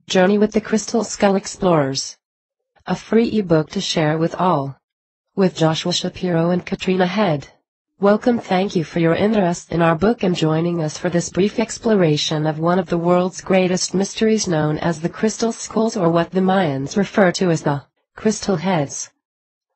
Journey with the Crystal Skull Explorers. A free ebook to share with all. With Joshua Shapiro and Katrina Head. Welcome. Thank you for your interest in our book and joining us for this brief exploration of one of the world's greatest mysteries known as the Crystal Skulls, or what the Mayans refer to as the Crystal Heads.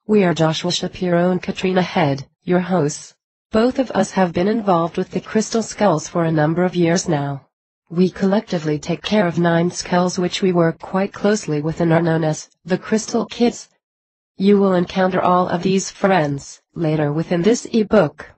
We are Joshua Shapiro and Katrina Head, your hosts. Both of us have been involved with the Crystal Skulls for a number of years now. We collectively take care of 9 skulls which we work quite closely with and are known as the Crystal Kids. You will encounter all of these friends later within this ebook.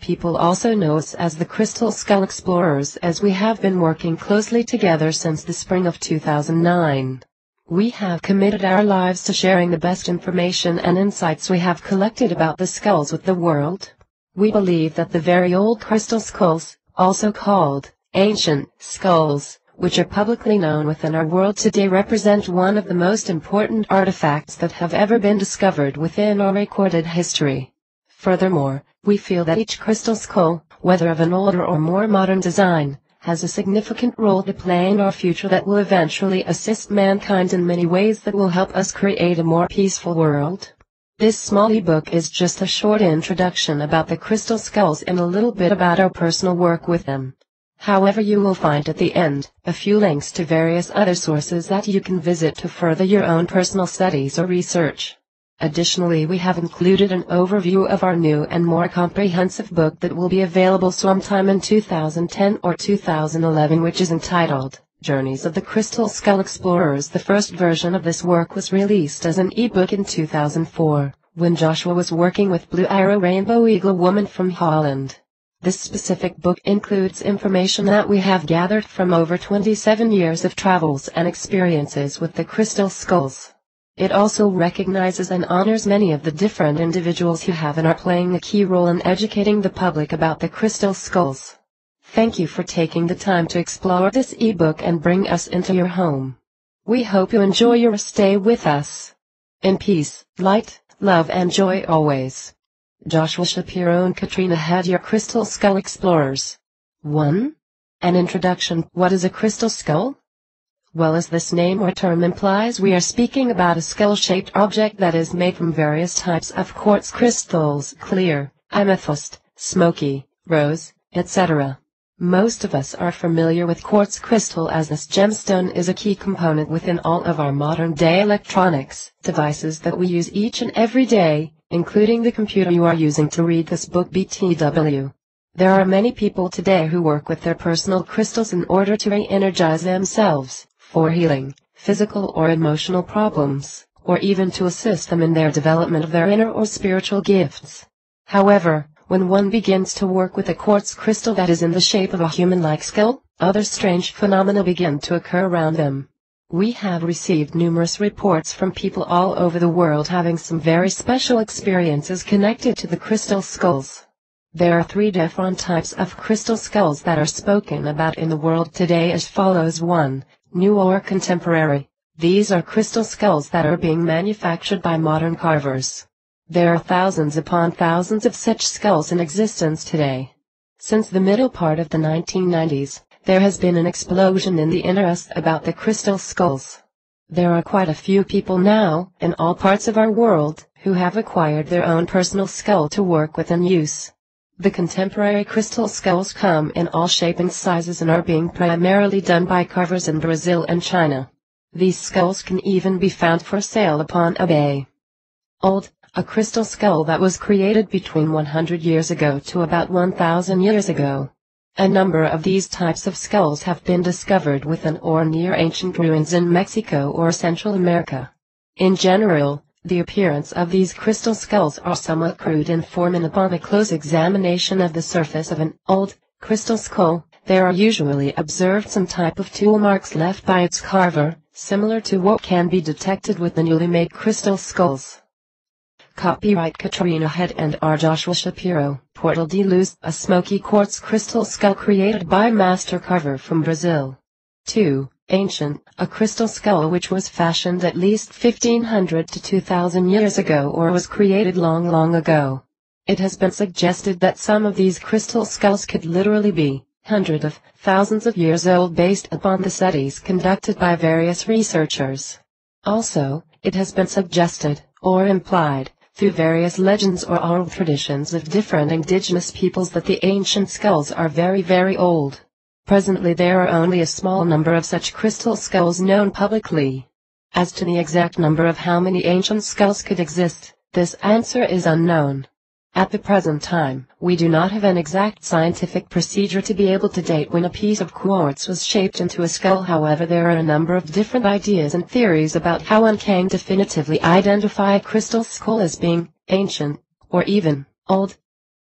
People also know us as the Crystal Skull Explorers, as we have been working closely together since the spring of 2009. We have committed our lives to sharing the best information and insights we have collected about the skulls with the world. We believe that the very old crystal skulls, also called ancient skulls, which are publicly known within our world today, represent one of the most important artifacts that have ever been discovered within our recorded history. Furthermore, we feel that each crystal skull, whether of an older or more modern design, has a significant role to play in our future that will eventually assist mankind in many ways that will help us create a more peaceful world. This small ebook is just a short introduction about the crystal skulls and a little bit about our personal work with them. However, you will find at the end a few links to various other sources that you can visit to further your own personal studies or research. Additionally, we have included an overview of our new and more comprehensive book that will be available sometime in 2010 or 2011, which is entitled Journeys of the Crystal Skull Explorers. The first version of this work was released as an ebook in 2004, when Joshua was working with Blue Arrow Rainbow Eagle Woman from Holland. This specific book includes information that we have gathered from over 27 years of travels and experiences with the crystal skulls. It also recognizes and honors many of the different individuals who have and are playing a key role in educating the public about the crystal skulls. Thank you for taking the time to explore this ebook and bring us into your home. We hope you enjoy your stay with us. In peace, light, love and joy always. Joshua Shapiro and Katrina Head, your Crystal Skull Explorers. 1. An introduction. What is a crystal skull? Well, as this name or term implies, we are speaking about a skull-shaped object that is made from various types of quartz crystals: clear, amethyst, smoky, rose, etc. Most of us are familiar with quartz crystal, as this gemstone is a key component within all of our modern-day electronics devices that we use each and every day, including the computer you are using to read this book, BTW. There are many people today who work with their personal crystals in order to re-energize themselves, for healing, physical or emotional problems, or even to assist them in their development of their inner or spiritual gifts. However, when one begins to work with a quartz crystal that is in the shape of a human-like skull, other strange phenomena begin to occur around them. We have received numerous reports from people all over the world having some very special experiences connected to the crystal skulls. There are 3 different types of crystal skulls that are spoken about in the world today as follows. 1. New or contemporary. These are crystal skulls that are being manufactured by modern carvers. There are thousands upon thousands of such skulls in existence today. Since the middle part of the 1990s, there has been an explosion in the interest about the crystal skulls. There are quite a few people now, in all parts of our world, who have acquired their own personal skull to work with and use. The contemporary crystal skulls come in all shapes and sizes and are being primarily done by carvers in Brazil and China. These skulls can even be found for sale upon eBay. Old, a crystal skull that was created between 100 years ago to about 1,000 years ago. A number of these types of skulls have been discovered within or near ancient ruins in Mexico or Central America. In general, the appearance of these crystal skulls are somewhat crude in form, and upon a close examination of the surface of an old crystal skull, there are usually observed some type of tool marks left by its carver, similar to what can be detected with the newly made crystal skulls. Copyright Katrina Head and R. Joshua Shapiro, Portal de Luz, a smoky quartz crystal skull created by master carver from Brazil. 2. Ancient, a crystal skull which was fashioned at least 1500 to 2000 years ago or was created long ago. It has been suggested that some of these crystal skulls could literally be hundreds of thousands of years old based upon the studies conducted by various researchers. Also, it has been suggested, or implied, through various legends or oral traditions of different indigenous peoples that the ancient skulls are very, very old. Presently there are only a small number of such crystal skulls known publicly. As to the exact number of how many ancient skulls could exist, this answer is unknown. At the present time, we do not have an exact scientific procedure to be able to date when a piece of quartz was shaped into a skull. However, there are a number of different ideas and theories about how one can definitively identify a crystal skull as being ancient, or even old.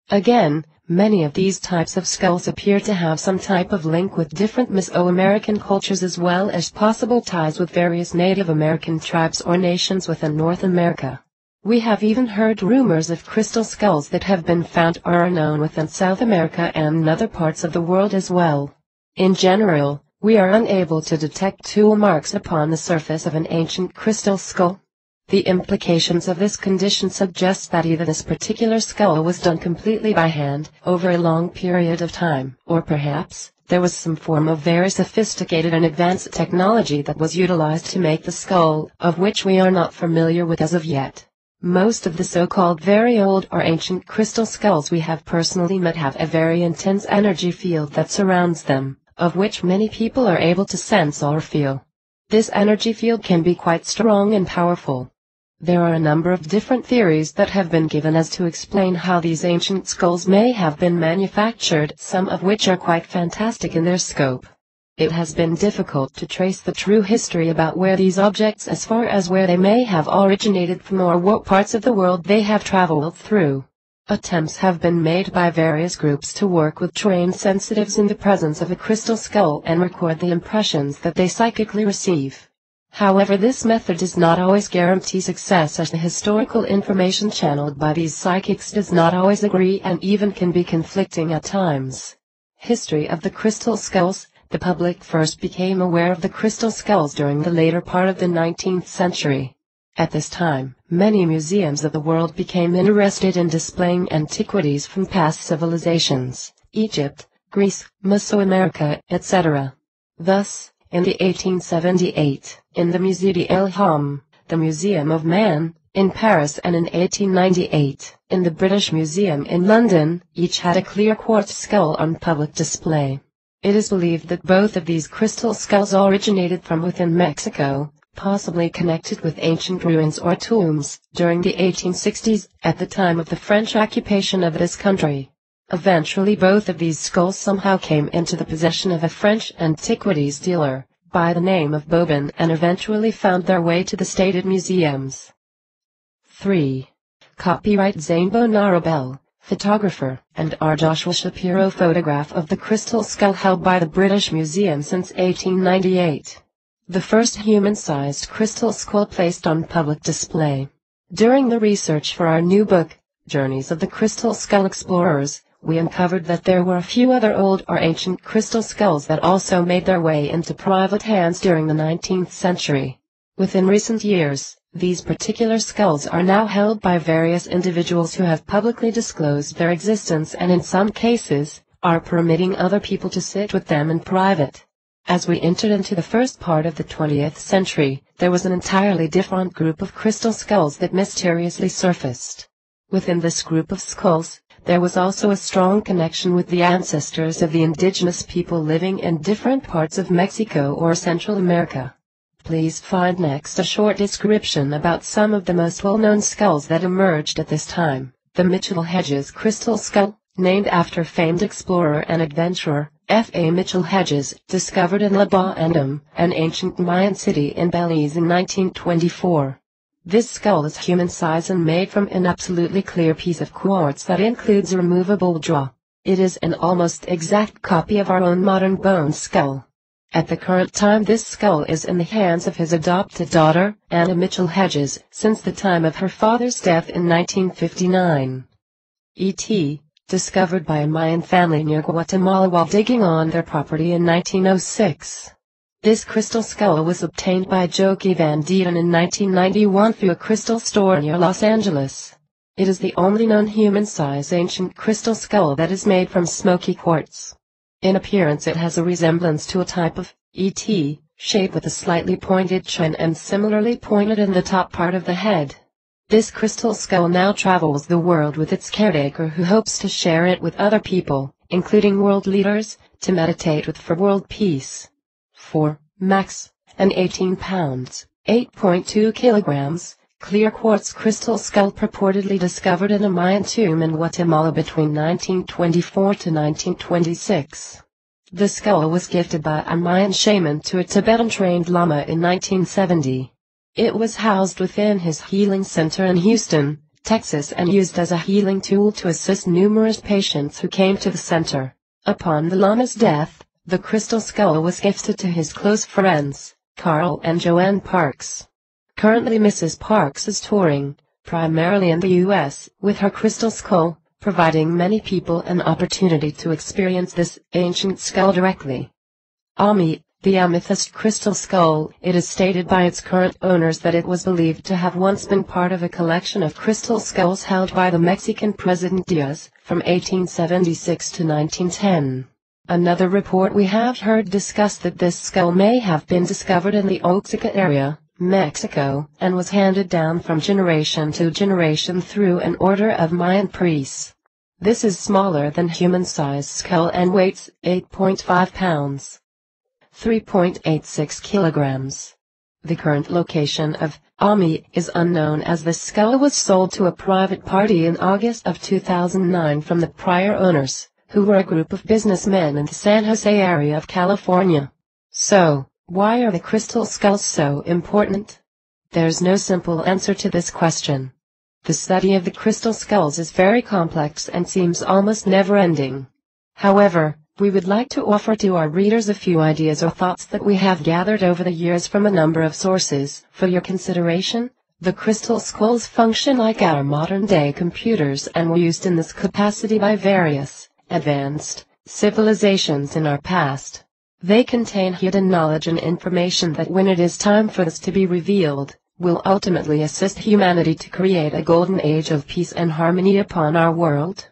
Again, many of these types of skulls appear to have some type of link with different Mesoamerican cultures as well as possible ties with various Native American tribes or nations within North America. We have even heard rumors of crystal skulls that have been found or are known within South America and other parts of the world as well. In general, we are unable to detect tool marks upon the surface of an ancient crystal skull. The implications of this condition suggest that either this particular skull was done completely by hand over a long period of time, or perhaps there was some form of very sophisticated and advanced technology that was utilized to make the skull, of which we are not familiar with as of yet. Most of the so-called very old or ancient crystal skulls we have personally met have a very intense energy field that surrounds them, of which many people are able to sense or feel. This energy field can be quite strong and powerful. There are a number of different theories that have been given as to explain how these ancient skulls may have been manufactured, some of which are quite fantastic in their scope. It has been difficult to trace the true history about where these objects as far as where they may have originated from or what parts of the world they have traveled through. Attempts have been made by various groups to work with trained sensitives in the presence of a crystal skull and record the impressions that they psychically receive. However, this method does not always guarantee success as the historical information channeled by these psychics does not always agree and even can be conflicting at times. History of the crystal skulls. The public first became aware of the crystal skulls during the later part of the 19th century. At this time, many museums of the world became interested in displaying antiquities from past civilizations, Egypt, Greece, Mesoamerica, etc. Thus, in 1878, in the Musée d'El-Ham, the Museum of Man, in Paris, and in 1898, in the British Museum in London, each had a clear quartz skull on public display. It is believed that both of these crystal skulls originated from within Mexico, possibly connected with ancient ruins or tombs, during the 1860s, at the time of the French occupation of this country. Eventually both of these skulls somehow came into the possession of a French antiquities dealer, by the name of Bobin, and eventually found their way to the stated museums. 3. Copyright Zainbo Narabel, photographer, and R. Joshua Shapiro photograph of the crystal skull held by the British Museum since 1898. The first human-sized crystal skull placed on public display. During the research for our new book, Journeys of the Crystal Skull Explorers, we uncovered that there were a few other old or ancient crystal skulls that also made their way into private hands during the 19th century. Within recent years, these particular skulls are now held by various individuals who have publicly disclosed their existence and in some cases, are permitting other people to sit with them in private. As we entered into the first part of the 20th century, there was an entirely different group of crystal skulls that mysteriously surfaced. Within this group of skulls, there was also a strong connection with the ancestors of the indigenous people living in different parts of Mexico or Central America. Please find next a short description about some of the most well-known skulls that emerged at this time. The Mitchell Hedges crystal skull, named after famed explorer and adventurer, F.A. Mitchell Hedges, discovered in La Bauandam, an ancient Mayan city in Belize in 1924. This skull is human size and made from an absolutely clear piece of quartz that includes a removable jaw. It is an almost exact copy of our own modern bone skull. At the current time this skull is in the hands of his adopted daughter, Anna Mitchell Hedges, since the time of her father's death in 1959. E.T., discovered by a Mayan family near Guatemala while digging on their property in 1906. This crystal skull was obtained by Joki Van Dieten in 1991 through a crystal store near Los Angeles. It is the only known human-size ancient crystal skull that is made from smoky quartz. In appearance it has a resemblance to a type of ET shape with a slightly pointed chin and similarly pointed in the top part of the head. This crystal skull now travels the world with its caretaker, who hopes to share it with other people, including world leaders, to meditate with for world peace. 4. Max, an 18 pounds, 8.2 kilograms, clear quartz crystal skull purportedly discovered in a Mayan tomb in Guatemala between 1924 to 1926. The skull was gifted by a Mayan shaman to a Tibetan-trained lama in 1970. It was housed within his healing center in Houston, Texas, and used as a healing tool to assist numerous patients who came to the center. Upon the lama's death, the crystal skull was gifted to his close friends, Carl and Joanne Parks. Currently Mrs. Parks is touring, primarily in the U.S., with her crystal skull, providing many people an opportunity to experience this ancient skull directly. Ami, the amethyst crystal skull. It is stated by its current owners that it was believed to have once been part of a collection of crystal skulls held by the Mexican President Diaz, from 1876 to 1910. Another report we have heard discussed that this skull may have been discovered in the Oaxaca area, Mexico, and was handed down from generation to generation through an order of Mayan priests. This is smaller than human-sized skull and weighs 8.5 pounds. 3.86 kilograms. The current location of Ami is unknown, as the skull was sold to a private party in August of 2009 from the prior owners, who were a group of businessmen in the San Jose area of California. So, why are the crystal skulls so important? There's no simple answer to this question. The study of the crystal skulls is very complex and seems almost never-ending. However, we would like to offer to our readers a few ideas or thoughts that we have gathered over the years from a number of sources. For your consideration, the crystal skulls function like our modern-day computers and were used in this capacity by various advanced civilizations in our past. They contain hidden knowledge and information that, when it is time for this to be revealed, will ultimately assist humanity to create a golden age of peace and harmony upon our world.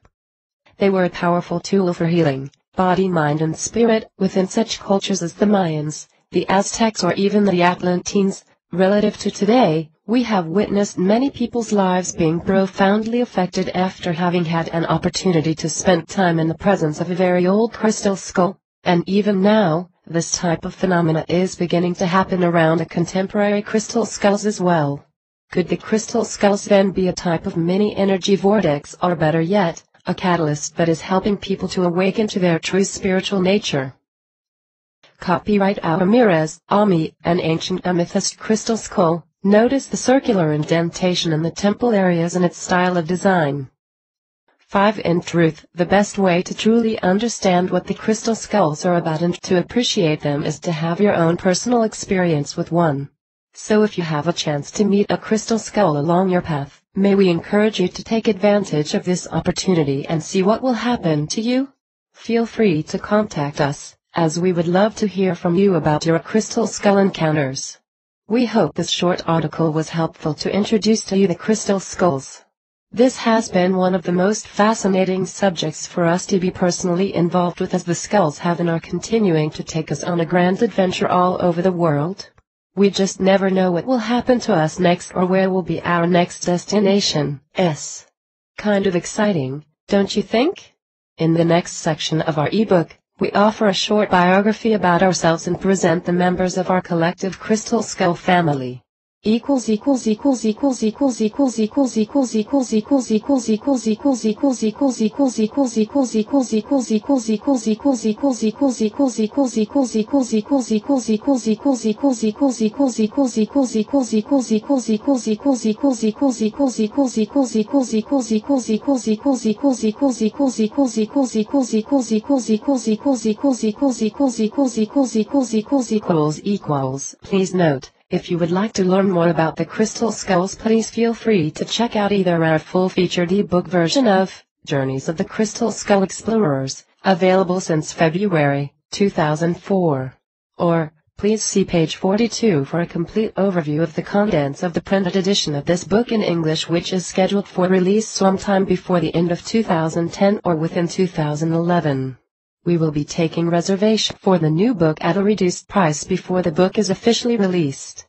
They were a powerful tool for healing body, mind, and spirit within such cultures as the Mayans, the Aztecs, or even the Atlanteans. Relative to today, we have witnessed many people's lives being profoundly affected after having had an opportunity to spend time in the presence of a very old crystal skull, and even now, this type of phenomena is beginning to happen around the contemporary crystal skulls as well. Could the crystal skulls then be a type of mini-energy vortex, or better yet, a catalyst that is helping people to awaken to their true spiritual nature? Copyright Ramirez, Ami, an ancient amethyst crystal skull. Notice the circular indentation in the temple areas and its style of design. 5. In truth, the best way to truly understand what the crystal skulls are about and to appreciate them is to have your own personal experience with one. So if you have a chance to meet a crystal skull along your path, may we encourage you to take advantage of this opportunity and see what will happen to you? Feel free to contact us, as we would love to hear from you about your crystal skull encounters. We hope this short article was helpful to introduce to you the crystal skulls. This has been one of the most fascinating subjects for us to be personally involved with, as the skulls have and are continuing to take us on a grand adventure all over the world. We just never know what will happen to us next or where will be our next destination. Kind of exciting, don't you think? In the next section of our ebook, we offer a short biography about ourselves and present the members of our collective crystal skull family. Please note, if you would like to learn more about the crystal skulls, please feel free to check out either our full-featured ebook version of Journeys of the Crystal Skull Explorers, available since February 2004, or please see page 42 for a complete overview of the contents of the printed edition of this book in English, which is scheduled for release sometime before the end of 2010 or within 2011. We will be taking reservation for the new book at a reduced price before the book is officially released.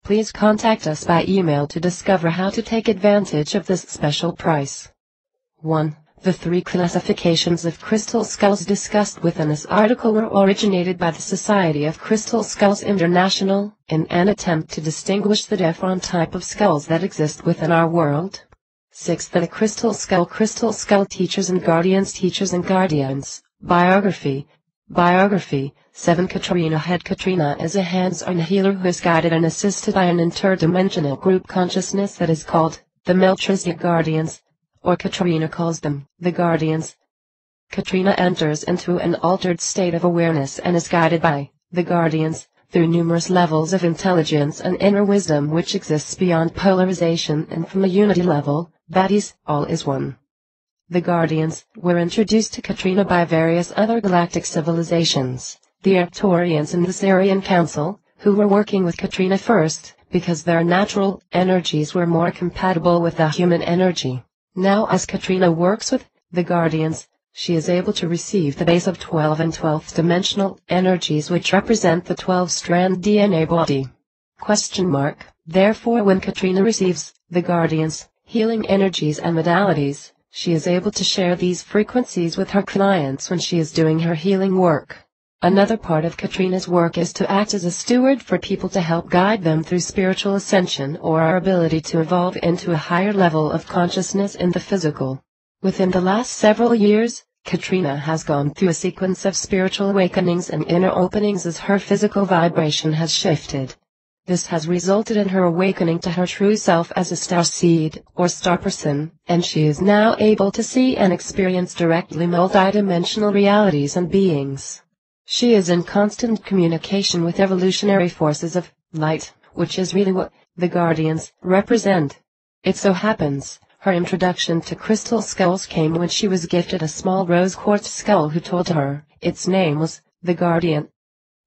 Please contact us by email to discover how to take advantage of this special price. 1. The 3 classifications of crystal skulls discussed within this article were originated by the Society of Crystal Skulls International, in an attempt to distinguish the different type of skulls that exist within our world. 6. The crystal skull teachers and guardians. Biography. 7. Katrina Head. Katrina is a hands-on healer who is guided and assisted by an interdimensional group consciousness that is called the Melchizedek Guardians, or Katrina calls them the Guardians. Katrina enters into an altered state of awareness and is guided by the Guardians through numerous levels of intelligence and inner wisdom which exists beyond polarization and from a unity level, that is, all is one. The Guardians were introduced to Katrina by various other galactic civilizations, the Arcturians and the Sirian Council, who were working with Katrina first, because their natural energies were more compatible with the human energy. Now as Katrina works with the Guardians, she is able to receive the base of 12 and 12th dimensional energies which represent the 12-strand DNA body. Therefore when Katrina receives the Guardians, healing energies and modalities, she is able to share these frequencies with her clients when she is doing her healing work. Another part of Katrina's work is to act as a steward for people to help guide them through spiritual ascension or our ability to evolve into a higher level of consciousness in the physical. Within the last several years, Katrina has gone through a sequence of spiritual awakenings and inner openings as her physical vibration has shifted. This has resulted in her awakening to her true self as a star seed, or star person, and she is now able to see and experience directly multidimensional realities and beings. She is in constant communication with evolutionary forces of light, which is really what the Guardians represent. It so happens, her introduction to crystal skulls came when she was gifted a small rose quartz skull who told her its name was the Guardian.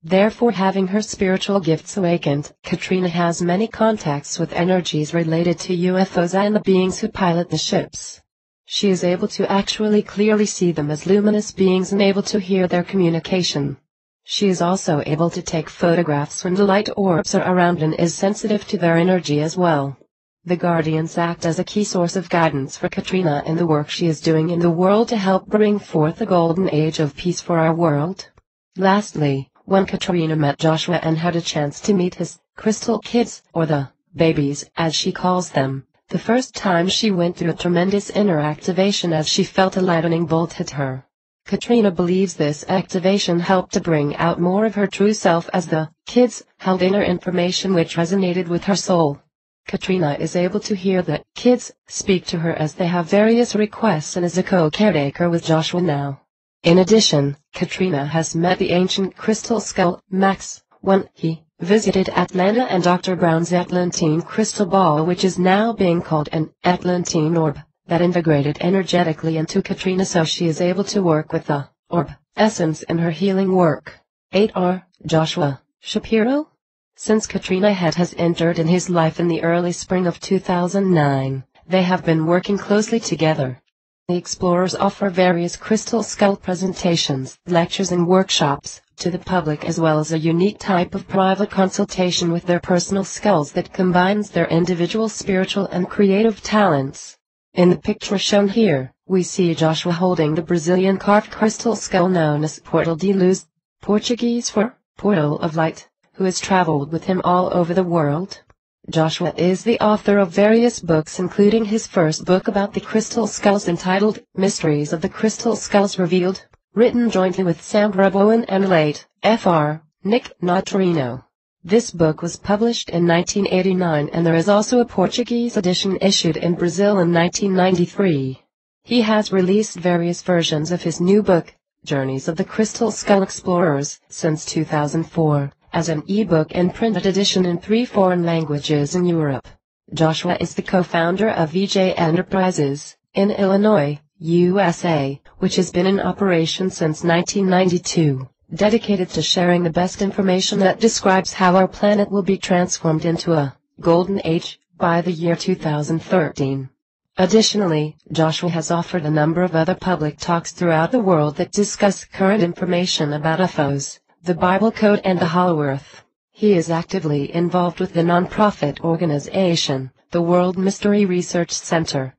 Therefore, having her spiritual gifts awakened, Katrina has many contacts with energies related to UFOs and the beings who pilot the ships. She is able to actually clearly see them as luminous beings and able to hear their communication. She is also able to take photographs when the light orbs are around and is sensitive to their energy as well. The Guardians act as a key source of guidance for Katrina in the work she is doing in the world to help bring forth a golden age of peace for our world. Lastly, when Katrina met Joshua and had a chance to meet his crystal kids, or the babies as she calls them, the first time she went through a tremendous inner activation as she felt a lightning bolt hit her. Katrina believes this activation helped to bring out more of her true self as the kids held inner information which resonated with her soul. Katrina is able to hear the kids speak to her as they have various requests and is a co-caretaker with Joshua now. In addition, Katrina has met the ancient crystal skull, Max, when he visited Atlanta and Dr. Brown's Atlantine crystal ball, which is now being called an Atlantine orb, that integrated energetically into Katrina so she is able to work with the orb essence in her healing work. 8R. Joshua Shapiro. Since Katrina Head has entered in his life in the early spring of 2009, they have been working closely together. The explorers offer various crystal skull presentations, lectures and workshops to the public, as well as a unique type of private consultation with their personal skulls that combines their individual spiritual and creative talents. In the picture shown here, we see Joshua holding the Brazilian carved crystal skull known as Portal de Luz, Portuguese for Portal of Light, who has traveled with him all over the world. Joshua is the author of various books, including his first book about the crystal skulls entitled Mysteries of the Crystal Skulls Revealed, written jointly with Sam Bowen and late Fr. Nick Notarino. This book was published in 1989, and there is also a Portuguese edition issued in Brazil in 1993. He has released various versions of his new book, Journeys of the Crystal Skull Explorers, since 2004. As an ebook and printed edition in 3 foreign languages in Europe. Joshua is the co-founder of VJ Enterprises, in Illinois, USA, which has been in operation since 1992, dedicated to sharing the best information that describes how our planet will be transformed into a golden age by the year 2013. Additionally, Joshua has offered a number of other public talks throughout the world that discuss current information about UFOs, the Bible Code and the Hollow Earth. He is actively involved with the non-profit organization, the World Mystery Research Center.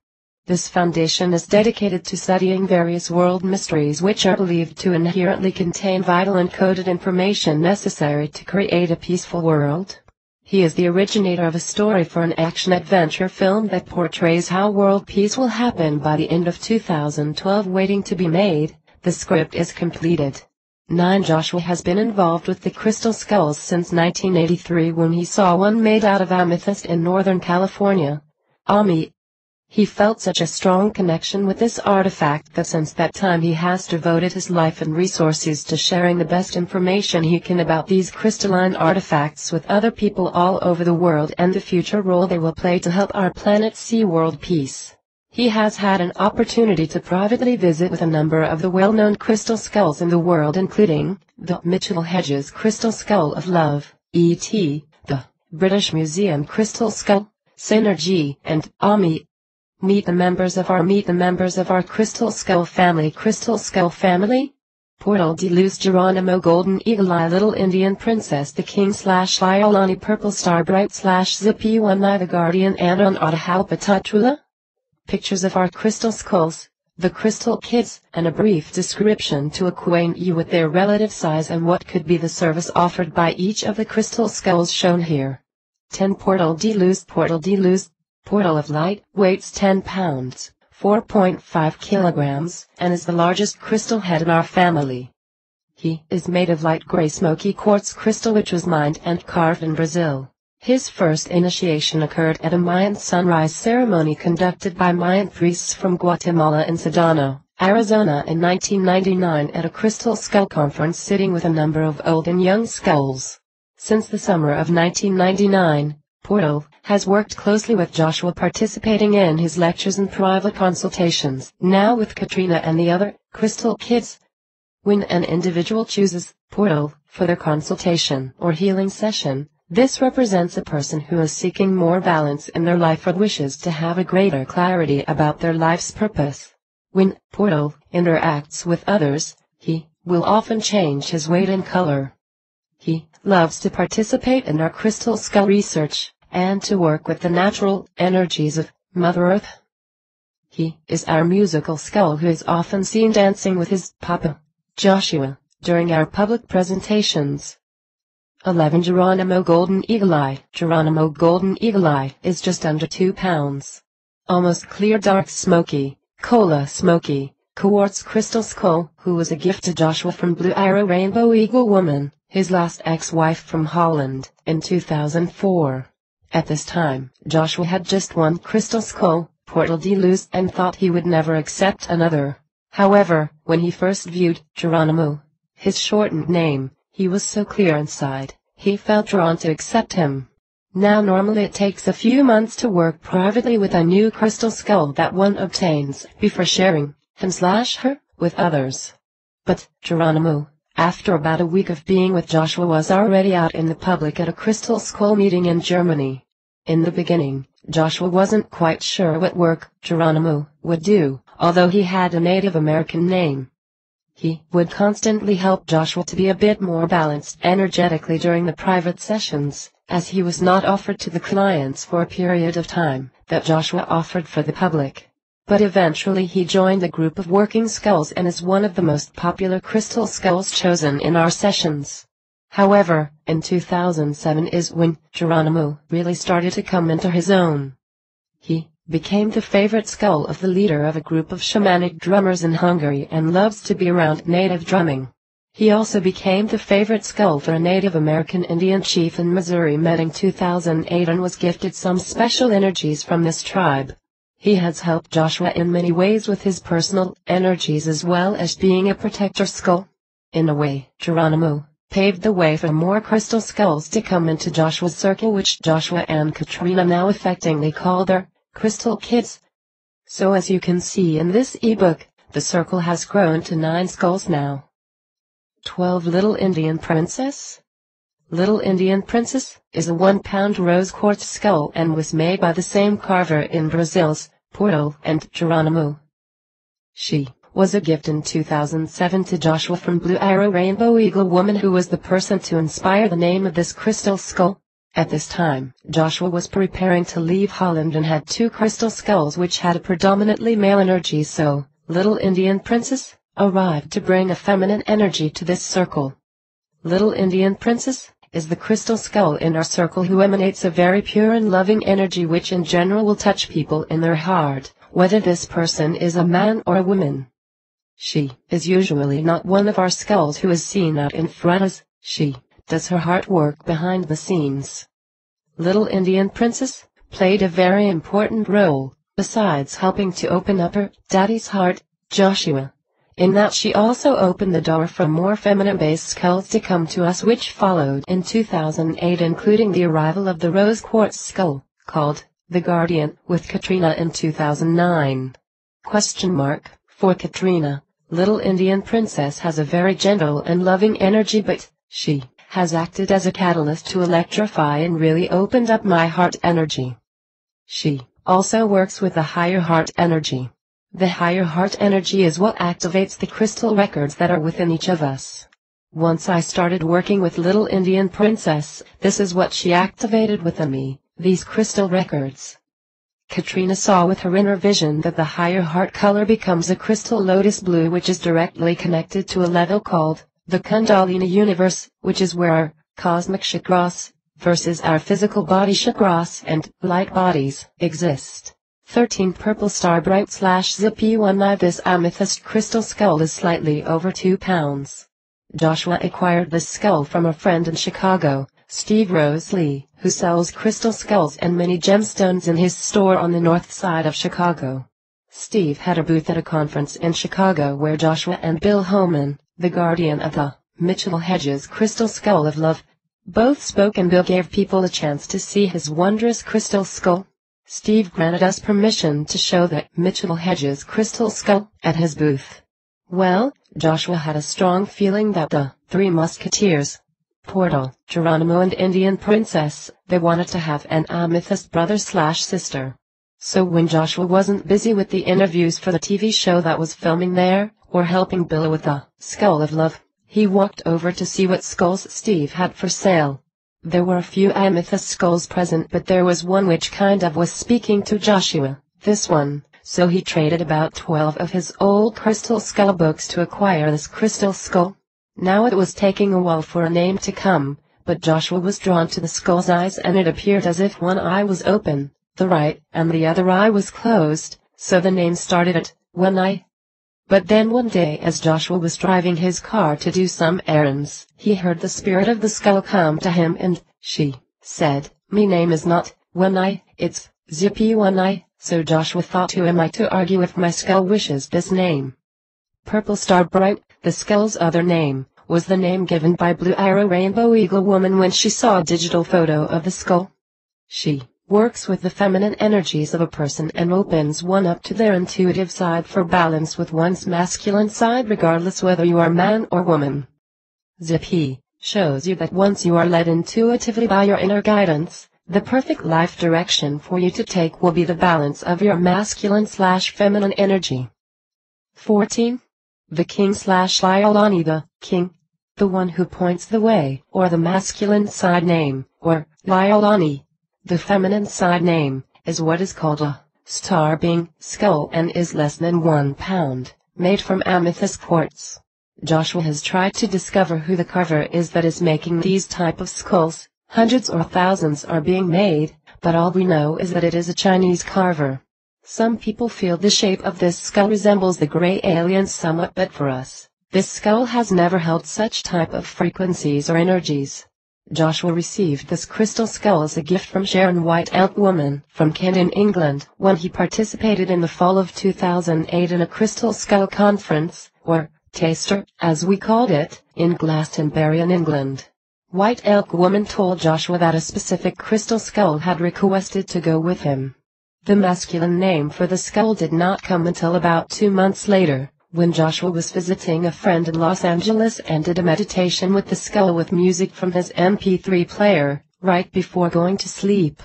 This foundation is dedicated to studying various world mysteries which are believed to inherently contain vital encoded information necessary to create a peaceful world. He is the originator of a story for an action-adventure film that portrays how world peace will happen by the end of 2012, waiting to be made. The script is completed. 9. Joshua has been involved with the crystal skulls since 1983 when he saw one made out of amethyst in Northern California. He felt such a strong connection with this artifact that since that time he has devoted his life and resources to sharing the best information he can about these crystalline artifacts with other people all over the world and the future role they will play to help our planet see world peace. He has had an opportunity to privately visit with a number of the well-known crystal skulls in the world, including the Mitchell Hedges Crystal Skull of Love, E.T., the British Museum Crystal Skull, Synergy, and Ami. Meet the members of our Crystal Skull family. Crystal Skull family? Portal de Luz Geronimo Golden Eagle Eye Little Indian Princess the King / Iolani Purple Star Bright / Zippy One Eye the Guardian and on Atahalpatatula? Pictures of our crystal skulls, the crystal kids, and a brief description to acquaint you with their relative size and what could be the service offered by each of the crystal skulls shown here. 10. Portal de Luz Portal of Light, weighs 10 pounds, 4.5 kilograms, and is the largest crystal head in our family. He is made of light gray smoky quartz crystal which was mined and carved in Brazil. His first initiation occurred at a Mayan sunrise ceremony conducted by Mayan priests from Guatemala and Sedano, Arizona in 1999 at a crystal skull conference sitting with a number of old and young skulls. Since the summer of 1999, Portal has worked closely with Joshua, participating in his lectures and private consultations, now with Katrina and the other crystal kids. When an individual chooses Portal for their consultation or healing session, this represents a person who is seeking more balance in their life or wishes to have a greater clarity about their life's purpose. When Portal interacts with others, he will often change his weight and color. He loves to participate in our crystal skull research and to work with the natural energies of Mother Earth. He is our musical skull who is often seen dancing with his papa, Joshua, during our public presentations. 11. Geronimo Golden Eagle Eye. Geronimo Golden Eagle Eye is just under 2 pounds. Almost clear dark smoky, cola smoky, quartz crystal skull, who was a gift to Joshua from Blue Arrow Rainbow Eagle Woman, his last ex-wife from Holland, in 2004. At this time, Joshua had just one crystal skull, Portal de Luz, and thought he would never accept another. However, when he first viewed Geronimo, his shortened name, he was so clear inside, he felt drawn to accept him. Now normally it takes a few months to work privately with a new crystal skull that one obtains before sharing him/her with others. But Geronimo, after about a week of being with Joshua, was already out in the public at a crystal skull meeting in Germany. In the beginning, Joshua wasn't quite sure what work Geronimo would do, although he had a Native American name. He would constantly help Joshua to be a bit more balanced energetically during the private sessions, as he was not offered to the clients for a period of time that Joshua offered for the public. But eventually he joined the group of working skulls and is one of the most popular crystal skulls chosen in our sessions. However, in 2007 is when Geronimo really started to come into his own. He became the favorite skull of the leader of a group of shamanic drummers in Hungary and loves to be around native drumming. He also became the favorite skull for a Native American Indian chief in Missouri met in 2008 and was gifted some special energies from this tribe. He has helped Joshua in many ways with his personal energies as well as being a protector skull. In a way, Geronimo paved the way for more crystal skulls to come into Joshua's circle, which Joshua and Katrina now affectingly call their crystal kids. So as you can see in this ebook, the circle has grown to 9 skulls now. 12. Little Indian Princess. Little Indian Princess is a 1-pound rose quartz skull and was made by the same carver in Brazil's Portal, and Geronimo. She was a gift in 2007 to Joshua from Blue Arrow Rainbow Eagle Woman, who was the person to inspire the name of this crystal skull. At this time, Joshua was preparing to leave Holland and had 2 crystal skulls which had a predominantly male energy, so Little Indian Princess arrived to bring a feminine energy to this circle. Little Indian Princess is the crystal skull in our circle who emanates a very pure and loving energy which in general will touch people in their heart, whether this person is a man or a woman. She is usually not one of our skulls who is seen out in front as she does her heart work behind the scenes. Little Indian Princess played a very important role, besides helping to open up her daddy's heart, Joshua, in that she also opened the door for more feminine-based skulls to come to us, which followed in 2008, including the arrival of the rose quartz skull, called the Guardian, with Katrina in 2009. For Katrina, Little Indian Princess has a very gentle and loving energy, but she has acted as a catalyst to electrify and really opened up my heart energy. She also works with the higher heart energy. The higher heart energy is what activates the crystal records that are within each of us. Once I started working with Little Indian Princess, this is what she activated within me, these crystal records. Katrina saw with her inner vision that the higher heart color becomes a crystal lotus blue, which is directly connected to a level called the Kundalini universe, which is where our cosmic chakras, versus our physical body chakras and light bodies, exist. 13 Purple Star Bright /ZP1I. This amethyst crystal skull is slightly over 2 pounds. Joshua acquired this skull from a friend in Chicago, Steve Roseley, who sells crystal skulls and many gemstones in his store on the north side of Chicago. Steve had a booth at a conference in Chicago where Joshua and Bill Holman, the guardian of the Mitchell Hedges crystal skull of love, both spoke, and Bill gave people a chance to see his wondrous crystal skull. Steve granted us permission to show the Mitchell Hedges crystal skull at his booth. Well, Joshua had a strong feeling that the 3 Musketeers, Portal, Geronimo and Indian Princess, they wanted to have an amethyst brother/sister. So when Joshua wasn't busy with the interviews for the TV show that was filming there, or helping Bill with the skull of love, he walked over to see what skulls Steve had for sale. There were a few amethyst skulls present, but there was one which kind of was speaking to Joshua, this one, so he traded about 12 of his old crystal skull books to acquire this crystal skull. Now it was taking a while for a name to come, but Joshua was drawn to the skull's eyes, and it appeared as if one eye was open, the right, and the other eye was closed, so the name started at One Eye. But then one day, as Joshua was driving his car to do some errands, he heard the spirit of the skull come to him, and she said, "Me name is not One Eye, it's Zippy One Eye." So Joshua thought, who am I to argue if my skull wishes this name? Purple Star Bright, the skull's other name, was the name given by Blue Arrow Rainbow Eagle Woman when she saw a digital photo of the skull. She works with the feminine energies of a person and opens one up to their intuitive side for balance with one's masculine side, regardless whether you are man or woman. Zippy shows you that once you are led intuitively by your inner guidance, the perfect life direction for you to take will be the balance of your masculine/feminine energy. 14. The King/Iolani, the king, the one who points the way, or the masculine side name, or Iolani. The feminine side name is what is called a star being skull and is less than 1 pound, made from amethyst quartz. Joshua has tried to discover who the carver is that is making these type of skulls. Hundreds or thousands are being made, but all we know is that it is a Chinese carver. Some people feel the shape of this skull resembles the gray alien somewhat, but for us, this skull has never held such type of frequencies or energies. Joshua received this crystal skull as a gift from Sharon White Elk Woman from Kent in England when he participated in the fall of 2008 in a crystal skull conference, or taster, as we called it, in Glastonbury in England. White Elk Woman told Joshua that a specific crystal skull had requested to go with him. The masculine name for the skull did not come until about 2 months later, when Joshua was visiting a friend in Los Angeles and did a meditation with the skull with music from his MP3 player, right before going to sleep.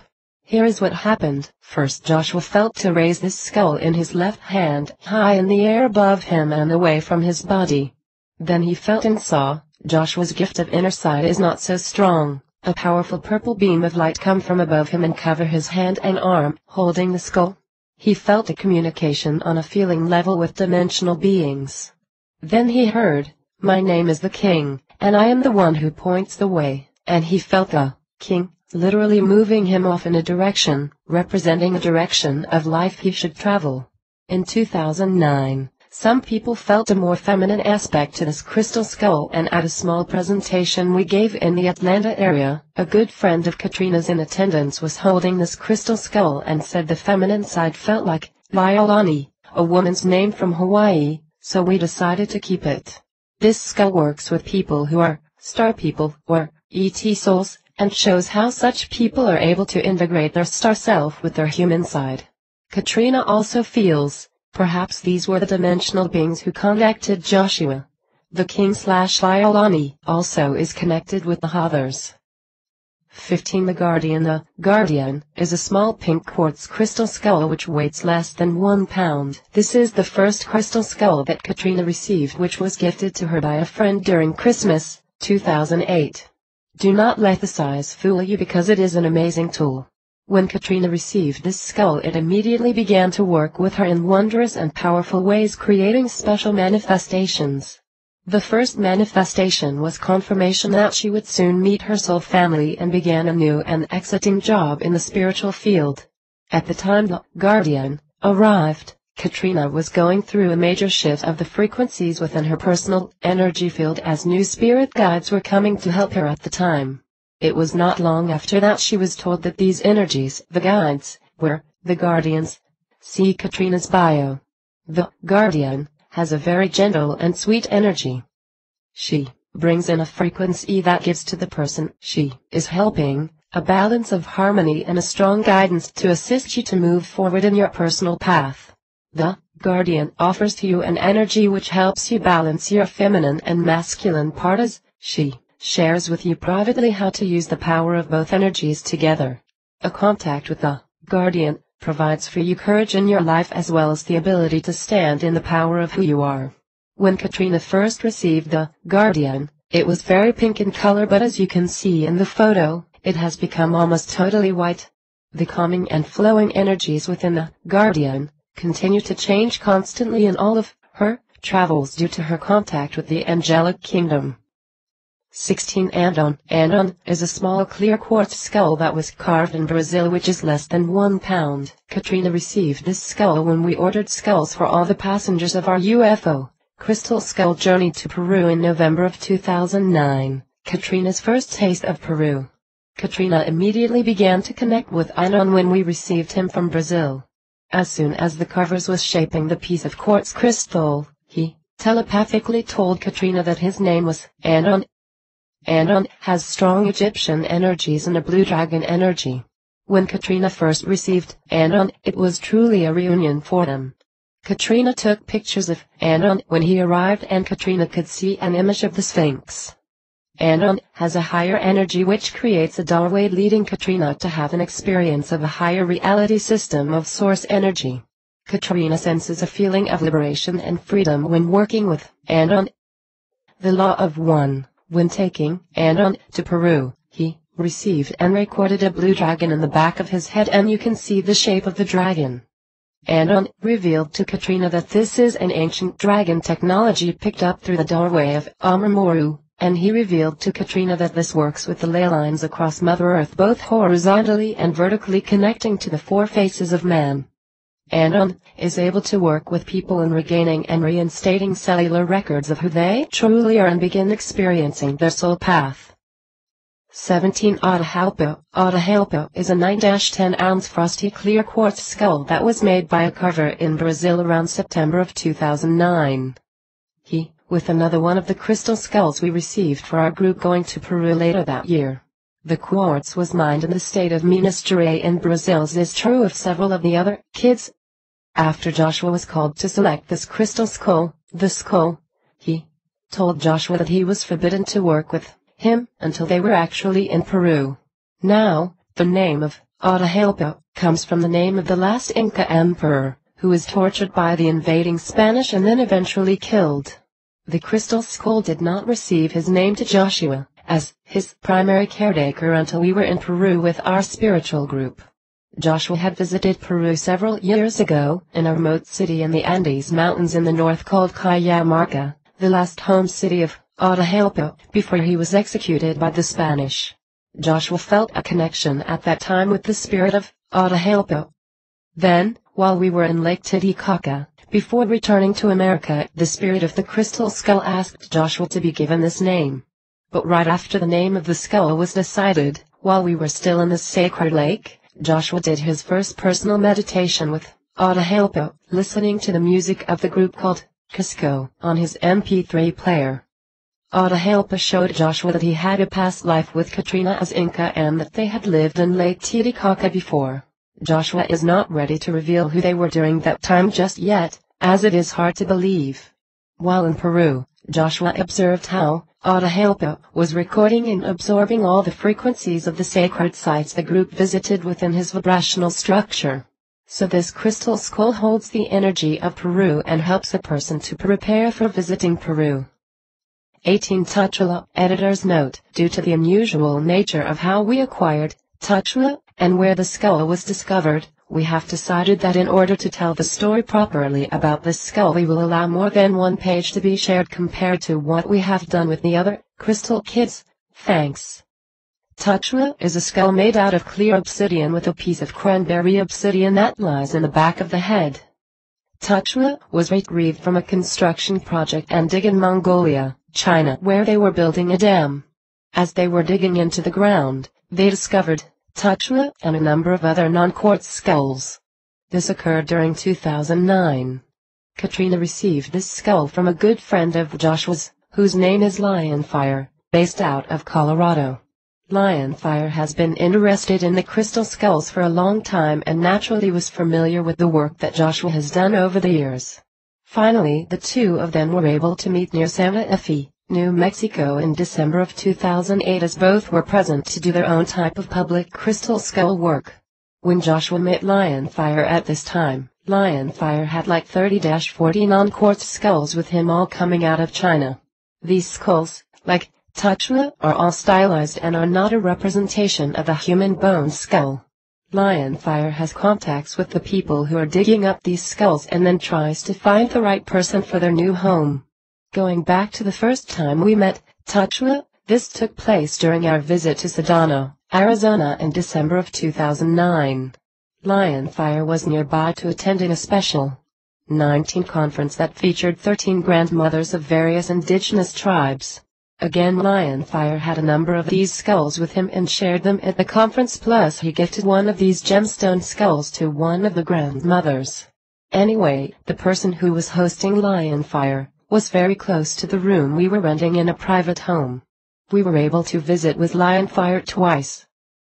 Here is what happened. First, Joshua felt to raise this skull in his left hand, high in the air above him and away from his body. Then he felt and saw, Joshua's gift of inner sight is not so strong, a powerful purple beam of light come from above him and cover his hand and arm, holding the skull. He felt a communication on a feeling level with dimensional beings. Then he heard, "My name is the King, and I am the one who points the way," and he felt the King literally moving him off in a direction, representing a direction of life he should travel. In 2009, some people felt a more feminine aspect to this crystal skull, and at a small presentation we gave in the Atlanta area, a good friend of Katrina's in attendance was holding this crystal skull and said the feminine side felt like Liolani, a woman's name from Hawaii, so we decided to keep it. This skull works with people who are star people or ET souls, and shows how such people are able to integrate their star self with their human side. Katrina also feels, perhaps these were the dimensional beings who contacted Joshua. The King/Liolani also is connected with the Hathors. 15. The Guardian. The Guardian is a small pink quartz crystal skull which weighs less than 1 pound. This is the first crystal skull that Katrina received, which was gifted to her by a friend during Christmas, 2008. Do not let the size fool you, because it is an amazing tool. When Katrina received this skull, it immediately began to work with her in wondrous and powerful ways, creating special manifestations. The first manifestation was confirmation that she would soon meet her soul family and began a new and exciting job in the spiritual field. At the time the Guardian arrived, Katrina was going through a major shift of the frequencies within her personal energy field, as new spirit guides were coming to help her at the time. It was not long after that she was told that these energies, the guides, were the guardians. See Katrina's bio. The Guardian has a very gentle and sweet energy. She brings in a frequency that gives to the person she is helping a balance of harmony and a strong guidance to assist you to move forward in your personal path. The Guardian offers to you an energy which helps you balance your feminine and masculine part, as she shares with you privately how to use the power of both energies together. A contact with the Guardian provides for you courage in your life, as well as the ability to stand in the power of who you are. When Katrina first received the Guardian, it was very pink in color, but as you can see in the photo, it has become almost totally white. The calming and flowing energies within the Guardian continue to change constantly in all of her travels due to her contact with the angelic kingdom. 16. Andon. Andon is a small clear quartz skull that was carved in Brazil, which is less than 1 pound. Katrina received this skull when we ordered skulls for all the passengers of our UFO crystal skull journey to Peru in November of 2009. Katrina's first taste of Peru. Katrina immediately began to connect with Andon when we received him from Brazil. As soon as the covers was shaping the piece of quartz crystal, he telepathically told Katrina that his name was Andon. Andon has strong Egyptian energies and a blue dragon energy. When Katrina first received Andon, it was truly a reunion for them. Katrina took pictures of Andon when he arrived, and Katrina could see an image of the Sphinx. Andon has a higher energy which creates a doorway leading Katrina to have an experience of a higher reality system of source energy. Katrina senses a feeling of liberation and freedom when working with Andon. The Law of One. When taking Andon to Peru, he received and recorded a blue dragon in the back of his head, and you can see the shape of the dragon. Andon revealed to Katrina that this is an ancient dragon technology picked up through the doorway of Amamoru, and he revealed to Katrina that this works with the ley lines across Mother Earth, both horizontally and vertically, connecting to the 4 faces of man. Andon is able to work with people in regaining and reinstating cellular records of who they truly are and begin experiencing their soul path. 17. Atahalpa. Atahalpa is a 9-10-ounce frosty clear quartz skull that was made by a carver in Brazil around September of 2009. He, with another one of the crystal skulls we received for our group going to Peru later that year. The quartz was mined in the state of Minas Gerais in Brazil, as is true of several of the other kids. After Joshua was called to select this crystal skull, he told Joshua that he was forbidden to work with him until they were actually in Peru. Now, the name of Atahualpa, comes from the name of the last Inca emperor, who was tortured by the invading Spanish and then eventually killed. The crystal skull did not receive his name to Joshua, as his primary caretaker until we were in Peru with our spiritual group. Joshua had visited Peru several years ago, in a remote city in the Andes Mountains in the north called Cajamarca, the last home city of Atahualpa, before he was executed by the Spanish. Joshua felt a connection at that time with the spirit of Atahualpa. Then, while we were in Lake Titicaca, before returning to America, the spirit of the crystal skull asked Joshua to be given this name. But right after the name of the skull was decided, while we were still in the sacred lake, Joshua did his first personal meditation with Atahualpa, listening to the music of the group called Cusco on his MP3 player. Atahualpa showed Joshua that he had a past life with Katrina as Inca and that they had lived in Lake Titicaca before. Joshua is not ready to reveal who they were during that time just yet, as it is hard to believe. While in Peru, Joshua observed how Atahualpa was recording and absorbing all the frequencies of the sacred sites the group visited within his vibrational structure. So this crystal skull holds the energy of Peru and helps a person to prepare for visiting Peru. 18 Tachula. Editor's note: due to the unusual nature of how we acquired Tachula, and where the skull was discovered, we have decided that in order to tell the story properly about this skull we will allow more than one page to be shared compared to what we have done with the other crystal kits. Thanks. Tachula is a skull made out of clear obsidian with a piece of cranberry obsidian that lies in the back of the head. Tachula was retrieved from a construction project and dig in Mongolia, China, where they were building a dam. As they were digging into the ground, they discovered Tachula and a number of other non-quartz skulls. This occurred during 2009. Katrina received this skull from a good friend of Joshua's, whose name is Lionfire, based out of Colorado. Lionfire has been interested in the crystal skulls for a long time and naturally was familiar with the work that Joshua has done over the years. Finally, the two of them were able to meet near Santa Fe, New Mexico in December of 2008, as both were present to do their own type of public crystal skull work. When Joshua met Lionfire at this time, Lionfire had like 30-40 non-quartz skulls with him, all coming out of China. These skulls, like Tachula, are all stylized and are not a representation of a human bone skull. Lionfire has contacts with the people who are digging up these skulls and then tries to find the right person for their new home. Going back to the first time we met Tachula, this took place during our visit to Sedano, Arizona in December of 2009. Lionfire was nearby to attending a special 19 conference that featured 13 grandmothers of various indigenous tribes. Again, Lionfire had a number of these skulls with him and shared them at the conference, plus he gifted one of these gemstone skulls to one of the grandmothers. Anyway, the person who was hosting Lionfire was very close to the room we were renting in a private home. We were able to visit with Lionfire twice.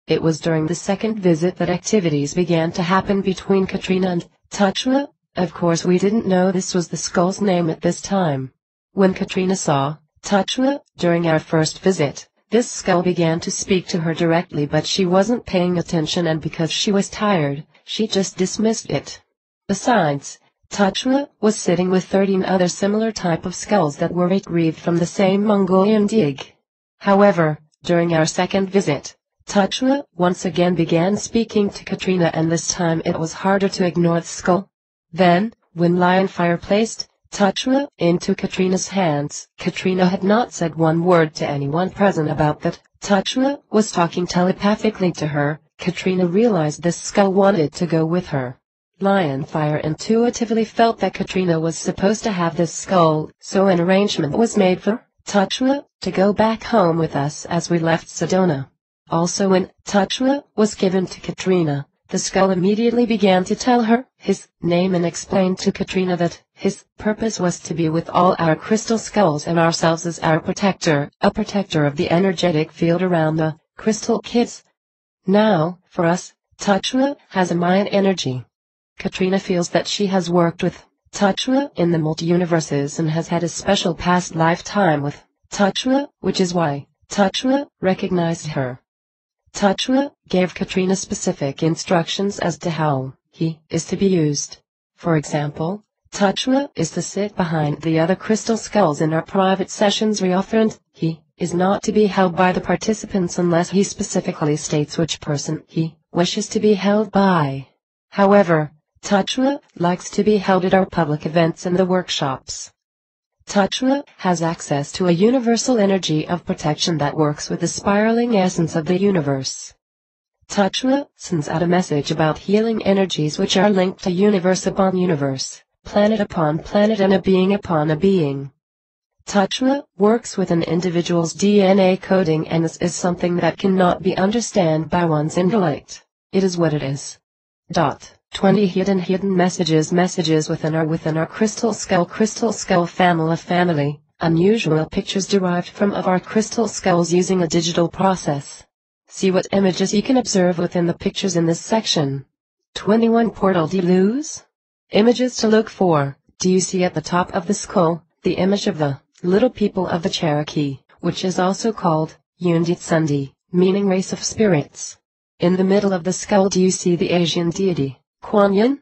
It was during the second visit that activities began to happen between Katrina and Tachula. Of course, we didn't know this was the skull's name at this time. When Katrina saw Tachula during our first visit, this skull began to speak to her directly, but she wasn't paying attention, and because she was tired, she just dismissed it. Besides, Tachula was sitting with 13 other similar type of skulls that were retrieved from the same Mongolian dig. However, during our second visit, Tachula once again began speaking to Katrina, and this time it was harder to ignore the skull. Then, when Lionfire placed Tachula into Katrina's hands, Katrina had not said one word to anyone present about that. Tachula was talking telepathically to her. Katrina realized this skull wanted to go with her. Lionfire intuitively felt that Katrina was supposed to have this skull, so an arrangement was made for Tachula to go back home with us as we left Sedona. Also, when Tachula was given to Katrina, the skull immediately began to tell her his name and explained to Katrina that his purpose was to be with all our crystal skulls and ourselves as our protector, a protector of the energetic field around the crystal kids. Now, for us, Tachula has a Mayan energy. Katrina feels that she has worked with Tachula in the multi-universes and has had a special past lifetime with Tachula, which is why Tachula recognized her. Touchla gave Katrina specific instructions as to how he is to be used. For example, Touchla is to sit behind the other crystal skulls in our private sessions referent. He is not to be held by the participants unless he specifically states which person he wishes to be held by. However, Touchla likes to be held at our public events and the workshops. Touchla has access to a universal energy of protection that works with the spiraling essence of the universe. Touchla sends out a message about healing energies which are linked to universe upon universe, planet upon planet, and a being upon a being. Touchla works with an individual's DNA coding, and this is something that cannot be understood by one's intellect. It is what it is. 20 hidden messages within our crystal skull family, unusual pictures derived from of our crystal skulls using a digital process. See what images you can observe within the pictures in this section. 21 Portal de Luz. Images to look for. Do you see at the top of the skull the image of the little people of the Cherokee, which is also called Yunditsundi, meaning race of spirits? In the middle of the skull, do you see the Asian deity, Kuan Yin?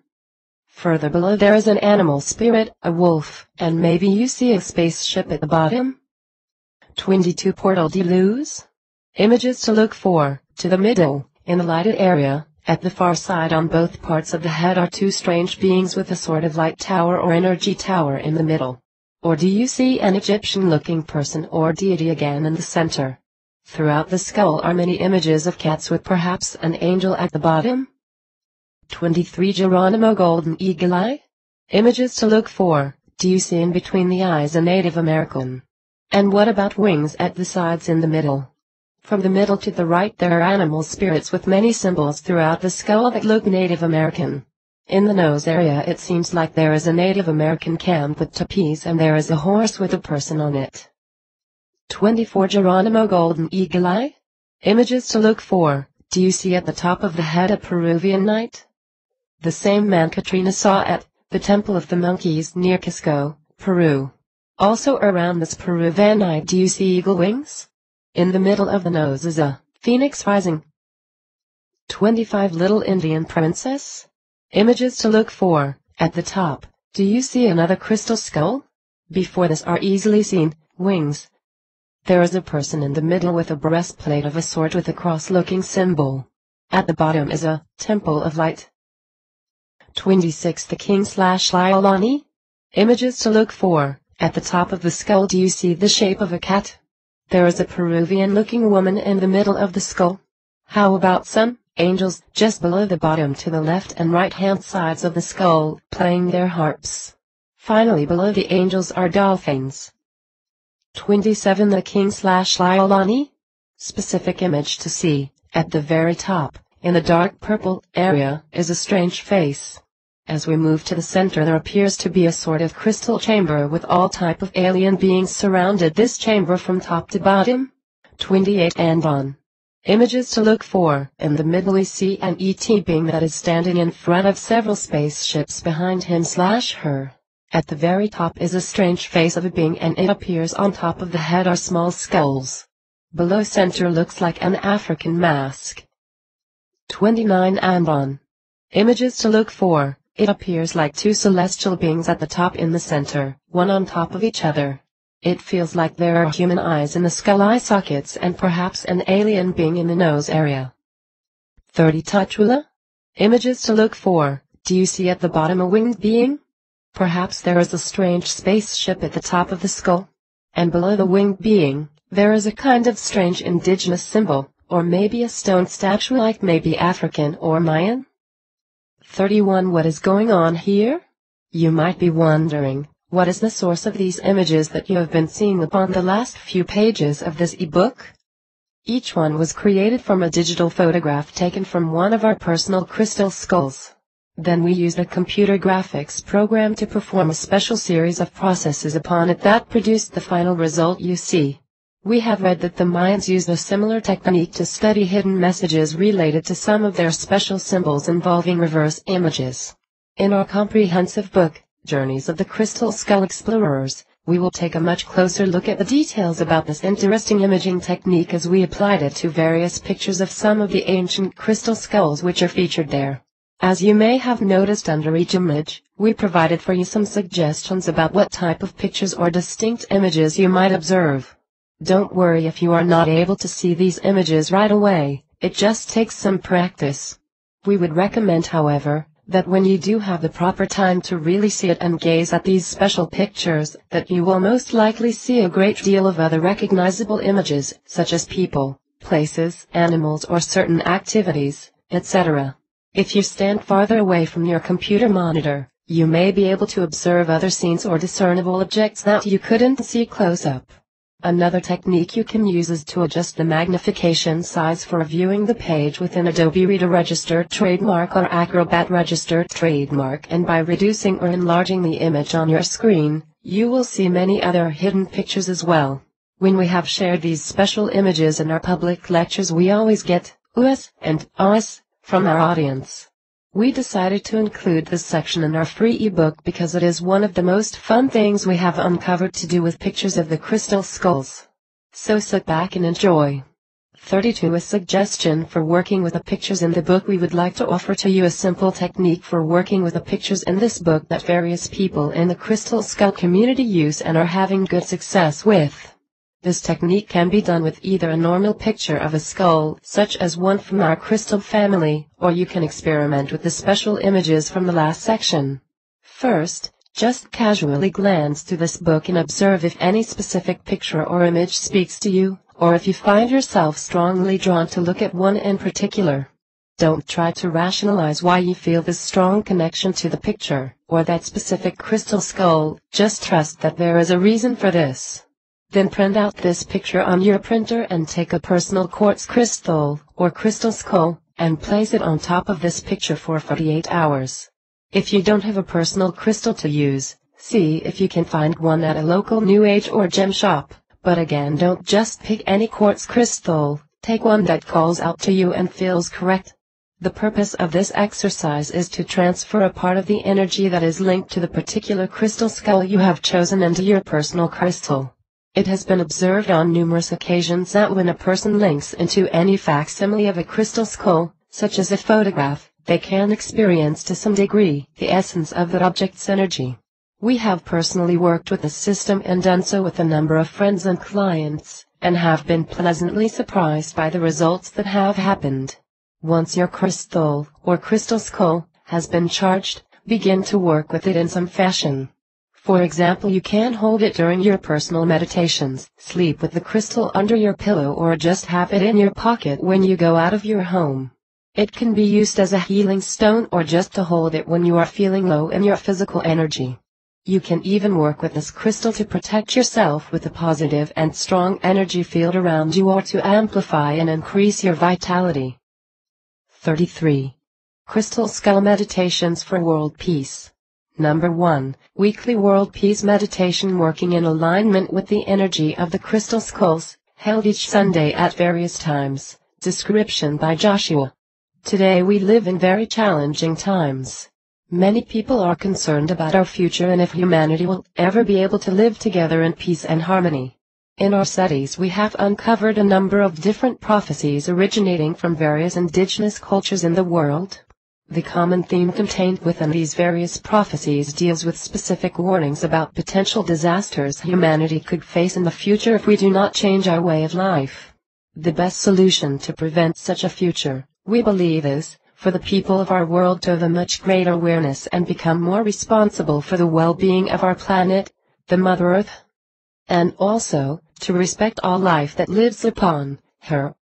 Further below there is an animal spirit, a wolf, and maybe you see a spaceship at the bottom. 22 Portal de Luz. Images to look for. To the middle, in the lighted area, at the far side on both parts of the head are two strange beings with a sort of light tower or energy tower in the middle. Or do you see an Egyptian-looking person or deity again in the center? Throughout the skull are many images of cats with perhaps an angel at the bottom. 23 Geronimo Golden Eagle Eye. Images to look for. Do you see in between the eyes a Native American? And what about wings at the sides in the middle? From the middle to the right there are animal spirits with many symbols throughout the skull that look Native American. In the nose area it seems like there is a Native American camp with teepees and there is a horse with a person on it. 24 Geronimo Golden Eagle Eye. Images to look for. Do you see at the top of the head a Peruvian knight? The same man Katrina saw at the Temple of the Monkeys near Cusco, Peru. Also around this Peruvian knight do you see eagle wings? In the middle of the nose is a phoenix rising. 25 Little Indian Princess. Images to look for. At the top, do you see another crystal skull? Before this are easily seen wings. There is a person in the middle with a breastplate of a sort with a cross-looking symbol. At the bottom is a temple of light. 26 The King/Liolani. Images to look for. At the top of the skull do you see the shape of a cat? There is a Peruvian-looking woman in the middle of the skull. How about some angels just below the bottom to the left and right-hand sides of the skull, playing their harps? Finally below the angels are dolphins. 27 The King/Liolani. Specific image to see. At the very top, in the dark purple area, is a strange face. As we move to the center there appears to be a sort of crystal chamber with all type of alien beings surrounded this chamber from top to bottom. 28 And on. Images to look for. In the middle we see an ET being that is standing in front of several spaceships behind him/her. At the very top is a strange face of a being and it appears on top of the head are small skulls. Below center looks like an African mask. 29 And on. Images to look for. It appears like two celestial beings at the top in the center, one on top of each other. It feels like there are human eyes in the skull eye sockets and perhaps an alien being in the nose area. 30 Touchula. Images to look for. Do you see at the bottom a winged being? Perhaps there is a strange spaceship at the top of the skull. And below the winged being, there is a kind of strange indigenous symbol, or maybe a stone statue like maybe African or Mayan. 31 What is going on here? You might be wondering, what is the source of these images that you have been seeing upon the last few pages of this ebook? Each one was created from a digital photograph taken from one of our personal crystal skulls. Then we used a computer graphics program to perform a special series of processes upon it that produced the final result you see. We have read that the Mayans used a similar technique to study hidden messages related to some of their special symbols involving reverse images. In our comprehensive book, Journeys of the Crystal Skull Explorers, We will take a much closer look at the details about this interesting imaging technique as we applied it to various pictures of some of the ancient crystal skulls which are featured there. As you may have noticed under each image, we provided for you some suggestions about what type of pictures or distinct images you might observe. Don't worry if you are not able to see these images right away, it just takes some practice. We would recommend, however, that when you do have the proper time to really see it and gaze at these special pictures, that you will most likely see a great deal of other recognizable images, such as people, places, animals or certain activities, etc. If you stand farther away from your computer monitor, you may be able to observe other scenes or discernible objects that you couldn't see close up. Another technique you can use is to adjust the magnification size for viewing the page within Adobe Reader Registered Trademark or Acrobat Registered Trademark, and by reducing or enlarging the image on your screen, you will see many other hidden pictures as well. When we have shared these special images in our public lectures, we always get "us" and "us" from our audience. We decided to include this section in our free ebook because it is one of the most fun things we have uncovered to do with pictures of the crystal skulls. So sit back and enjoy. 32. A suggestion for working with the pictures in the book. We would like to offer to you a simple technique for working with the pictures in this book that various people in the crystal skull community use and are having good success with. This technique can be done with either a normal picture of a skull, such as one from our crystal family, or you can experiment with the special images from the last section. First, just casually glance through this book and observe if any specific picture or image speaks to you, or if you find yourself strongly drawn to look at one in particular. Don't try to rationalize why you feel this strong connection to the picture, or that specific crystal skull, just trust that there is a reason for this. Then print out this picture on your printer and take a personal quartz crystal, or crystal skull, and place it on top of this picture for 48 hours. If you don't have a personal crystal to use, see if you can find one at a local New Age or gem shop, but again, don't just pick any quartz crystal, take one that calls out to you and feels correct. The purpose of this exercise is to transfer a part of the energy that is linked to the particular crystal skull you have chosen into your personal crystal. It has been observed on numerous occasions that when a person links into any facsimile of a crystal skull, such as a photograph, they can experience to some degree the essence of that object's energy. We have personally worked with the system and done so with a number of friends and clients, and have been pleasantly surprised by the results that have happened. Once your crystal, or crystal skull, has been charged, begin to work with it in some fashion. For example, you can hold it during your personal meditations, sleep with the crystal under your pillow, or just have it in your pocket when you go out of your home. It can be used as a healing stone or just to hold it when you are feeling low in your physical energy. You can even work with this crystal to protect yourself with a positive and strong energy field around you, or to amplify and increase your vitality. 33. Crystal Skull Meditations for World Peace. Number 1. Weekly World Peace Meditation, working in alignment with the energy of the crystal skulls, held each Sunday at various times. Description by Joshua. Today we live in very challenging times. Many people are concerned about our future and if humanity will ever be able to live together in peace and harmony. In our studies we have uncovered a number of different prophecies originating from various indigenous cultures in the world. The common theme contained within these various prophecies deals with specific warnings about potential disasters humanity could face in the future if we do not change our way of life. The best solution to prevent such a future, we believe, is for the people of our world to have a much greater awareness and become more responsible for the well-being of our planet, the Mother Earth, and also to respect all life that lives upon her.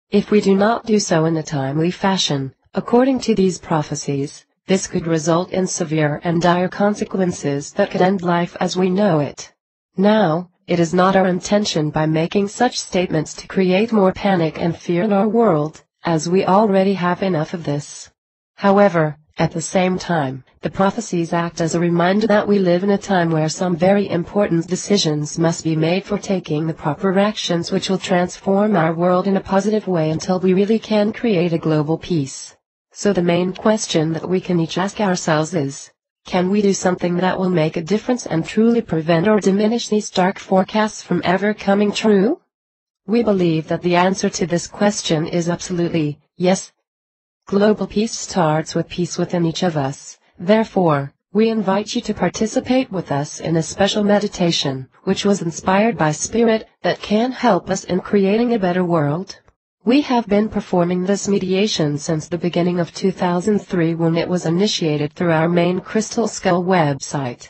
If we do not do so in a timely fashion, according to these prophecies, this could result in severe and dire consequences that could end life as we know it. Now, it is not our intention by making such statements to create more panic and fear in our world, as we already have enough of this. However, at the same time, the prophecies act as a reminder that we live in a time where some very important decisions must be made for taking the proper actions which will transform our world in a positive way until we really can create a global peace. So the main question that we can each ask ourselves is, Can we do something that will make a difference and truly prevent or diminish these dark forecasts from ever coming true? We believe that the answer to this question is absolutely yes. Global peace starts with peace within each of us. Therefore, we invite you to participate with us in a special meditation, which was inspired by Spirit, that can help us in creating a better world. We have been performing this mediation since the beginning of 2003 when it was initiated through our main Crystal Skull website.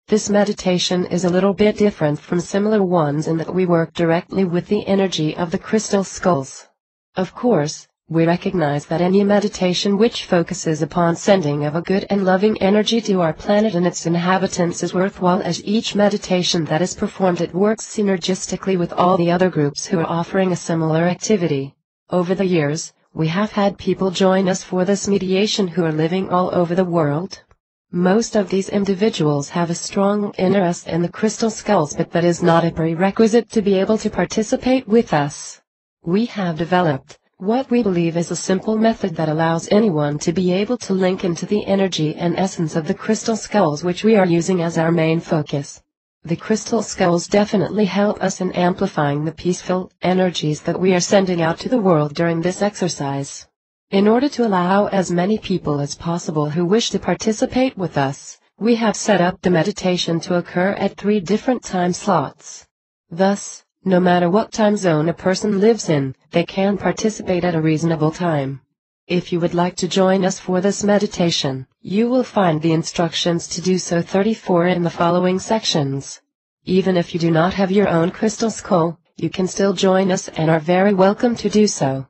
This meditation is a little bit different from similar ones in that we work directly with the energy of the crystal skulls. Of course, we recognize that any meditation which focuses upon sending of a good and loving energy to our planet and its inhabitants is worthwhile, as each meditation that is performed it works synergistically with all the other groups who are offering a similar activity. Over the years, we have had people join us for this mediation who are living all over the world. Most of these individuals have a strong interest in the crystal skulls, but that is not a prerequisite to be able to participate with us. We have developed what we believe is a simple method that allows anyone to be able to link into the energy and essence of the crystal skulls, which we are using as our main focus. The crystal skulls definitely help us in amplifying the peaceful energies that we are sending out to the world during this exercise. In order to allow as many people as possible who wish to participate with us, we have set up the meditation to occur at 3 different time slots. Thus, no matter what time zone a person lives in, they can participate at a reasonable time. If you would like to join us for this meditation, you will find the instructions to do so 34 in the following sections. Even if you do not have your own crystal skull, you can still join us and are very welcome to do so.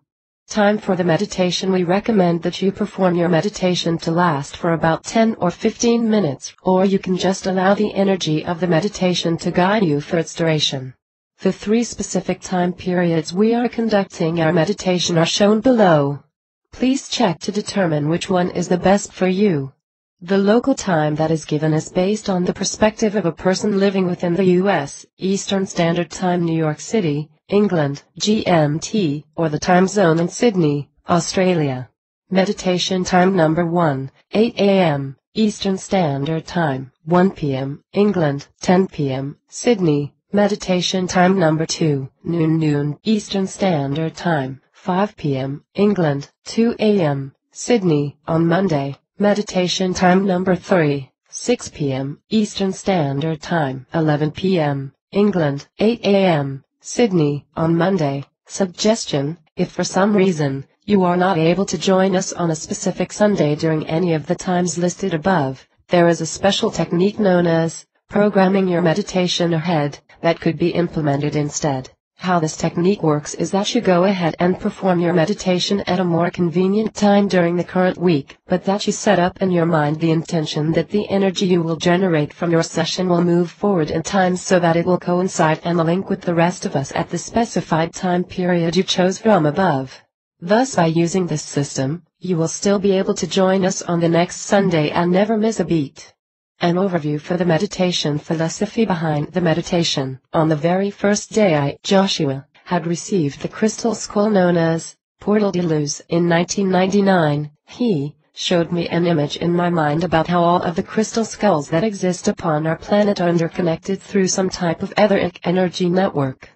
Time for the meditation: we recommend that you perform your meditation to last for about 10 or 15 minutes, or you can just allow the energy of the meditation to guide you for its duration. The 3 specific time periods we are conducting our meditation are shown below. Please check to determine which one is the best for you. The local time that is given is based on the perspective of a person living within the U.S., Eastern Standard Time, New York City, England, GMT, or the time zone in Sydney, Australia. Meditation time number 1, 8 a.m., Eastern Standard Time, 1 p.m., England, 10 p.m., Sydney. Meditation time number 2, noon, Eastern Standard Time, 5 p.m., England, 2 a.m., Sydney, on Monday. Meditation time number 3, 6 p.m., Eastern Standard Time, 11 p.m., England, 8 a.m., Sydney, on Monday. Suggestion: if for some reason you are not able to join us on a specific Sunday during any of the times listed above, there is a special technique known as programming your meditation ahead that could be implemented instead. How this technique works is that you go ahead and perform your meditation at a more convenient time during the current week, but that you set up in your mind the intention that the energy you will generate from your session will move forward in time so that it will coincide and link with the rest of us at the specified time period you chose from above. Thus, by using this system, you will still be able to join us on the next Sunday and never miss a beat. An overview for the meditation philosophy behind the meditation. On the very first day Joshua, had received the crystal skull known as Portal de Luz in 1999, he showed me an image in my mind about how all of the crystal skulls that exist upon our planet are interconnected through some type of etheric energy network.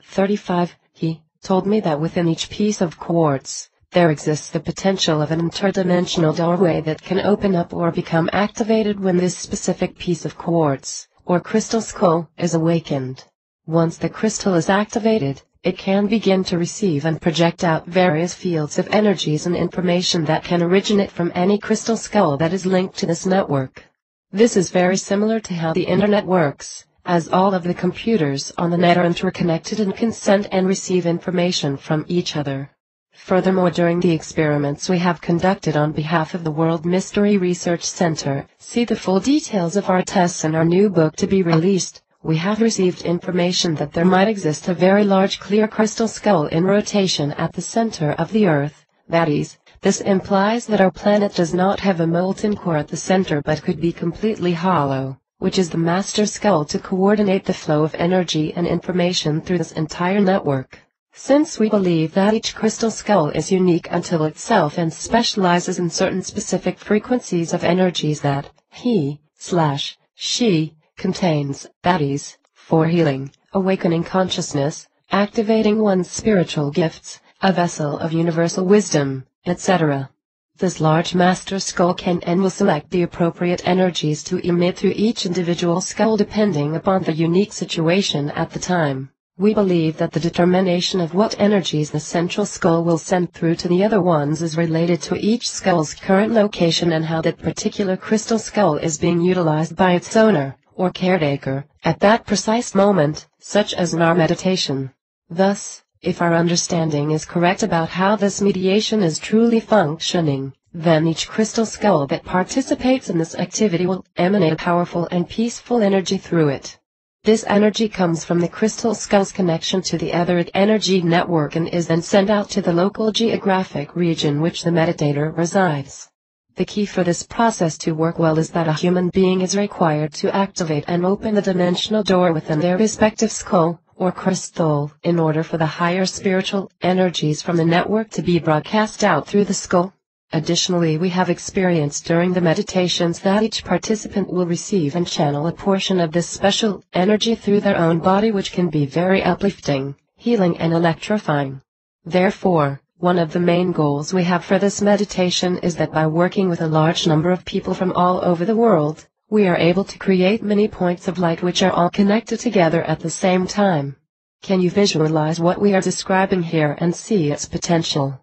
35. He told me that within each piece of quartz, there exists the potential of an interdimensional doorway that can open up or become activated when this specific piece of quartz, or crystal skull, is awakened. Once the crystal is activated, it can begin to receive and project out various fields of energies and information that can originate from any crystal skull that is linked to this network. This is very similar to how the internet works, as all of the computers on the net are interconnected and can send and receive information from each other. Furthermore, during the experiments we have conducted on behalf of the World Mystery Research Center, see the full details of our tests in our new book to be released, we have received information that there might exist a very large clear crystal skull in rotation at the center of the Earth. That is, this implies that our planet does not have a molten core at the center but could be completely hollow, which is the master skull to coordinate the flow of energy and information through this entire network. Since we believe that each crystal skull is unique unto itself and specializes in certain specific frequencies of energies that, he/she contains baddies for healing, awakening consciousness, activating one's spiritual gifts, a vessel of universal wisdom, etc. This large master skull can and will select the appropriate energies to emit through each individual skull depending upon the unique situation at the time. We believe that the determination of what energies the central skull will send through to the other ones is related to each skull's current location and how that particular crystal skull is being utilized by its owner, or caretaker, at that precise moment, such as in our meditation. Thus, if our understanding is correct about how this mediation is truly functioning, then each crystal skull that participates in this activity will emanate powerful and peaceful energy through it. This energy comes from the crystal skull's connection to the etheric energy network and is then sent out to the local geographic region which the meditator resides. The key for this process to work well is that a human being is required to activate and open the dimensional door within their respective skull, or crystal, in order for the higher spiritual energies from the network to be broadcast out through the skull. Additionally, we have experienced during the meditations that each participant will receive and channel a portion of this special energy through their own body, which can be very uplifting, healing and electrifying. Therefore, one of the main goals we have for this meditation is that by working with a large number of people from all over the world, we are able to create many points of light which are all connected together at the same time. Can you visualize what we are describing here and see its potential?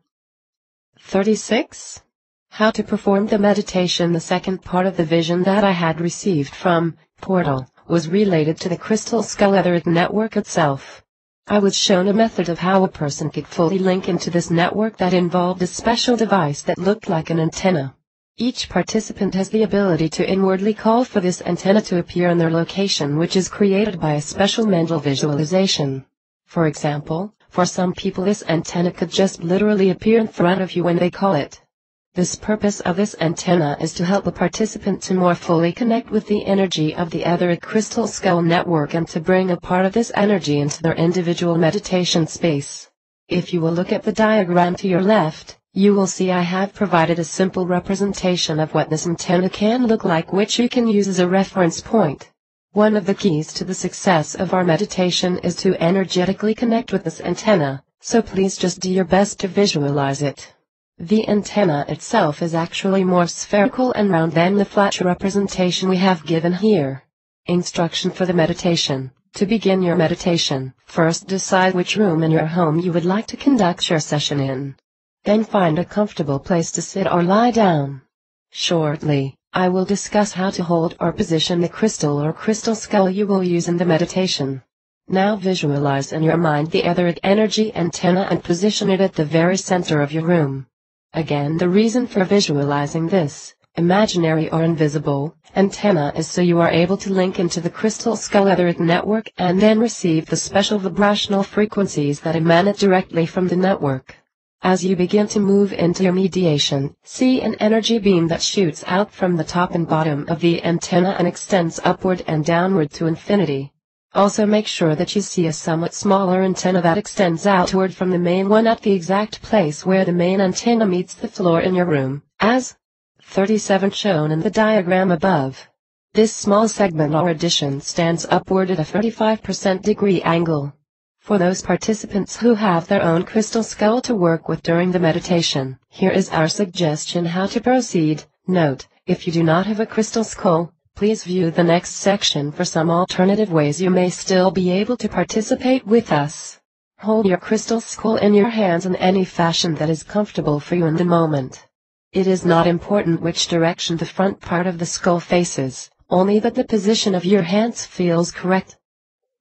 36. How to perform the meditation. The second part of the vision that I had received from Portal was related to the crystal skull etheric network itself. I was shown a method of how a person could fully link into this network that involved a special device that looked like an antenna. Each participant has the ability to inwardly call for this antenna to appear in their location, which is created by a special mental visualization. For example, for some people this antenna could just literally appear in front of you when they call it. This purpose of this antenna is to help the participant to more fully connect with the energy of the etheric crystal skull network and to bring a part of this energy into their individual meditation space. If you will look at the diagram to your left, you will see I have provided a simple representation of what this antenna can look like, which you can use as a reference point. One of the keys to the success of our meditation is to energetically connect with this antenna, so please just do your best to visualize it. The antenna itself is actually more spherical and round than the flat representation we have given here. Instruction for the meditation. To begin your meditation, first decide which room in your home you would like to conduct your session in. Then find a comfortable place to sit or lie down. Shortly, I will discuss how to hold or position the crystal or crystal skull you will use in the meditation. Now visualize in your mind the etheric energy antenna and position it at the very center of your room. Again, the reason for visualizing this, imaginary or invisible, antenna is so you are able to link into the crystal skull etheric network and then receive the special vibrational frequencies that emanate directly from the network. As you begin to move into your mediation, see an energy beam that shoots out from the top and bottom of the antenna and extends upward and downward to infinity. Also make sure that you see a somewhat smaller antenna that extends outward from the main one at the exact place where the main antenna meets the floor in your room, as 37 shown in the diagram above. This small segment or addition stands upward at a 35% degree angle. For those participants who have their own crystal skull to work with during the meditation, here is our suggestion how to proceed. Note, if you do not have a crystal skull, please view the next section for some alternative ways you may still be able to participate with us. Hold your crystal skull in your hands in any fashion that is comfortable for you in the moment. It is not important which direction the front part of the skull faces, only that the position of your hands feels correct.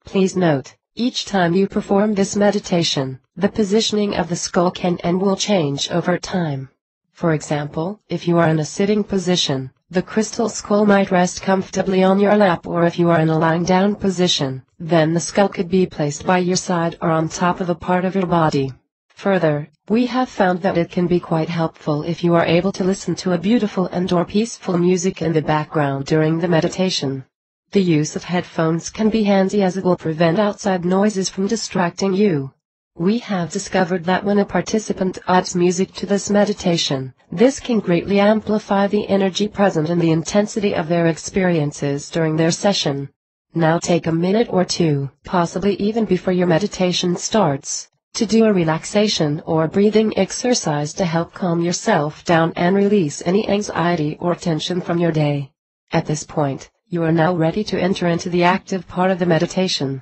Please note, each time you perform this meditation, the positioning of the skull can and will change over time. For example, if you are in a sitting position, the crystal skull might rest comfortably on your lap, or if you are in a lying down position, then the skull could be placed by your side or on top of a part of your body. Further, we have found that it can be quite helpful if you are able to listen to a beautiful and/or peaceful music in the background during the meditation. The use of headphones can be handy as it will prevent outside noises from distracting you. We have discovered that when a participant adds music to this meditation, this can greatly amplify the energy present and the intensity of their experiences during their session. Now take a minute or two, possibly even before your meditation starts, to do a relaxation or breathing exercise to help calm yourself down and release any anxiety or tension from your day. At this point, you are now ready to enter into the active part of the meditation.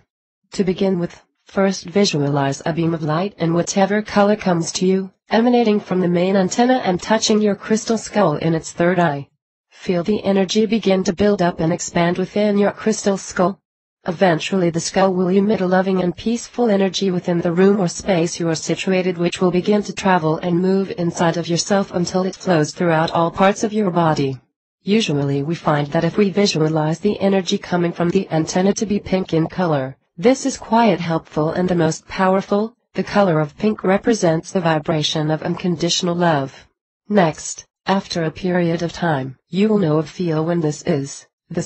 To begin with, first visualize a beam of light in whatever color comes to you, emanating from the main antenna and touching your crystal skull in its third eye. Feel the energy begin to build up and expand within your crystal skull. Eventually the skull will emit a loving and peaceful energy within the room or space you are situated, which will begin to travel and move inside of yourself until it flows throughout all parts of your body. Usually we find that if we visualize the energy coming from the antenna to be pink in color, this is quite helpful and the most powerful. The color of pink represents the vibration of unconditional love. Next, after a period of time, you will know or feel when this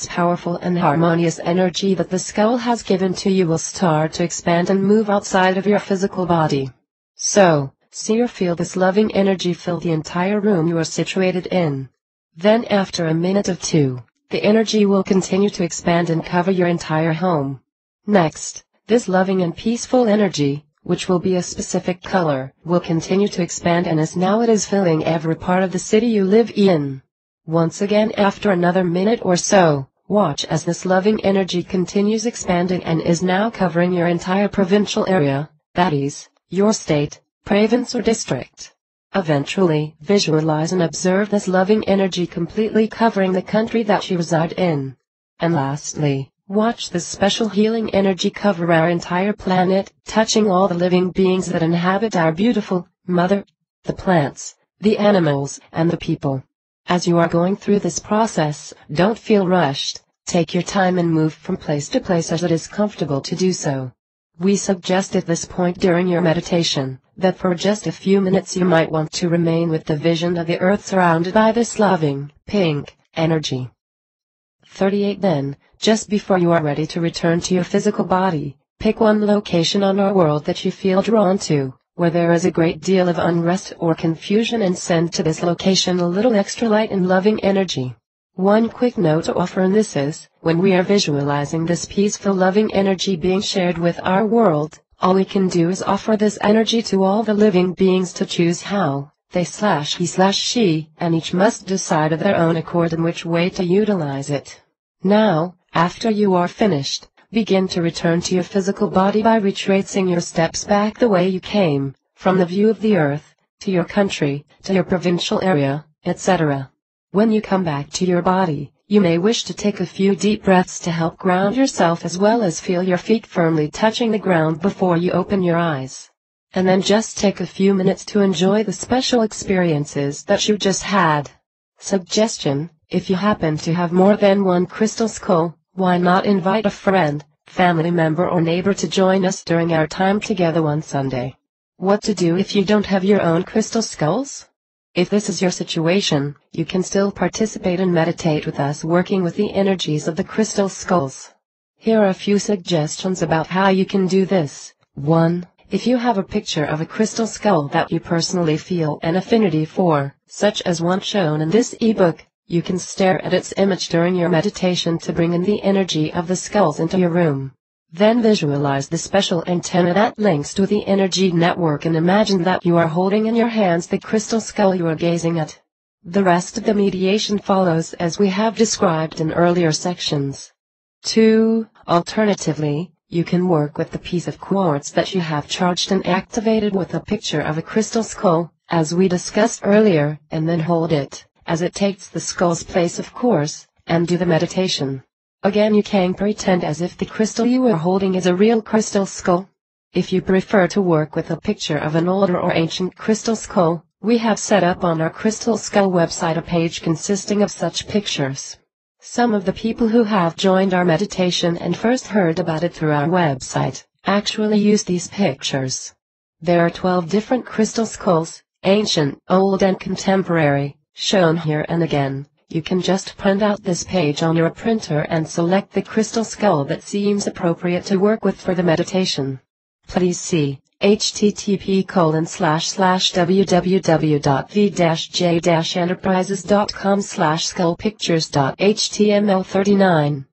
powerful and harmonious energy that the skull has given to you will start to expand and move outside of your physical body. So, see or feel this loving energy fill the entire room you are situated in. Then after a minute or two, the energy will continue to expand and cover your entire home. Next, this loving and peaceful energy, which will be a specific color, will continue to expand and it is filling every part of the city you live in. Once again after another minute or so, watch as this loving energy continues expanding and is now covering your entire provincial area, that is, your state, province or district. Eventually, visualize and observe this loving energy completely covering the country that you reside in. And lastly, watch this special healing energy cover our entire planet, touching all the living beings that inhabit our beautiful mother, the plants, the animals, and the people. As you are going through this process, don't feel rushed. Take your time and move from place to place as it is comfortable to do so. We suggest at this point during your meditation, that for just a few minutes you might want to remain with the vision of the earth surrounded by this loving, pink, energy. 38 Then, just before you are ready to return to your physical body, pick one location on our world that you feel drawn to, where there is a great deal of unrest or confusion, and send to this location a little extra light and loving energy. One quick note to offer, and this is, when we are visualizing this peaceful loving energy being shared with our world, all we can do is offer this energy to all the living beings to choose how he/she, and each must decide of their own accord in which way to utilize it. Now, after you are finished, begin to return to your physical body by retracing your steps back the way you came, from the view of the earth, to your country, to your provincial area, etc. When you come back to your body, you may wish to take a few deep breaths to help ground yourself, as well as feel your feet firmly touching the ground before you open your eyes. And then just take a few minutes to enjoy the special experiences that you just had. Suggestion: if you happen to have more than one crystal skull, why not invite a friend, family member or neighbor to join us during our time together one Sunday? What to do if you don't have your own crystal skulls? If this is your situation, you can still participate and meditate with us, working with the energies of the crystal skulls. Here are a few suggestions about how you can do this. 1. If you have a picture of a crystal skull that you personally feel an affinity for, such as one shown in this ebook, you can stare at its image during your meditation to bring in the energy of the skulls into your room. Then visualize the special antenna that links to the energy network and imagine that you are holding in your hands the crystal skull you are gazing at. The rest of the mediation follows as we have described in earlier sections. 2. Alternatively, you can work with the piece of quartz that you have charged and activated with a picture of a crystal skull, as we discussed earlier, and then hold it, as it takes the skull's place of course, and do the meditation. Again, you can pretend as if the crystal you are holding is a real crystal skull. If you prefer to work with a picture of an older or ancient crystal skull, we have set up on our Crystal Skull website a page consisting of such pictures. Some of the people who have joined our meditation and first heard about it through our website actually use these pictures. There are 12 different crystal skulls, ancient, old and contemporary, shown here, and again, you can just print out this page on your printer and select the crystal skull that seems appropriate to work with for the meditation. Please see, http://www.v-enterprises.com/skullpictures.html39.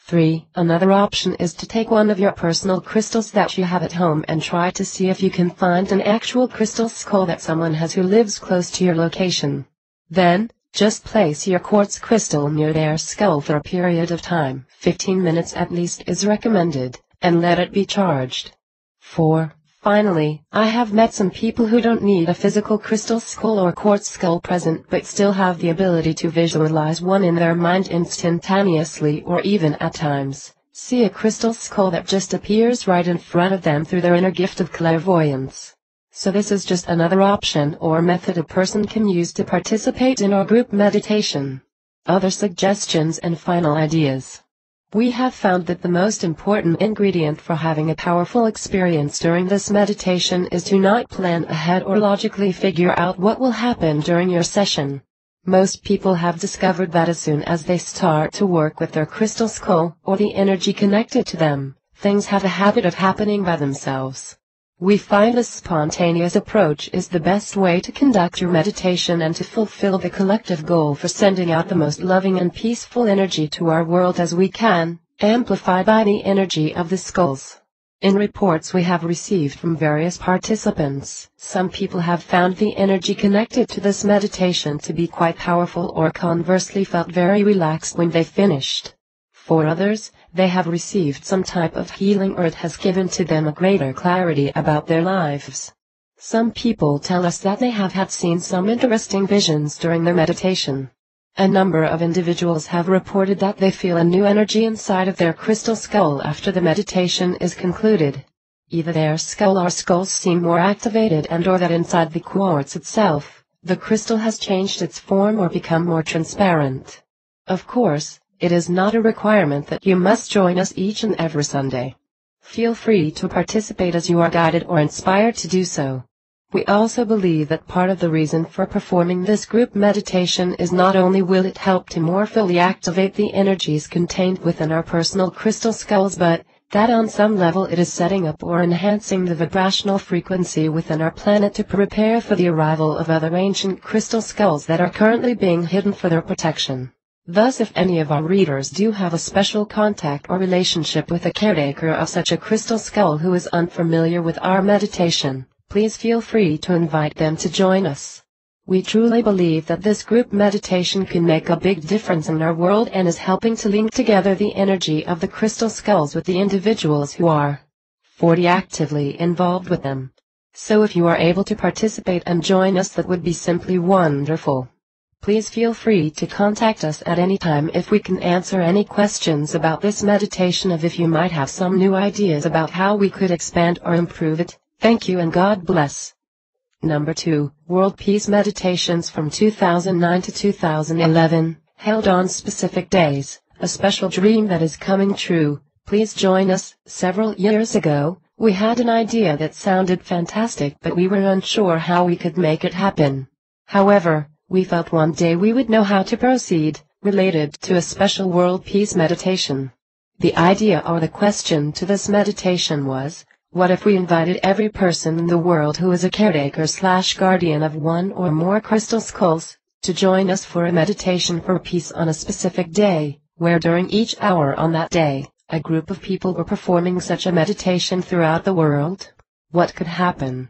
3. Another option is to take one of your personal crystals that you have at home and try to see if you can find an actual crystal skull that someone has who lives close to your location. Then, just place your quartz crystal near their skull for a period of time, 15 minutes at least is recommended, and let it be charged. 4. Finally, I have met some people who don't need a physical crystal skull or quartz skull present but still have the ability to visualize one in their mind instantaneously, or even at times, see a crystal skull that just appears right in front of them through their inner gift of clairvoyance. So this is just another option or method a person can use to participate in our group meditation. Other suggestions and final ideas. We have found that the most important ingredient for having a powerful experience during this meditation is to not plan ahead or logically figure out what will happen during your session. Most people have discovered that as soon as they start to work with their crystal skull, or the energy connected to them, things have a habit of happening by themselves. We find this spontaneous approach is the best way to conduct your meditation and to fulfill the collective goal for sending out the most loving and peaceful energy to our world as we can, amplified by the energy of the skulls. In reports we have received from various participants, some people have found the energy connected to this meditation to be quite powerful, or conversely felt very relaxed when they finished. For others, they have received some type of healing, or it has given to them a greater clarity about their lives. Some people tell us that they have had seen some interesting visions during their meditation. A number of individuals have reported that they feel a new energy inside of their crystal skull after the meditation is concluded. Either their skull or skulls seem more activated, and or that inside the quartz itself, the crystal has changed its form or become more transparent. Of course, it is not a requirement that you must join us each and every Sunday. Feel free to participate as you are guided or inspired to do so. We also believe that part of the reason for performing this group meditation is not only will it help to more fully activate the energies contained within our personal crystal skulls, but that on some level it is setting up or enhancing the vibrational frequency within our planet to prepare for the arrival of other ancient crystal skulls that are currently being hidden for their protection. Thus, if any of our readers do have a special contact or relationship with a caretaker of such a crystal skull who is unfamiliar with our meditation, please feel free to invite them to join us. We truly believe that this group meditation can make a big difference in our world and is helping to link together the energy of the crystal skulls with the individuals who are 40 actively involved with them. So if you are able to participate and join us, that would be simply wonderful. Please feel free to contact us at any time if we can answer any questions about this meditation, if you might have some new ideas about how we could expand or improve it. Thank you and God bless. Number 2, World Peace Meditations from 2009 to 2011, held on specific days, a special dream that is coming true. Please join us. Several years ago, we had an idea that sounded fantastic, but we were unsure how we could make it happen. However, we felt one day we would know how to proceed, related to a special world peace meditation. The idea or the question to this meditation was, what if we invited every person in the world who is a caretaker/guardian of one or more crystal skulls, to join us for a meditation for peace on a specific day, where during each hour on that day, a group of people were performing such a meditation throughout the world? What could happen?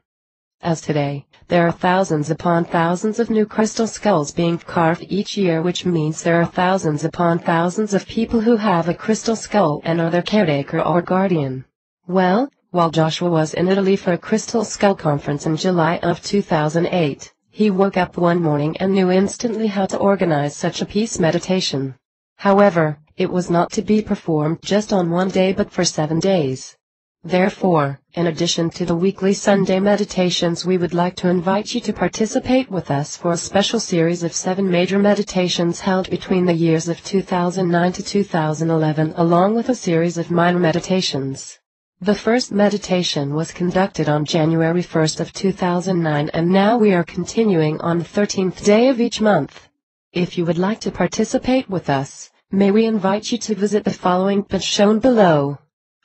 As today, there are thousands upon thousands of new crystal skulls being carved each year, which means there are thousands upon thousands of people who have a crystal skull and are their caretaker or guardian. Well, while Joshua was in Italy for a crystal skull conference in July of 2008, he woke up one morning and knew instantly how to organize such a peace meditation. However, it was not to be performed just on one day but for 7 days. Therefore, in addition to the weekly Sunday meditations, we would like to invite you to participate with us for a special series of 7 major meditations held between the years of 2009 to 2011, along with a series of minor meditations. The first meditation was conducted on January 1st of 2009, and now we are continuing on the 13th day of each month. If you would like to participate with us, may we invite you to visit the following page shown below.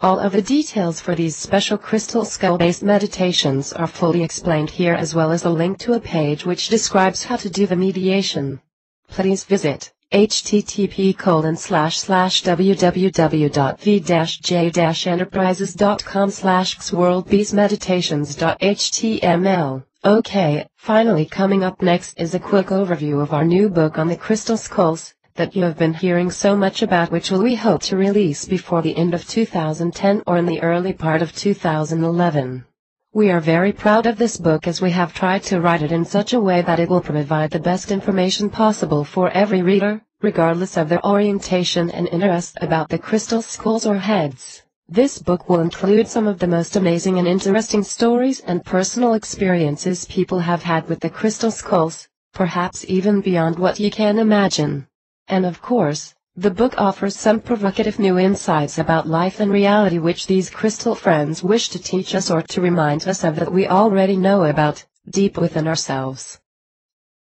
All of the details for these special crystal skull-based meditations are fully explained here, as well as a link to a page which describes how to do the meditation. Please visit http://www.v-enterprises.com/xworldbeastmeditations.html. Okay, finally coming up next is a quick overview of our new book on the crystal skulls that you have been hearing so much about, which we hope to release before the end of 2010 or in the early part of 2011. We are very proud of this book, as we have tried to write it in such a way that it will provide the best information possible for every reader, regardless of their orientation and interest about the crystal skulls or heads. This book will include some of the most amazing and interesting stories and personal experiences people have had with the crystal skulls, perhaps even beyond what you can imagine. And of course, the book offers some provocative new insights about life and reality which these crystal friends wish to teach us or to remind us of that we already know about, deep within ourselves.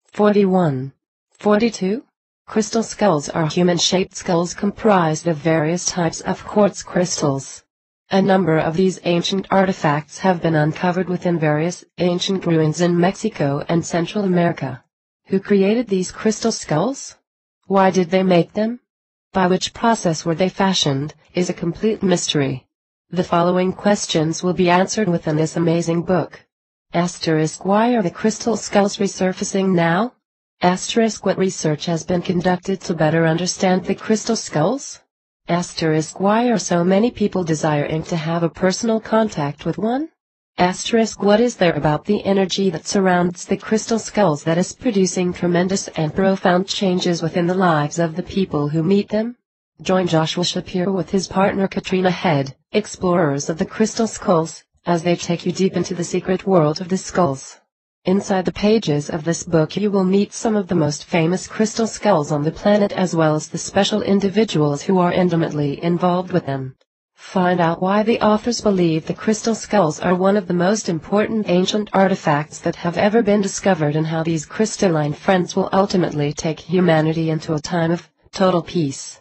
41. 42. Crystal skulls are human-shaped skulls comprised of various types of quartz crystals. A number of these ancient artifacts have been uncovered within various ancient ruins in Mexico and Central America. Who created these crystal skulls? Why did they make them? By which process were they fashioned, is a complete mystery. The following questions will be answered within this amazing book. Why are the crystal skulls resurfacing now? What research has been conducted to better understand the crystal skulls? Why are so many people desiring to have a personal contact with one? What is there about the energy that surrounds the crystal skulls that is producing tremendous and profound changes within the lives of the people who meet them? Join Joshua Shapiro with his partner Katrina Head, explorers of the crystal skulls, as they take you deep into the secret world of the skulls. Inside the pages of this book you will meet some of the most famous crystal skulls on the planet, as well as the special individuals who are intimately involved with them. Find out why the authors believe the crystal skulls are one of the most important ancient artifacts that have ever been discovered, and how these crystalline friends will ultimately take humanity into a time of total peace.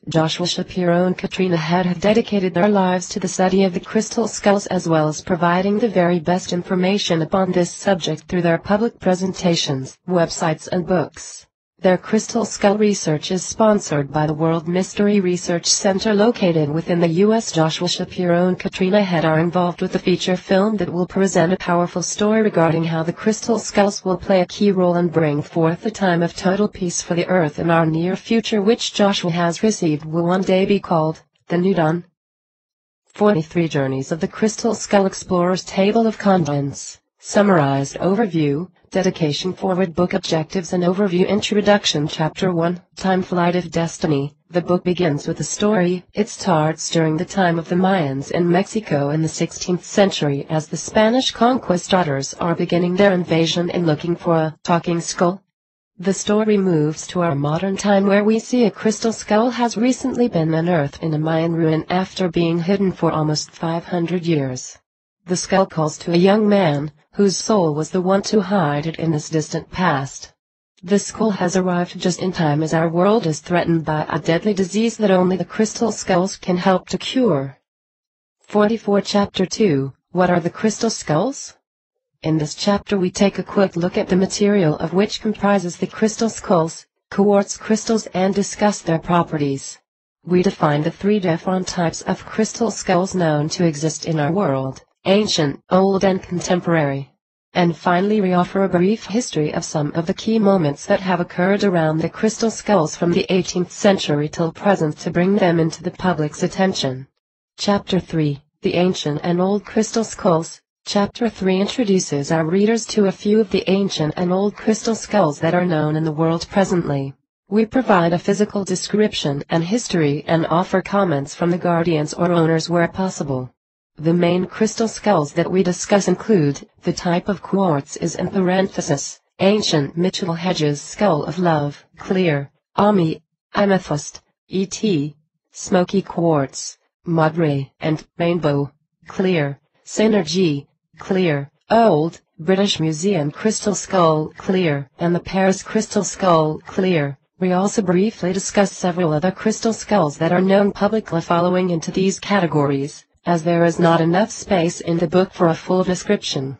Joshua Shapiro and Katrina Head have dedicated their lives to the study of the crystal skulls, as well as providing the very best information upon this subject through their public presentations, websites and books. Their crystal skull research is sponsored by the World Mystery Research Center located within the U.S. Joshua Shapiro and Katrina Head are involved with a feature film that will present a powerful story regarding how the crystal skulls will play a key role and bring forth a time of total peace for the earth in our near future, which Joshua has received will one day be called the New Dawn. 43 Journeys of the Crystal Skull Explorers Table of Contents. Summarized overview, dedication, forward, book objectives and overview. Introduction. Chapter 1, Time Flight of Destiny. The book begins with a story. It starts during the time of the Mayans in Mexico in the 16th century, as the Spanish conquistadors are beginning their invasion and looking for a talking skull. The story moves to our modern time, where we see a crystal skull has recently been unearthed in a Mayan ruin after being hidden for almost 500 years. The skull calls to a young man, whose soul was the one to hide it in this distant past. The skull has arrived just in time, as our world is threatened by a deadly disease that only the crystal skulls can help to cure. 44 Chapter 2, What are the crystal skulls? In this chapter we take a quick look at the material of which comprises the crystal skulls, quartz crystals, and discuss their properties. We define the three different types of crystal skulls known to exist in our world: ancient, old and contemporary. And finally we offer a brief history of some of the key moments that have occurred around the crystal skulls from the 18th century till present to bring them into the public's attention. Chapter 3, The Ancient and Old Crystal Skulls. Chapter 3 introduces our readers to a few of the ancient and old crystal skulls that are known in the world presently. We provide a physical description and history and offer comments from the guardians or owners where possible. The main crystal skulls that we discuss include: the type of quartz is in parenthesis, ancient Mitchell Hedges skull of love, clear, Ami, amethyst, et, smoky quartz, madre, and rainbow, clear, synergy, clear, old, British Museum crystal skull, clear, and the Paris crystal skull, clear. We also briefly discuss several other crystal skulls that are known publicly following into these categories, as there is not enough space in the book for a full description.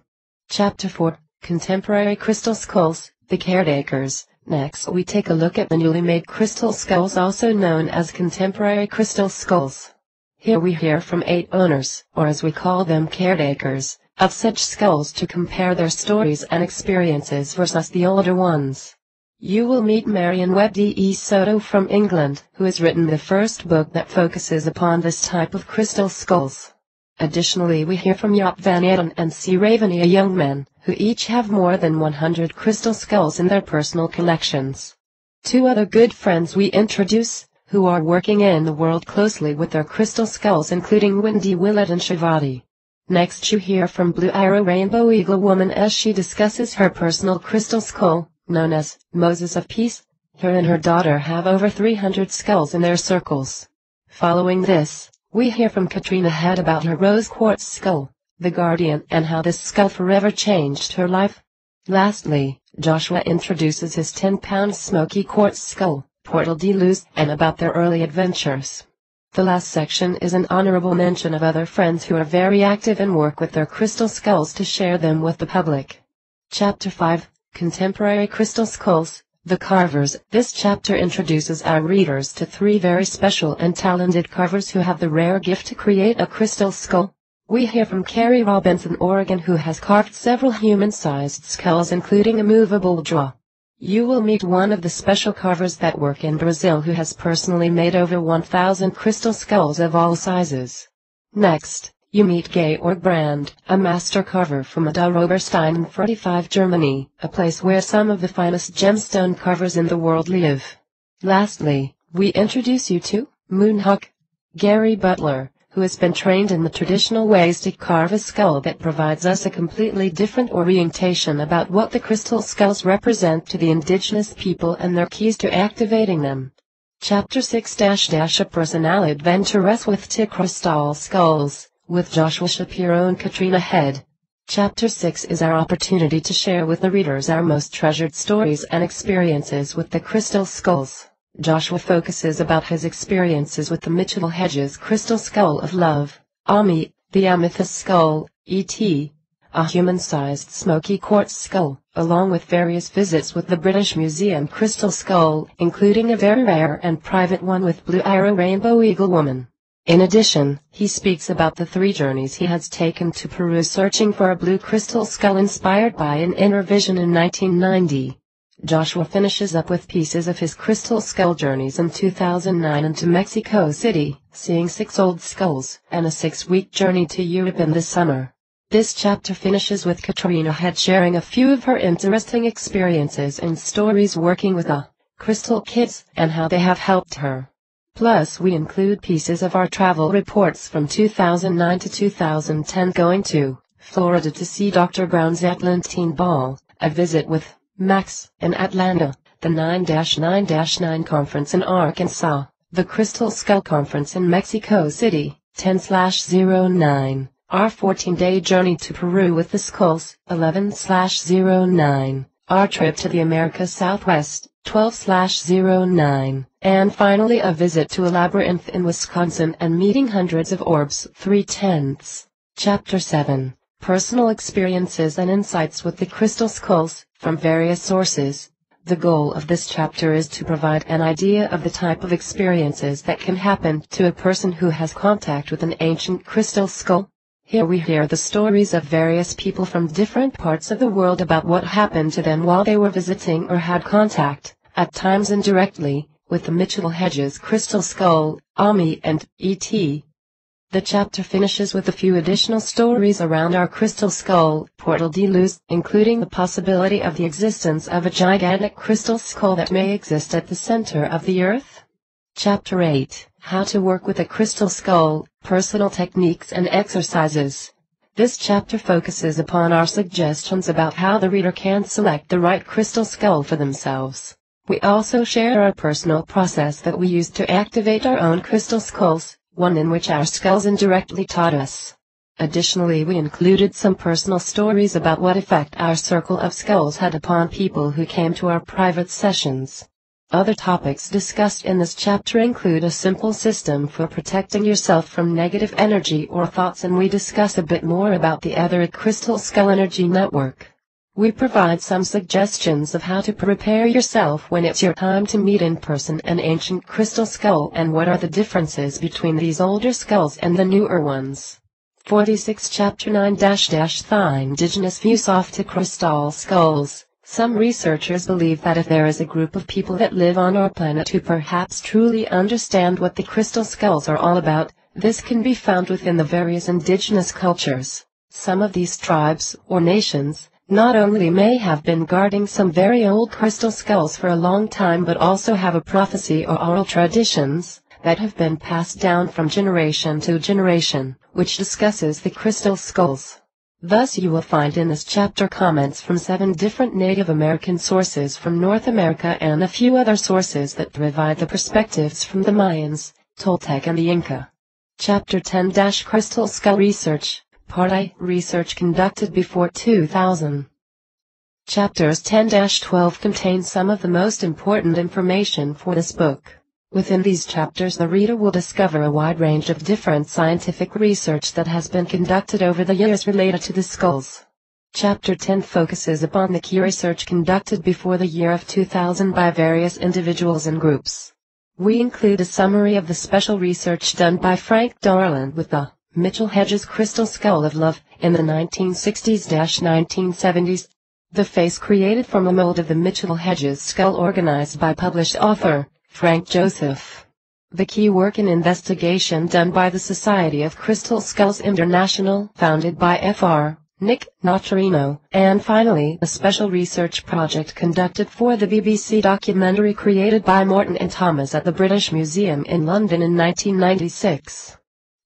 Chapter 4, Contemporary Crystal Skulls, the Caretakers. Next we take a look at the newly made crystal skulls, also known as contemporary crystal skulls. Here we hear from 8 owners, or as we call them, caretakers, of such skulls to compare their stories and experiences versus the older ones. You will meet Marion Webb de Soto from England, who has written the first book that focuses upon this type of crystal skulls. Additionally, we hear from Jaap van Eden and C. Raveney, young men, who each have more than 100 crystal skulls in their personal collections. 2 other good friends we introduce, who are working in the world closely with their crystal skulls, including Wendy Willett and Shivati. Next you hear from Blue Arrow Rainbow Eagle Woman as she discusses her personal crystal skull, known as Moses of Peace. Her and her daughter have over 300 skulls in their circles. Following this, we hear from Katrina Head about her rose quartz skull, the Guardian, and how this skull forever changed her life. Lastly, Joshua introduces his 10-pound smoky quartz skull, Portal de Luz, and about their early adventures. The last section is an honorable mention of other friends who are very active and work with their crystal skulls to share them with the public. Chapter 5, Contemporary Crystal Skulls, the Carvers. This chapter introduces our readers to 3 very special and talented carvers who have the rare gift to create a crystal skull. We hear from Carrie Robinson, Oregon, who has carved several human-sized skulls, including a movable jaw. You will meet one of the special carvers that work in Brazil, who has personally made over 1,000 crystal skulls of all sizes. Next, you meet Georg Brand, a master carver from Oberstein in 45, Germany, a place where some of the finest gemstone carvers in the world live. Lastly, we introduce you to Moonhawk Gary Butler, who has been trained in the traditional ways to carve a skull that provides us a completely different orientation about what the crystal skulls represent to the indigenous people and their keys to activating them. Chapter 6 - A Personal Adventure with 2 Crystal Skulls, with Joshua Shapiro and Katrina Head. Chapter 6 is our opportunity to share with the readers our most treasured stories and experiences with the crystal skulls. Joshua focuses about his experiences with the Mitchell Hedges crystal skull of love, Ami, the amethyst skull, E.T., a human-sized smoky quartz skull, along with various visits with the British Museum crystal skull, including a very rare and private one with Blue Arrow Rainbow Eagle Woman. In addition, he speaks about the 3 journeys he has taken to Peru searching for a blue crystal skull inspired by an inner vision in 1990. Joshua finishes up with pieces of his crystal skull journeys in 2009 into Mexico City, seeing 6 old skulls, and a 6-week journey to Europe in the summer. This chapter finishes with Katrina Head sharing a few of her interesting experiences and stories working with the crystal kids, and how they have helped her. Plus we include pieces of our travel reports from 2009 to 2010, going to Florida to see Dr. Brown's Atlantine Ball, a visit with Max in Atlanta, the 9-9-9 Conference in Arkansas, the Crystal Skull Conference in Mexico City, 10/09, our 14-day journey to Peru with the skulls, 11/09, our trip to the Americas Southwest, 12/09, and finally a visit to a labyrinth in Wisconsin and meeting hundreds of orbs, 3/10. Chapter 7, Personal Experiences and Insights with the Crystal Skulls, from various sources. The goal of this chapter is to provide an idea of the type of experiences that can happen to a person who has contact with an ancient crystal skull. Here we hear the stories of various people from different parts of the world about what happened to them while they were visiting or had contact, at times indirectly, with the Mitchell Hedges crystal skull, Ami and E.T. The chapter finishes with a few additional stories around our crystal skull, Portal de Luz, including the possibility of the existence of a gigantic crystal skull that may exist at the center of the Earth. Chapter 8, How to Work with a Crystal Skull, Personal Techniques and Exercises. This chapter focuses upon our suggestions about how the reader can select the right crystal skull for themselves. We also share our personal process that we use to activate our own crystal skulls, one in which our skulls indirectly taught us. Additionally, we included some personal stories about what effect our circle of skulls had upon people who came to our private sessions. Other topics discussed in this chapter include a simple system for protecting yourself from negative energy or thoughts, and we discuss a bit more about the Etheric Crystal Skull Energy Network. We provide some suggestions of how to prepare yourself when it's your time to meet in person an ancient crystal skull, and what are the differences between these older skulls and the newer ones. 46 Chapter 9 The indigenous views off to crystal skulls. Some researchers believe that if there is a group of people that live on our planet who perhaps truly understand what the crystal skulls are all about, this can be found within the various indigenous cultures. Some of these tribes, or nations, not only may have been guarding some very old crystal skulls for a long time, but also have a prophecy or oral traditions that have been passed down from generation to generation, which discusses the crystal skulls. Thus you will find in this chapter comments from 7 different Native American sources from North America and a few other sources that provide the perspectives from the Mayans, Toltec and the Inca. Chapter 10 Crystal Skull Research. Part I. Research conducted before 2000. Chapters 10-12 contain some of the most important information for this book. Within these chapters the reader will discover a wide range of different scientific research that has been conducted over the years related to the skulls. Chapter 10 focuses upon the key research conducted before the year of 2000 by various individuals and groups. We include a summary of the special research done by Frank Darland with the Mitchell Hedges Crystal Skull of Love in the 1960s-1970s. The face created from a mold of the Mitchell Hedges skull organized by published author Frank Joseph. The key work and investigation done by the Society of Crystal Skulls International, founded by Fr. Nick Notarino, and finally a special research project conducted for the BBC documentary created by Morton and Thomas at the British Museum in London in 1996.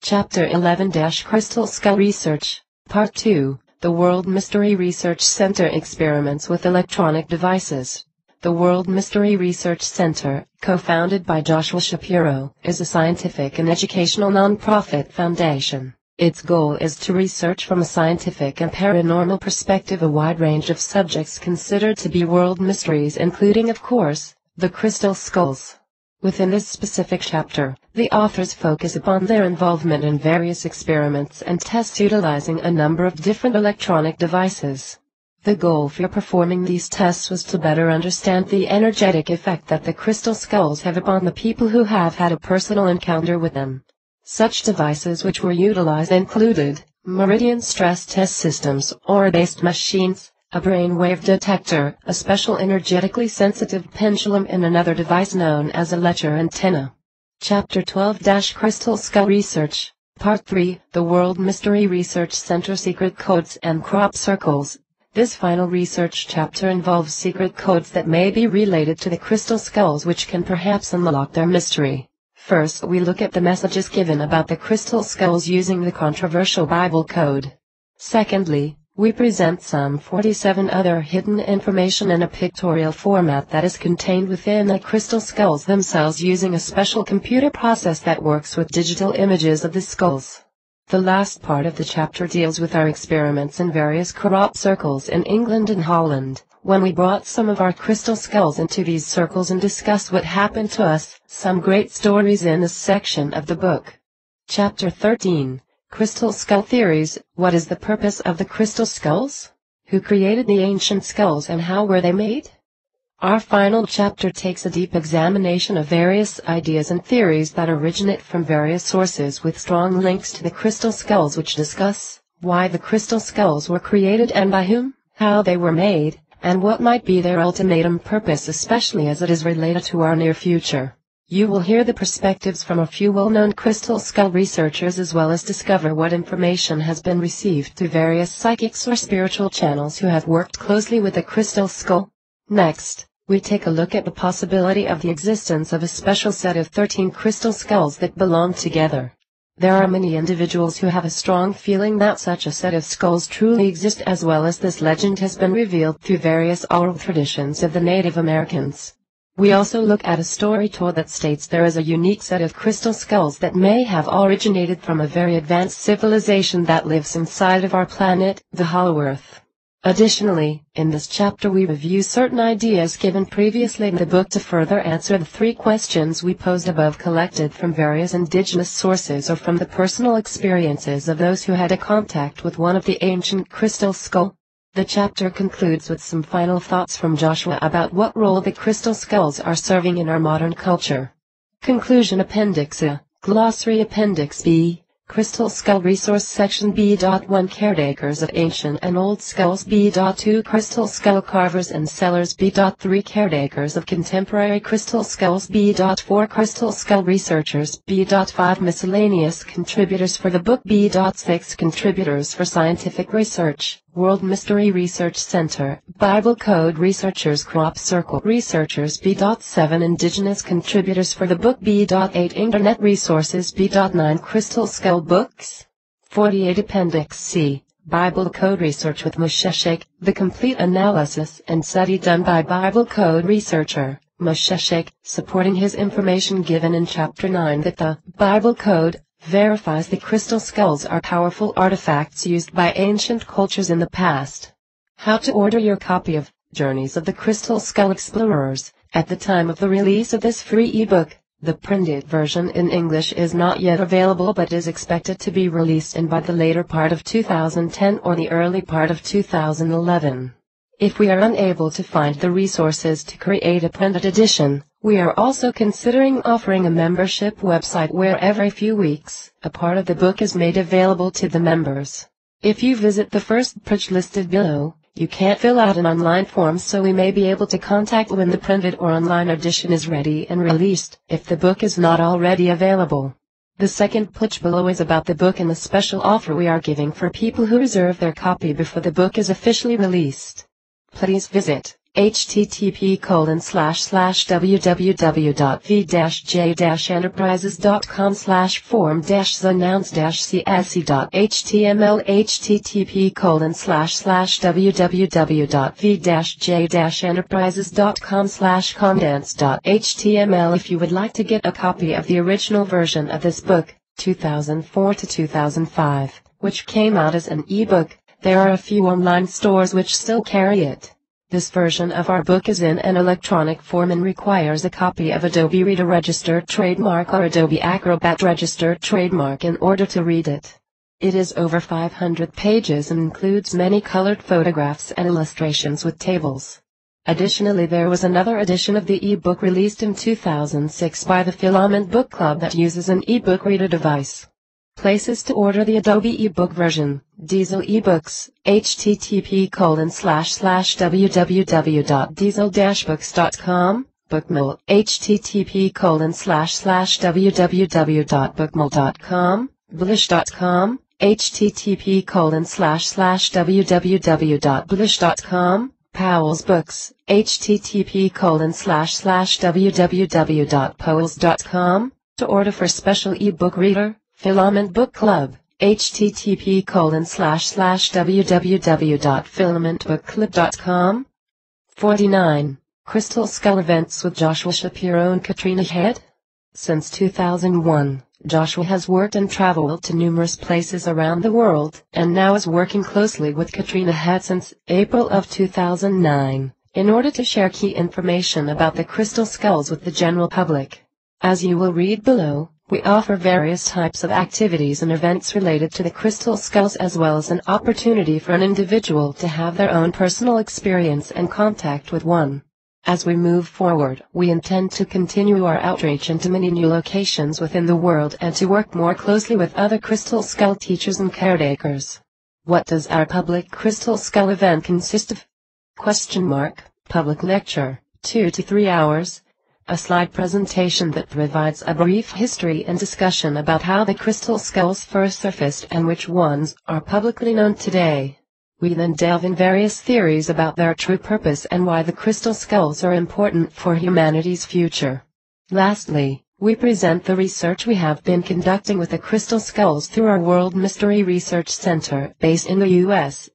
Chapter 11 Crystal Skull Research, Part 2, the World Mystery Research Center Experiments with Electronic Devices. The World Mystery Research Center, co-founded by Joshua Shapiro, is a scientific and educational non-profit foundation. Its goal is to research from a scientific and paranormal perspective a wide range of subjects considered to be world mysteries, including, of course, the crystal skulls. Within this specific chapter, the authors focus upon their involvement in various experiments and tests utilizing a number of different electronic devices. The goal for performing these tests was to better understand the energetic effect that the crystal skulls have upon the people who have had a personal encounter with them. Such devices which were utilized included meridian stress test systems, aura-based machines, a brainwave detector, a special energetically sensitive pendulum, and another device known as a Ledger antenna. Chapter 12 Crystal Skull Research, Part 3, the World Mystery Research Center Secret Codes and Crop Circles. This final research chapter involves secret codes that may be related to the crystal skulls, which can perhaps unlock their mystery. First, we look at the messages given about the crystal skulls using the controversial Bible code. Secondly, we present some 47 other hidden information in a pictorial format that is contained within the crystal skulls themselves using a special computer process that works with digital images of the skulls. The last part of the chapter deals with our experiments in various crop circles in England and Holland, when we brought some of our crystal skulls into these circles and discussed what happened to us. Some great stories in this section of the book. Chapter 13, Crystal Skull Theories. What is the purpose of the crystal skulls? Who created the ancient skulls and how were they made? Our final chapter takes a deep examination of various ideas and theories that originate from various sources with strong links to the crystal skulls, which discuss why the crystal skulls were created and by whom, how they were made, and what might be their ultimate purpose, especially as it is related to our near future. You will hear the perspectives from a few well-known crystal skull researchers, as well as discover what information has been received through various psychics or spiritual channels who have worked closely with the crystal skull. Next, we take a look at the possibility of the existence of a special set of 13 crystal skulls that belong together. There are many individuals who have a strong feeling that such a set of skulls truly exist, as well as this legend has been revealed through various oral traditions of the Native Americans. We also look at a story told that states there is a unique set of crystal skulls that may have originated from a very advanced civilization that lives inside of our planet, the Hollow Earth. Additionally, in this chapter we review certain ideas given previously in the book to further answer the 3 questions we posed above, collected from various indigenous sources or from the personal experiences of those who had a contact with one of the ancient crystal skull. The chapter concludes with some final thoughts from Joshua about what role the crystal skulls are serving in our modern culture. Conclusion. Appendix A. Glossary. Appendix B. Crystal Skull Resource Section B.1 Caretakers of Ancient and Old Skulls B.2 Crystal Skull Carvers and Sellers B.3 Caretakers of Contemporary Crystal Skulls B.4 Crystal Skull Researchers B.5 Miscellaneous Contributors for the book B.6 Contributors for Scientific Research, World Mystery Research Center, Bible Code Researchers, Crop Circle Researchers B.7 Indigenous Contributors for the book B.8 Internet Resources B.9 Crystal Skull Books. 48 Appendix C. Bible Code Research with Moshe Sheikh, the complete analysis and study done by Bible Code Researcher Moshe Sheikh, supporting his information given in Chapter 9 that the Bible Code verifies the crystal skulls are powerful artifacts used by ancient cultures in the past. How to order your copy of Journeys of the Crystal Skull Explorers. At the time of the release of this free ebook, the printed version in English is not yet available but is expected to be released in by the later part of 2010 or the early part of 2011. If we are unable to find the resources to create a printed edition, we are also considering offering a membership website where every few weeks, a part of the book is made available to the members. If you visit the first page listed below, you can't fill out an online form, so we may be able to contact when the printed or online edition is ready and released, if the book is not already available. The second page below is about the book and the special offer we are giving for people who reserve their copy before the book is officially released. Please visit http://www.v-j-enterprises.com/form-zounds-csc.html http://www.v-j-enterprises.com/contents.html If you would like to get a copy of the original version of this book, 2004 to 2005, which came out as an ebook, there are a few online stores which still carry it. This version of our book is in an electronic form and requires a copy of Adobe Reader registered trademark or Adobe Acrobat registered trademark in order to read it. It is over 500 pages and includes many colored photographs and illustrations with tables. Additionally, there was another edition of the ebook released in 2006 by the Filament Book Club that uses an ebook reader device. Places to order the Adobe ebook version. Diesel eBooks, http://www.diesel-books.com, Bookmill, http://www.bookmill.com, Blish.com, http://www.blish.com, Powell's Books, http://www.powells.com, to order for special ebook reader, Filament Book Club, http://www.filamentbookclub.com. 49. Crystal Skull Events with Joshua Shapiro and Katrina Head. Since 2001, Joshua has worked and traveled to numerous places around the world, and now is working closely with Katrina Head since April of 2009, in order to share key information about the crystal skulls with the general public. As you will read below, we offer various types of activities and events related to the crystal skulls, as well as an opportunity for an individual to have their own personal experience and contact with one. As we move forward, we intend to continue our outreach into many new locations within the world and to work more closely with other crystal skull teachers and caretakers. What does our public crystal skull event consist of? Public lecture, 2 to 3 hours. A slide presentation that provides a brief history and discussion about how the crystal skulls first surfaced and which ones are publicly known today. We then delve in various theories about their true purpose and why the crystal skulls are important for humanity's future. Lastly, we present the research we have been conducting with the crystal skulls through our World Mystery Research Center based in the U.S.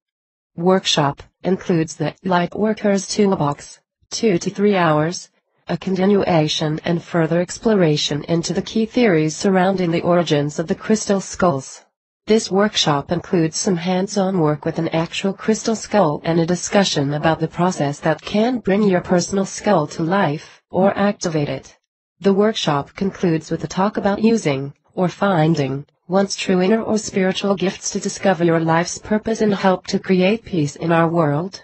Workshop includes the Lightworker's Toolbox, 2 to 3 hours. A continuation and further exploration into the key theories surrounding the origins of the crystal skulls. This workshop includes some hands-on work with an actual crystal skull and a discussion about the process that can bring your personal skull to life, or activate it. The workshop concludes with a talk about using, or finding, one's true inner or spiritual gifts to discover your life's purpose and help to create peace in our world.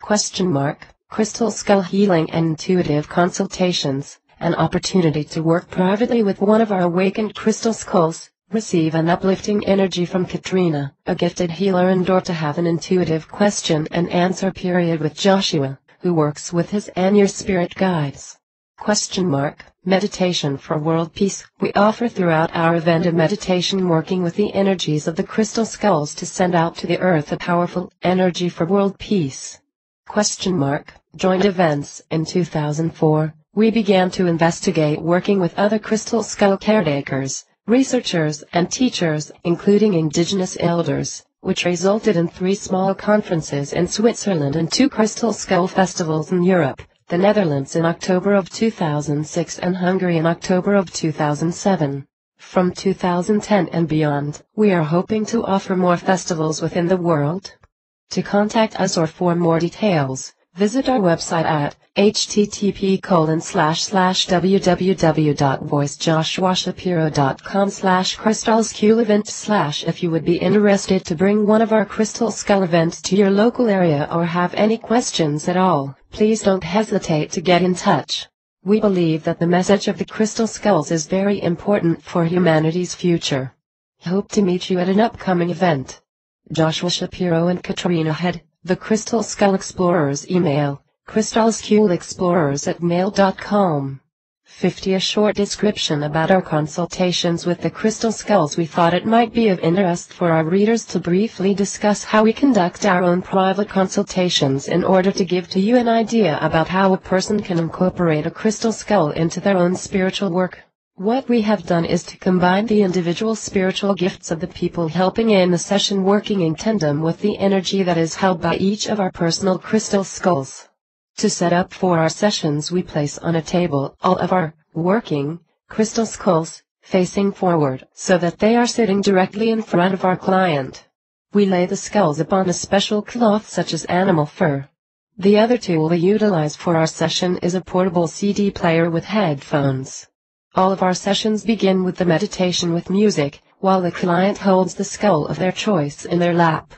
Crystal skull healing and intuitive consultations, an opportunity to work privately with one of our awakened crystal skulls, receive an uplifting energy from Katrina, a gifted healer, and/or to have an intuitive question and answer period with Joshua, who works with his and your spirit guides. Meditation for world peace. We offer throughout our event a meditation working with the energies of the crystal skulls to send out to the earth a powerful energy for world peace. Joint events. In 2004, we began to investigate working with other crystal skull caretakers, researchers, and teachers, including indigenous elders, which resulted in 3 small conferences in Switzerland and 2 crystal skull festivals in Europe, the Netherlands in October of 2006 and Hungary in October of 2007. From 2010 and beyond, we are hoping to offer more festivals within the world. To contact us or for more details, visit our website at http://www.voicejoshuashapiro.com/crystalskull-event/ If you would be interested to bring one of our crystal skull events to your local area or have any questions at all, please don't hesitate to get in touch. We believe that the message of the crystal skulls is very important for humanity's future. Hope to meet you at an upcoming event. Joshua Shapiro and Katrina Head, The Crystal Skull Explorers. Email, crystalskullexplorers@mail.com. 50. A short description about our consultations with the crystal skulls. We thought it might be of interest for our readers to briefly discuss how we conduct our own private consultations in order to give to you an idea about how a person can incorporate a crystal skull into their own spiritual work. What we have done is to combine the individual spiritual gifts of the people helping in the session working in tandem with the energy that is held by each of our personal crystal skulls. To set up for our sessions, we place on a table all of our working crystal skulls, facing forward, so that they are sitting directly in front of our client. We lay the skulls upon a special cloth such as animal fur. The other tool we utilize for our session is a portable CD player with headphones. All of our sessions begin with the meditation with music, while the client holds the skull of their choice in their lap.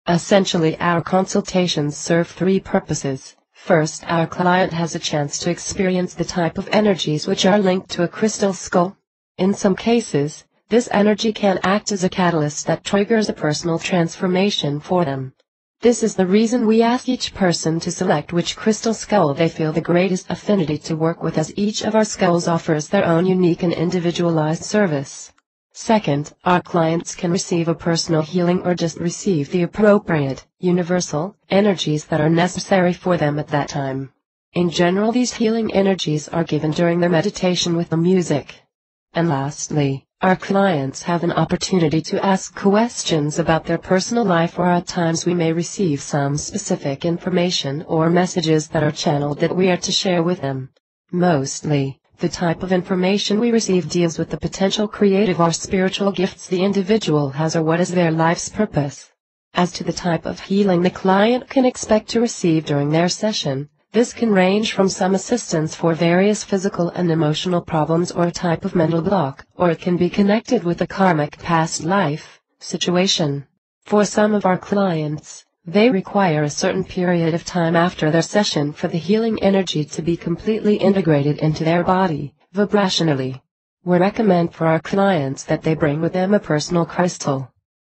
Essentially, our consultations serve 3 purposes. First, our client has a chance to experience the type of energies which are linked to a crystal skull. In some cases, this energy can act as a catalyst that triggers a personal transformation for them. This is the reason we ask each person to select which crystal skull they feel the greatest affinity to work with, as each of our skulls offers their own unique and individualized service. Second, our clients can receive a personal healing or just receive the appropriate, universal, energies that are necessary for them at that time. In general, these healing energies are given during their meditation with the music. And lastly, our clients have an opportunity to ask questions about their personal life, or at times we may receive some specific information or messages that are channeled that we are to share with them. Mostly, the type of information we receive deals with the potential creative or spiritual gifts the individual has, or what is their life's purpose. As to the type of healing the client can expect to receive during their session, this can range from some assistance for various physical and emotional problems or a type of mental block, or it can be connected with a karmic past life situation. For some of our clients, they require a certain period of time after their session for the healing energy to be completely integrated into their body, vibrationally. We recommend for our clients that they bring with them a personal crystal.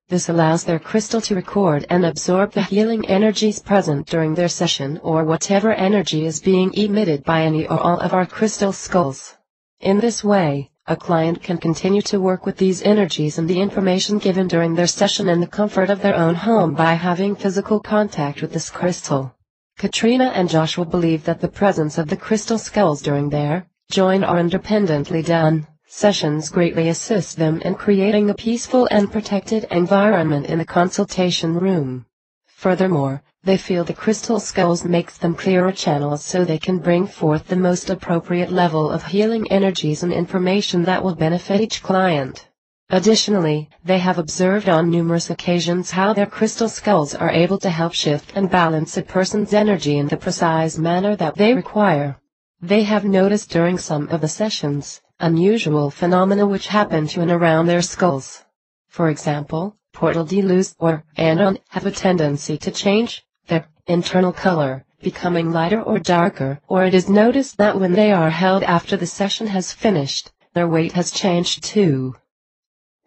This allows their crystal to record and absorb the healing energies present during their session, or whatever energy is being emitted by any or all of our crystal skulls. In this way, a client can continue to work with these energies and the information given during their session in the comfort of their own home by having physical contact with this crystal. Katrina and Joshua believe that the presence of the crystal skulls during their joint or independently done sessions greatly assist them in creating a peaceful and protected environment in the consultation room. Furthermore, they feel the crystal skulls makes them clearer channels so they can bring forth the most appropriate level of healing energies and information that will benefit each client. Additionally, they have observed on numerous occasions how their crystal skulls are able to help shift and balance a person's energy in the precise manner that they require. They have noticed during some of the sessions, unusual phenomena which happen to and around their skulls. For example, portal de luz or anon have a tendency to change their internal color, becoming lighter or darker, or it is noticed that when they are held after the session has finished, their weight has changed too.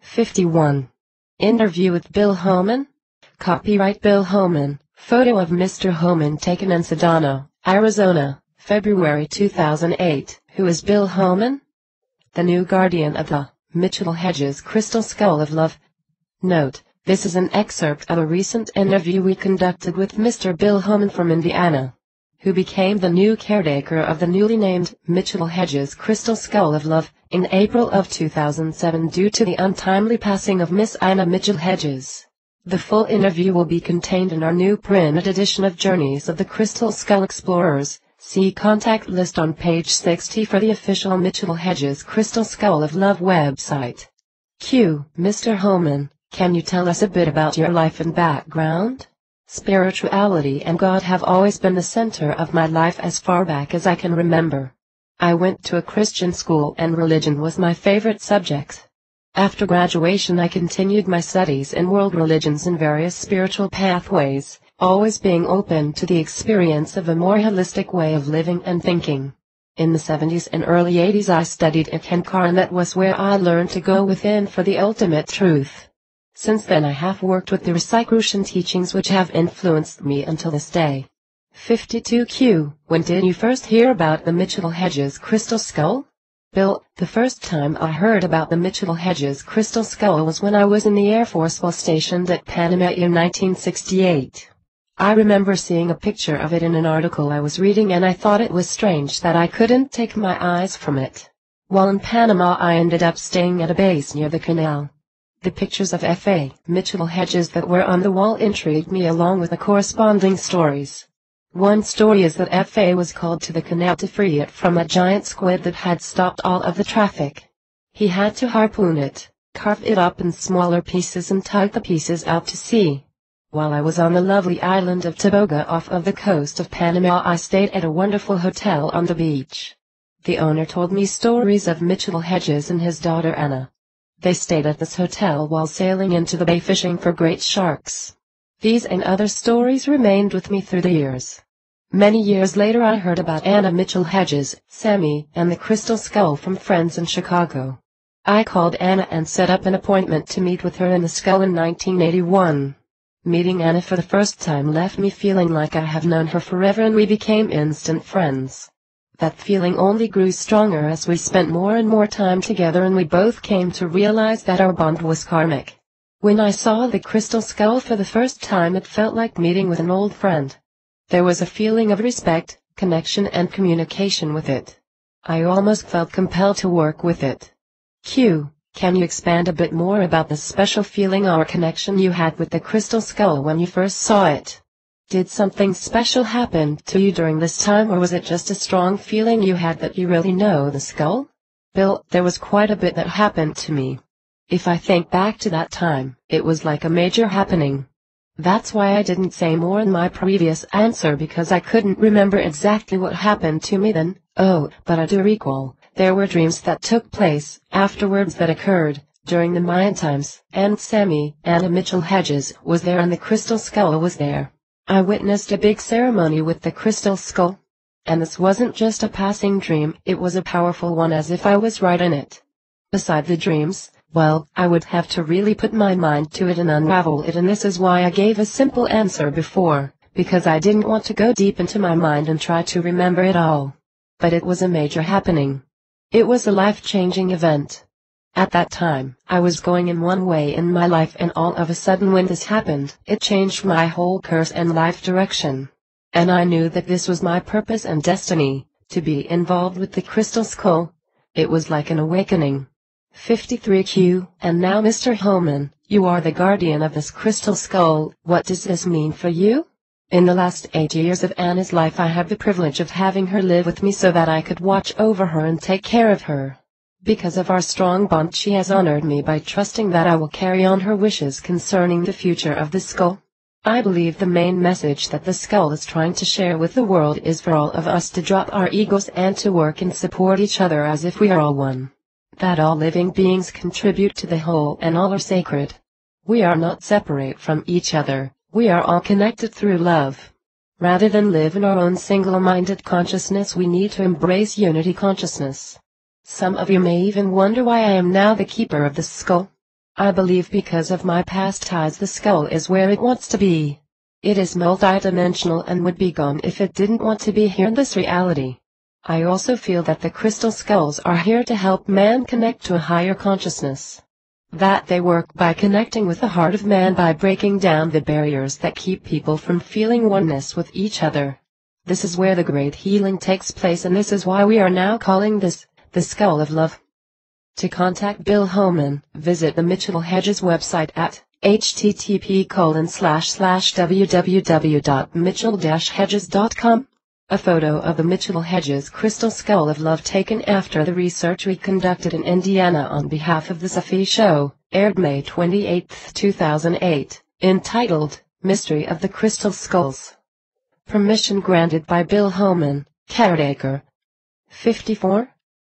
51. Interview with Bill Homan. Copyright Bill Homan. Photo of Mr. Homan taken in Sedano, Arizona, February 2008. Who is Bill Homan? The new guardian of the Mitchell Hedges Crystal Skull of Love. Note: this is an excerpt of a recent interview we conducted with Mr. Bill Homan from Indiana, who became the new caretaker of the newly named Mitchell Hedges Crystal Skull of Love in April of 2007 due to the untimely passing of Miss Ina Mitchell Hedges. The full interview will be contained in our new printed edition of Journeys of the Crystal Skull Explorers. See contact list on page 60 for the official Mitchell Hedges Crystal Skull of Love website. Q. Mr. Homan, can you tell us a bit about your life and background? Spirituality and God have always been the center of my life as far back as I can remember. I went to a Christian school and religion was my favorite subject. After graduation I continued my studies in world religions and various spiritual pathways, always being open to the experience of a more holistic way of living and thinking. In the 70s and early 80s I studied at Kindle, and that was where I learned to go within for the ultimate truth. Since then I have worked with the Rosicrucian teachings which have influenced me until this day. 52Q. When did you first hear about the Mitchell Hedges Crystal Skull? Bill, the first time I heard about the Mitchell Hedges Crystal Skull was when I was in the Air Force while stationed at Panama in 1968. I remember seeing a picture of it in an article I was reading and I thought it was strange that I couldn't take my eyes from it. While in Panama I ended up staying at a base near the canal. The pictures of F.A. Mitchell Hedges that were on the wall intrigued me along with the corresponding stories. One story is that F.A. was called to the canal to free it from a giant squid that had stopped all of the traffic. He had to harpoon it, carve it up in smaller pieces and tug the pieces out to sea. While I was on the lovely island of Tobago off of the coast of Panama I stayed at a wonderful hotel on the beach. The owner told me stories of Mitchell Hedges and his daughter Anna. They stayed at this hotel while sailing into the bay fishing for great sharks. These and other stories remained with me through the years. Many years later I heard about Anna Mitchell Hedges, Sammy, and the Crystal Skull from friends in Chicago. I called Anna and set up an appointment to meet with her in the Skull in 1981. Meeting Anna for the first time left me feeling like I have known her forever and we became instant friends. That feeling only grew stronger as we spent more and more time together and we both came to realize that our bond was karmic. When I saw the Crystal Skull for the first time it felt like meeting with an old friend. There was a feeling of respect, connection and communication with it. I almost felt compelled to work with it. Q. Can you expand a bit more about the special feeling or connection you had with the Crystal Skull when you first saw it? Did something special happen to you during this time or was it just a strong feeling you had that you really know the skull? Bill, there was quite a bit that happened to me. If I think back to that time, it was like a major happening. That's why I didn't say more in my previous answer because I couldn't remember exactly what happened to me then. Oh, but I do recall, there were dreams that took place afterwards that occurred during the Mayan times, and Sammy, Anna Mitchell Hedges, was there and the Crystal Skull was there. I witnessed a big ceremony with the Crystal Skull. And this wasn't just a passing dream, it was a powerful one as if I was right in it. Beside the dreams, well, I would have to really put my mind to it and unravel it, and this is why I gave a simple answer before, because I didn't want to go deep into my mind and try to remember it all. But it was a major happening. It was a life-changing event. At that time, I was going in one way in my life and all of a sudden when this happened, it changed my whole course and life direction. And I knew that this was my purpose and destiny, to be involved with the Crystal Skull. It was like an awakening. 53Q. And now Mr. Homan, you are the guardian of this Crystal Skull. What does this mean for you? In the last 8 years of Anna's life I had the privilege of having her live with me so that I could watch over her and take care of her. Because of our strong bond, she has honored me by trusting that I will carry on her wishes concerning the future of the skull. I believe the main message that the skull is trying to share with the world is for all of us to drop our egos and to work and support each other as if we are all one. That all living beings contribute to the whole and all are sacred. We are not separate from each other, we are all connected through love. Rather than live in our own single-minded consciousness, we need to embrace unity consciousness. Some of you may even wonder why I am now the keeper of the skull. I believe because of my past ties the skull is where it wants to be. It is multidimensional and would be gone if it didn't want to be here in this reality. I also feel that the crystal skulls are here to help man connect to a higher consciousness. That they work by connecting with the heart of man by breaking down the barriers that keep people from feeling oneness with each other. This is where the great healing takes place, and this is why we are now calling this the Skull of Love. To contact Bill Holman, visit the Mitchell Hedges website at http://www.mitchell-hedges.com. A photo of the Mitchell Hedges Crystal Skull of Love taken after the research we conducted in Indiana on behalf of the Sophie Show, aired May 28, 2008, entitled, Mystery of the Crystal Skulls. Permission granted by Bill Holman, caretaker. 54.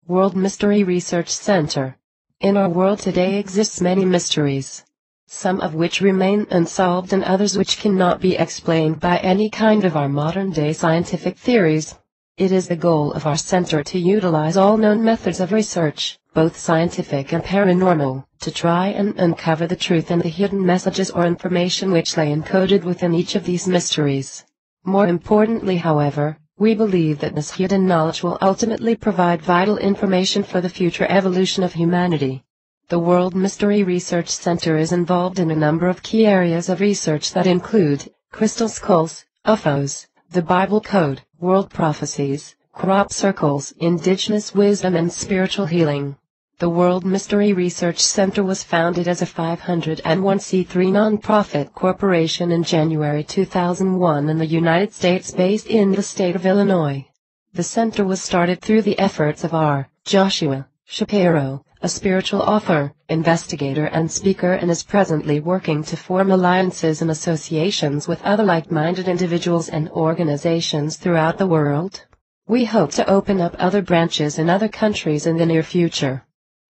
World Mystery Research Center. In our world today exists many mysteries, some of which remain unsolved and others which cannot be explained by any kind of our modern-day scientific theories. It is the goal of our center to utilize all known methods of research, both scientific and paranormal, to try and uncover the truth and the hidden messages or information which lay encoded within each of these mysteries. More importantly, however, we believe that this hidden knowledge will ultimately provide vital information for the future evolution of humanity. The World Mystery Research Center is involved in a number of key areas of research that include crystal skulls, UFOs, the Bible Code, world prophecies, crop circles, indigenous wisdom and spiritual healing. The World Mystery Research Center was founded as a 501c3 nonprofit corporation in January 2001 in the United States, based in the state of Illinois. The center was started through the efforts of R. Joshua Shapiro, a spiritual author, investigator and speaker, and is presently working to form alliances and associations with other like-minded individuals and organizations throughout the world. We hope to open up other branches in other countries in the near future.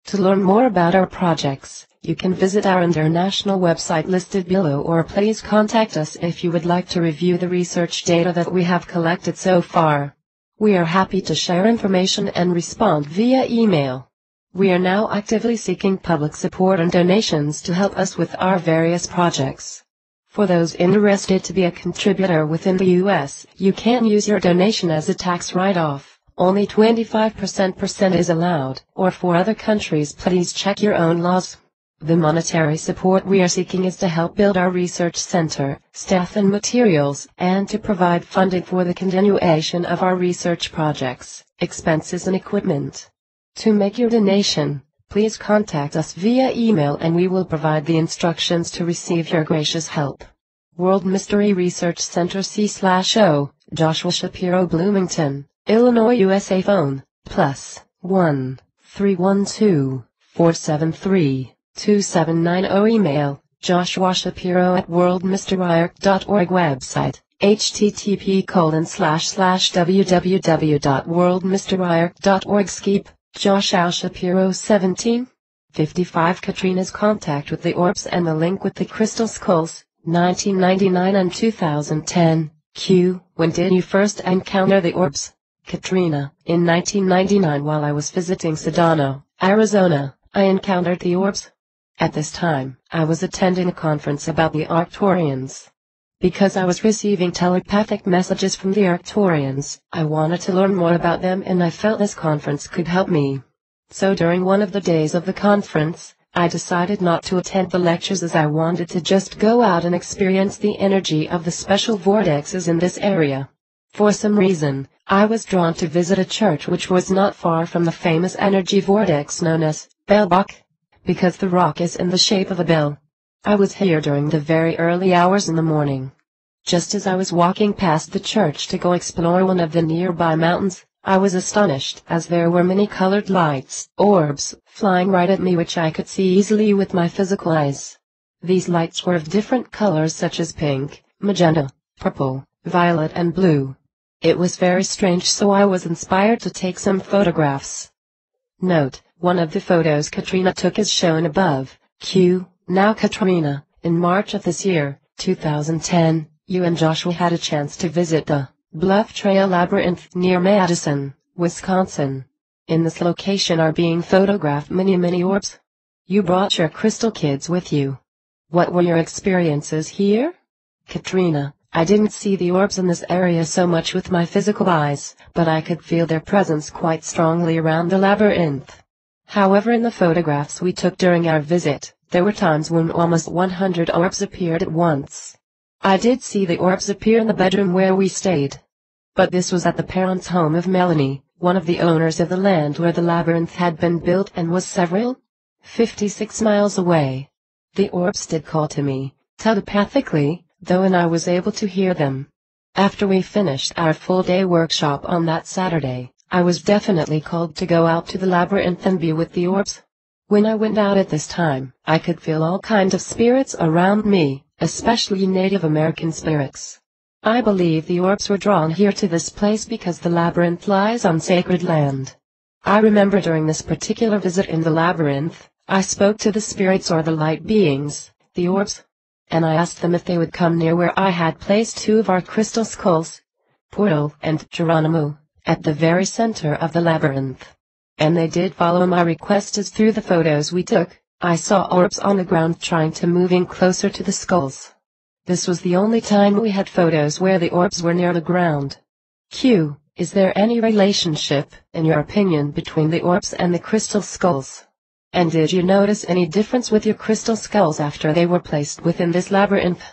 To learn more about our projects, you can visit our international website listed below, or please contact us if you would like to review the research data that we have collected so far. We are happy to share information and respond via email. We are now actively seeking public support and donations to help us with our various projects. For those interested to be a contributor within the U.S., you can use your donation as a tax write-off. Only 25% is allowed, or for other countries please check your own laws. The monetary support we are seeking is to help build our research center, staff and materials, and to provide funding for the continuation of our research projects, expenses and equipment. To make your donation, please contact us via email and we will provide the instructions to receive your gracious help. World Mystery Research Center C/O, Joshua Shapiro, Bloomington, Illinois, USA. Phone, +1 312 473 2790. Email, joshuashapiro@worldmysteryarc.org. Website, http://www.worldmysteryarc.org. Skype, Josh Al Shapiro 17. 55. Katrina's contact with the orbs and the link with the crystal skulls, 1999 and 2010. Q. When did you first encounter the orbs? Katrina, in 1999 while I was visiting Sedano, Arizona, I encountered the orbs. At this time, I was attending a conference about the Arcturians. Because I was receiving telepathic messages from the Arcturians, I wanted to learn more about them and I felt this conference could help me. So during one of the days of the conference, I decided not to attend the lectures as I wanted to just go out and experience the energy of the special vortexes in this area. For some reason, I was drawn to visit a church which was not far from the famous energy vortex known as Bell Rock, because the rock is in the shape of a bell. I was here during the very early hours in the morning. Just as I was walking past the church to go explore one of the nearby mountains, I was astonished as there were many colored lights, orbs, flying right at me which I could see easily with my physical eyes. These lights were of different colors such as pink, magenta, purple, violet and blue. It was very strange, so I was inspired to take some photographs. Note, one of the photos Katrina took is shown above. Q. Now Katrina, in March of this year, 2010, you and Joshua had a chance to visit the Bluff Trail Labyrinth near Madison, Wisconsin. In this location are being photographed many orbs. You brought your crystal kids with you. What were your experiences here? Katrina, I didn't see the orbs in this area so much with my physical eyes, but I could feel their presence quite strongly around the labyrinth. However, in the photographs we took during our visit, there were times when almost 100 orbs appeared at once. I did see the orbs appear in the bedroom where we stayed. But this was at the parents' home of Melanie, one of the owners of the land where the labyrinth had been built and was several 56 miles away. The orbs did call to me, telepathically, though, and I was able to hear them. After we finished our full-day workshop on that Saturday, I was definitely called to go out to the labyrinth and be with the orbs. When I went out at this time, I could feel all kinds of spirits around me, especially Native American spirits. I believe the orbs were drawn here to this place because the labyrinth lies on sacred land. I remember during this particular visit in the labyrinth, I spoke to the spirits or the light beings, the orbs, and I asked them if they would come near where I had placed two of our crystal skulls, Portal and Geronimo, at the very center of the labyrinth. And they did follow my request, as through the photos we took, I saw orbs on the ground trying to move in closer to the skulls. This was the only time we had photos where the orbs were near the ground. Q. Is there any relationship, in your opinion, between the orbs and the crystal skulls? And did you notice any difference with your crystal skulls after they were placed within this labyrinth?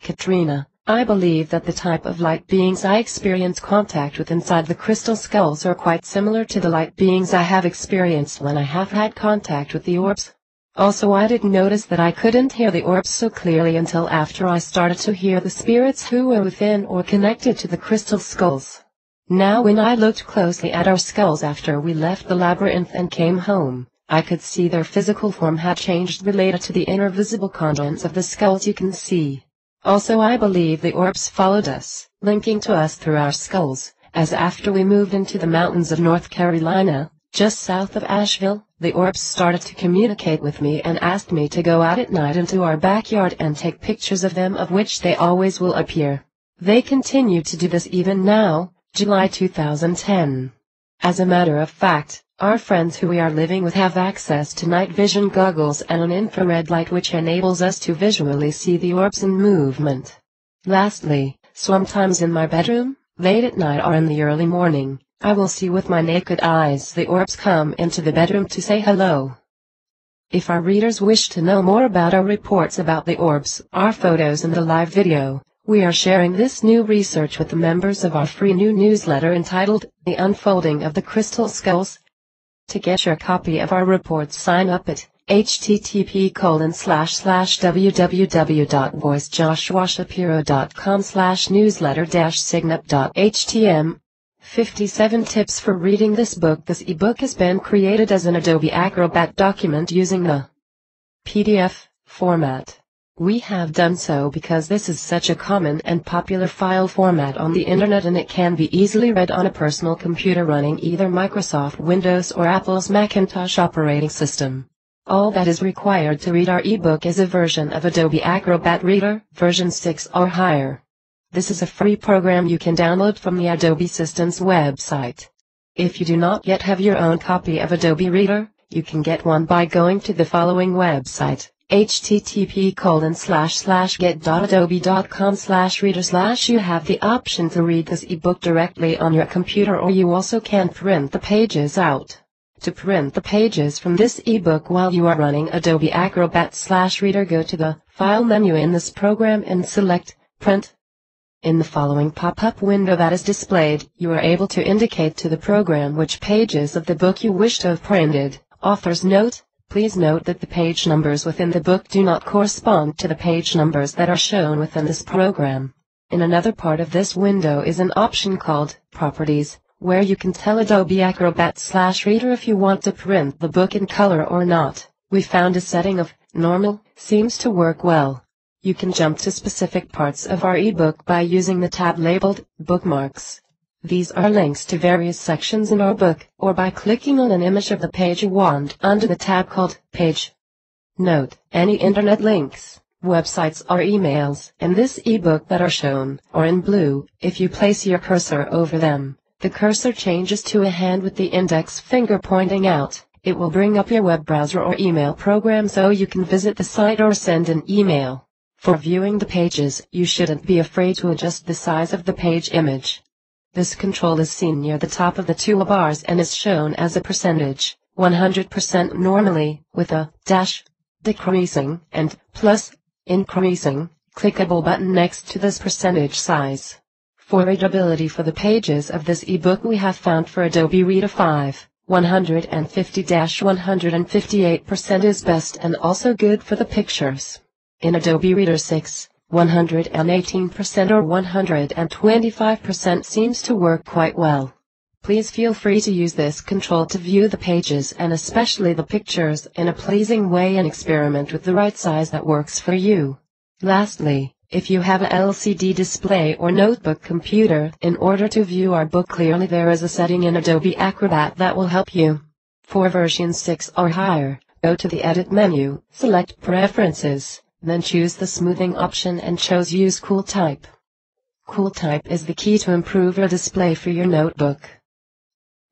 Katrina, I believe that the type of light beings I experience contact with inside the crystal skulls are quite similar to the light beings I have experienced when I have had contact with the orbs. Also, I didn't notice that I couldn't hear the orbs so clearly until after I started to hear the spirits who were within or connected to the crystal skulls. Now, when I looked closely at our skulls after we left the labyrinth and came home, I could see their physical form had changed related to the inner visible contents of the skulls you can see. Also, I believe the orbs followed us, linking to us through our skulls, as after we moved into the mountains of North Carolina, just south of Asheville, the orbs started to communicate with me and asked me to go out at night into our backyard and take pictures of them, of which they always will appear. They continue to do this even now, July 2010. As a matter of fact, our friends who we are living with have access to night vision goggles and an infrared light which enables us to visually see the orbs in movement. Lastly, sometimes in my bedroom, late at night or in the early morning, I will see with my naked eyes the orbs come into the bedroom to say hello. If our readers wish to know more about our reports about the orbs, our photos and the live video, we are sharing this new research with the members of our free new newsletter entitled, The Unfolding of the Crystal Skulls. To get your copy of our reports, sign up at http://www.voicejoshuashapiro.com/newsletter-signup.htm. 57 Tips for Reading This Book. This ebook has been created as an Adobe Acrobat document using the PDF format. We have done so because this is such a common and popular file format on the internet, and it can be easily read on a personal computer running either Microsoft Windows or Apple's Macintosh operating system. All that is required to read our ebook is a version of Adobe Acrobat Reader, version 6 or higher. This is a free program you can download from the Adobe Systems website. If you do not yet have your own copy of Adobe Reader, you can get one by going to the following website, http://get.adobe.com/reader/ You have the option to read this ebook directly on your computer, or you also can print the pages out. To print the pages from this ebook while you are running Adobe Acrobat/Reader, go to the File menu in this program and select Print. In the following pop-up window that is displayed, you are able to indicate to the program which pages of the book you wish to have printed. Author's note: please note that the page numbers within the book do not correspond to the page numbers that are shown within this program. In another part of this window is an option called Properties, where you can tell Adobe Acrobat/Reader if you want to print the book in color or not. We found a setting of normal seems to work well. You can jump to specific parts of our ebook by using the tab labeled Bookmarks. These are links to various sections in our book, or by clicking on an image of the page you want under the tab called Page. Note, any internet links, websites or emails in this ebook that are shown, or in blue, if you place your cursor over them, the cursor changes to a hand with the index finger pointing out. It will bring up your web browser or email program so you can visit the site or send an email. For viewing the pages, you shouldn't be afraid to adjust the size of the page image. This control is seen near the top of the toolbars and is shown as a percentage, 100% normally, with a dash, decreasing, and plus, increasing, clickable button next to this percentage size. For readability for the pages of this ebook we have found for Adobe Reader 5, 150-158% is best and also good for the pictures. In Adobe Reader 6, 118% or 125% seems to work quite well. Please feel free to use this control to view the pages and especially the pictures in a pleasing way and experiment with the right size that works for you. Lastly, if you have a LCD display or notebook computer, in order to view our book clearly there is a setting in Adobe Acrobat that will help you. For version 6 or higher, go to the Edit menu, select Preferences, then choose the smoothing option and choose Use Cool Type. Cool Type is the key to improve your display for your notebook.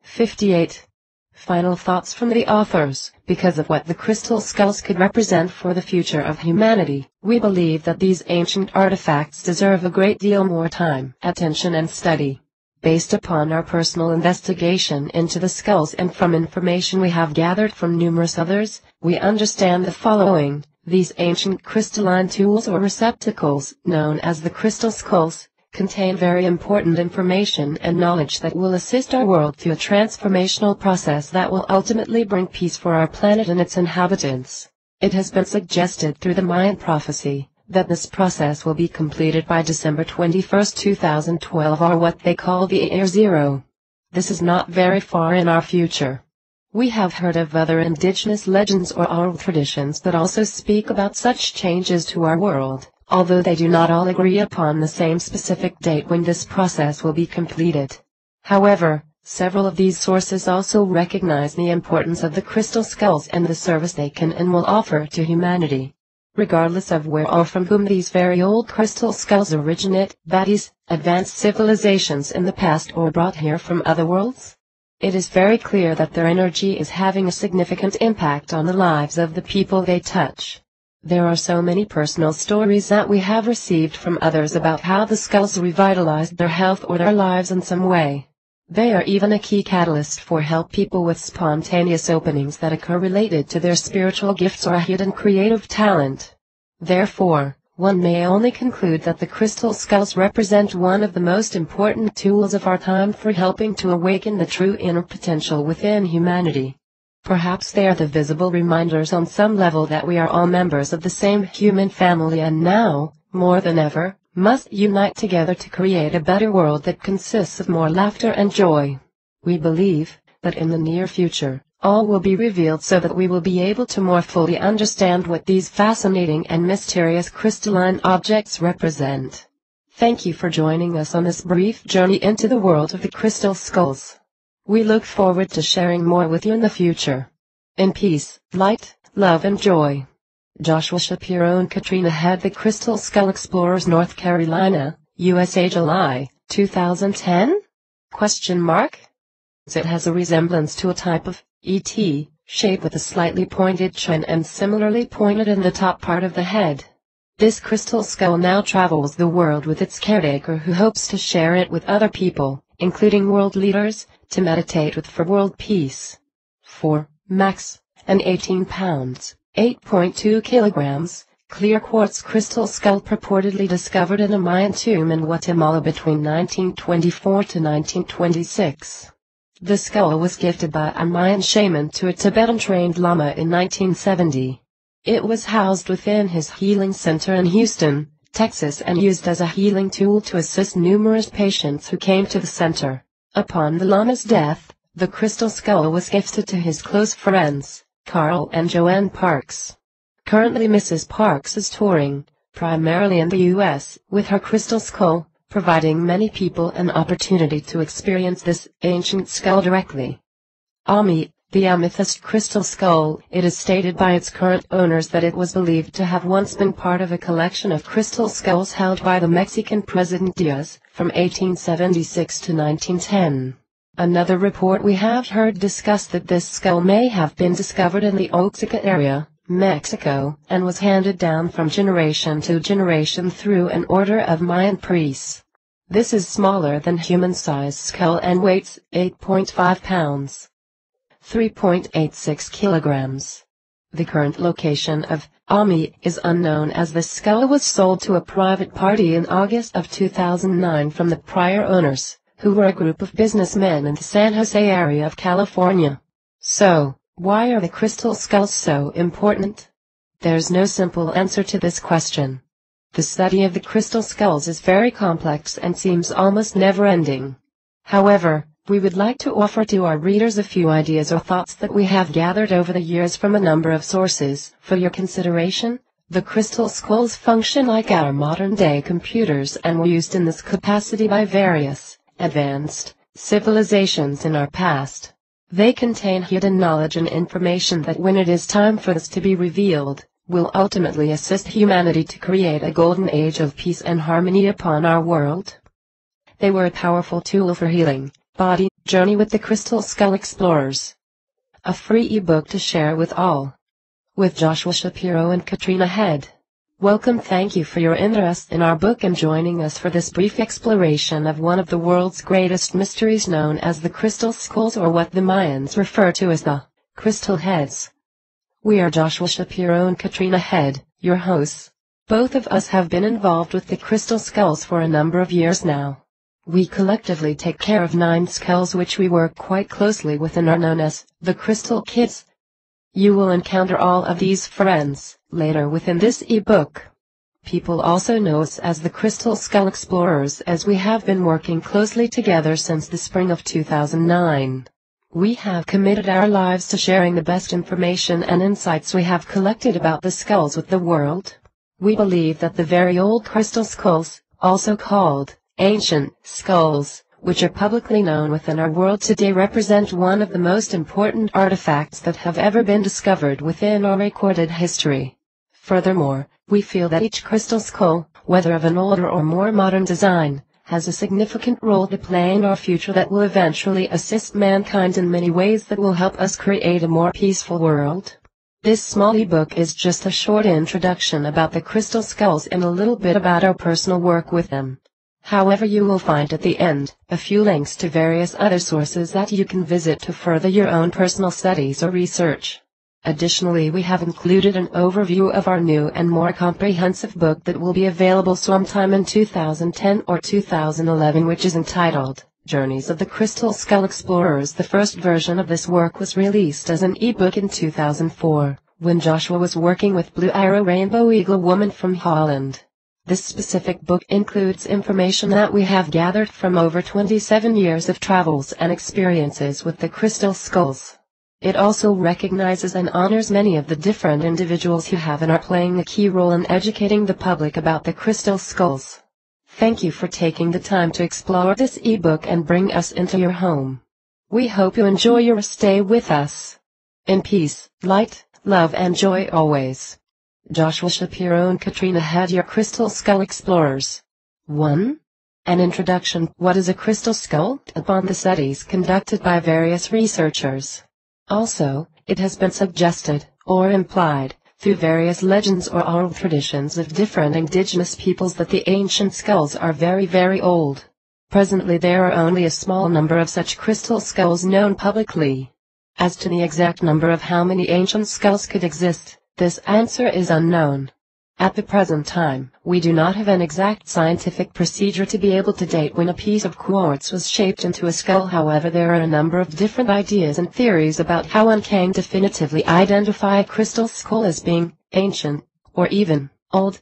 58. Final thoughts from the authors. Because of what the crystal skulls could represent for the future of humanity, we believe that these ancient artifacts deserve a great deal more time, attention and study. Based upon our personal investigation into the skulls and from information we have gathered from numerous others, we understand the following. These ancient crystalline tools or receptacles, known as the crystal skulls, contain very important information and knowledge that will assist our world through a transformational process that will ultimately bring peace for our planet and its inhabitants. It has been suggested through the Mayan prophecy that this process will be completed by December 21, 2012 or what they call the Year Zero. This is not very far in our future. We have heard of other indigenous legends or oral traditions that also speak about such changes to our world, although they do not all agree upon the same specific date when this process will be completed. However, several of these sources also recognize the importance of the crystal skulls and the service they can and will offer to humanity. Regardless of where or from whom these very old crystal skulls originate, that is, advanced civilizations in the past or brought here from other worlds, it is very clear that their energy is having a significant impact on the lives of the people they touch. There are so many personal stories that we have received from others about how the skulls revitalized their health or their lives in some way. They are even a key catalyst for help people with spontaneous openings that occur related to their spiritual gifts or hidden creative talent. Therefore, one may only conclude that the crystal skulls represent one of the most important tools of our time for helping to awaken the true inner potential within humanity. Perhaps they are the visible reminders on some level that we are all members of the same human family and now, more than ever, must unite together to create a better world that consists of more laughter and joy. We believe that in the near future, all will be revealed so that we will be able to more fully understand what these fascinating and mysterious crystalline objects represent. Thank you for joining us on this brief journey into the world of the crystal skulls. We look forward to sharing more with you in the future. In peace, light, love and joy. Joshua Shapiro and Katrina Head, The Crystal Skull Explorers, North Carolina, USA, July, 2010? It has a resemblance to a type of E.T. shape with a slightly pointed chin and similarly pointed in the top part of the head. This crystal skull now travels the world with its caretaker who hopes to share it with other people, including world leaders, to meditate with for world peace. 4. Max, an 18 pounds, 8.2 kilograms, clear quartz crystal skull purportedly discovered in a Mayan tomb in Guatemala between 1924 to 1926. The skull was gifted by a Mayan shaman to a Tibetan-trained lama in 1970. It was housed within his healing center in Houston, Texas and used as a healing tool to assist numerous patients who came to the center. Upon the llama's death, the crystal skull was gifted to his close friends, Carl and Joanne Parks. Currently Mrs. Parks is touring, primarily in the U.S., with her crystal skull, providing many people an opportunity to experience this ancient skull directly. Ami, the amethyst crystal skull, it is stated by its current owners that it was believed to have once been part of a collection of crystal skulls held by the Mexican President Diaz, from 1876 to 1910. Another report we have heard discussed that this skull may have been discovered in the Oaxaca area, Mexico, and was handed down from generation to generation through an order of Mayan priests. This is smaller than human-sized skull and weighs 8.5 pounds. 3.86 kilograms. The current location of Ami is unknown, as the skull was sold to a private party in August of 2009 from the prior owners, who were a group of businessmen in the San Jose area of California. So, why are the crystal skulls so important? There's no simple answer to this question. The study of the crystal skulls is very complex and seems almost never-ending. However, we would like to offer to our readers a few ideas or thoughts that we have gathered over the years from a number of sources. For your consideration, the crystal skulls function like our modern-day computers and were used in this capacity by various advanced civilizations in our past. They contain hidden knowledge and information that, when it is time for this to be revealed, will ultimately assist humanity to create a golden age of peace and harmony upon our world. They were a powerful tool for healing body. Journey with the Crystal Skull Explorers. A free ebook to share with all. With Joshua Shapiro and Katrina Head. Welcome. Thank you for your interest in our book and joining us for this brief exploration of one of the world's greatest mysteries, known as the crystal skulls, or what the Mayans refer to as the crystal heads. We are Joshua Shapiro and Katrina Head, your hosts. Both of us have been involved with the crystal skulls for a number of years now. We collectively take care of 9 skulls which we work quite closely with and are known as the Crystal Kids. You will encounter all of these friends later within this ebook. People also know us as the Crystal Skull Explorers, as we have been working closely together since the spring of 2009. We have committed our lives to sharing the best information and insights we have collected about the skulls with the world. We believe that the very old crystal skulls, also called ancient skulls, which are publicly known within our world today, represent one of the most important artifacts that have ever been discovered within our recorded history. Furthermore, we feel that each crystal skull, whether of an older or more modern design, has a significant role to play in our future that will eventually assist mankind in many ways that will help us create a more peaceful world. This small ebook is just a short introduction about the crystal skulls and a little bit about our personal work with them. However, you will find at the end a few links to various other sources that you can visit to further your own personal studies or research. Additionally, we have included an overview of our new and more comprehensive book that will be available sometime in 2010 or 2011, which is entitled Journeys of the Crystal Skull Explorers. The first version of this work was released as an ebook in 2004, when Joshua was working with Blue Arrow Rainbow Eagle Woman from Holland. This specific book includes information that we have gathered from over 27 years of travels and experiences with the crystal skulls. It also recognizes and honors many of the different individuals who have and are playing a key role in educating the public about the crystal skulls. Thank you for taking the time to explore this ebook and bring us into your home. We hope you enjoy your stay with us. In peace, light, love and joy always. Joshua Shapiro and Katrina Head, your Crystal Skull Explorers. 1. An introduction. What is a crystal skull? Upon the studies conducted by various researchers. Also, it has been suggested, or implied, through various legends or oral traditions of different indigenous peoples, that the ancient skulls are very, very old. Presently there are only a small number of such crystal skulls known publicly. As to the exact number of how many ancient skulls could exist, this answer is unknown. At the present time, we do not have an exact scientific procedure to be able to date when a piece of quartz was shaped into a skull. However, there are a number of different ideas and theories about how one can definitively identify a crystal skull as being ancient, or even old.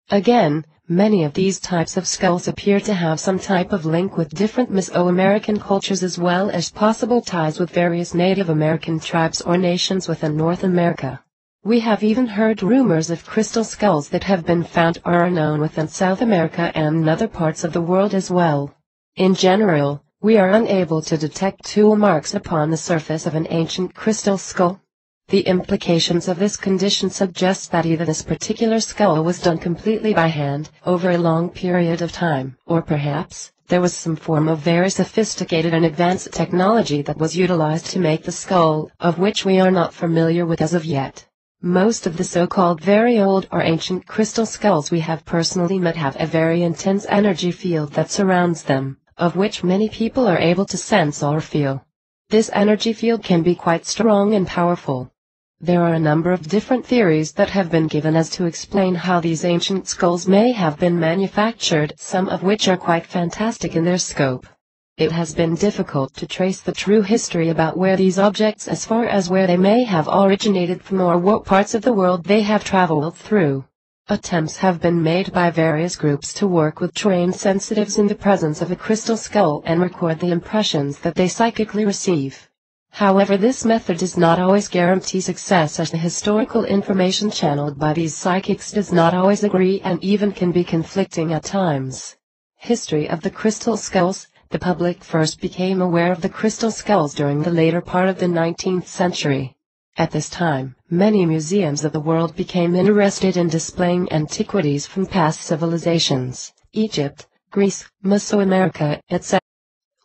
Again, Many of these types of skulls appear to have some type of link with different Mesoamerican cultures as well as possible ties with various Native American tribes or nations within North America. We have even heard rumors of crystal skulls that have been found or are known within South America and other parts of the world as well. In general, we are unable to detect tool marks upon the surface of an ancient crystal skull. The implications of this condition suggest that either this particular skull was done completely by hand over a long period of time, or perhaps there was some form of very sophisticated and advanced technology that was utilized to make the skull, of which we are not familiar with as of yet. Most of the so-called very old or ancient crystal skulls we have personally met have a very intense energy field that surrounds them, of which many people are able to sense or feel. This energy field can be quite strong and powerful. There are a number of different theories that have been given as to explain how these ancient skulls may have been manufactured, some of which are quite fantastic in their scope. It has been difficult to trace the true history about where these objects as far as where they may have originated from or what parts of the world they have traveled through. Attempts have been made by various groups to work with trained sensitives in the presence of a crystal skull and record the impressions that they psychically receive. However, this method does not always guarantee success, as the historical information channeled by these psychics does not always agree and even can be conflicting at times. History of the crystal skulls. The public first became aware of the crystal skulls during the later part of the 19th century. At this time, many museums of the world became interested in displaying antiquities from past civilizations, Egypt, Greece, Mesoamerica, etc.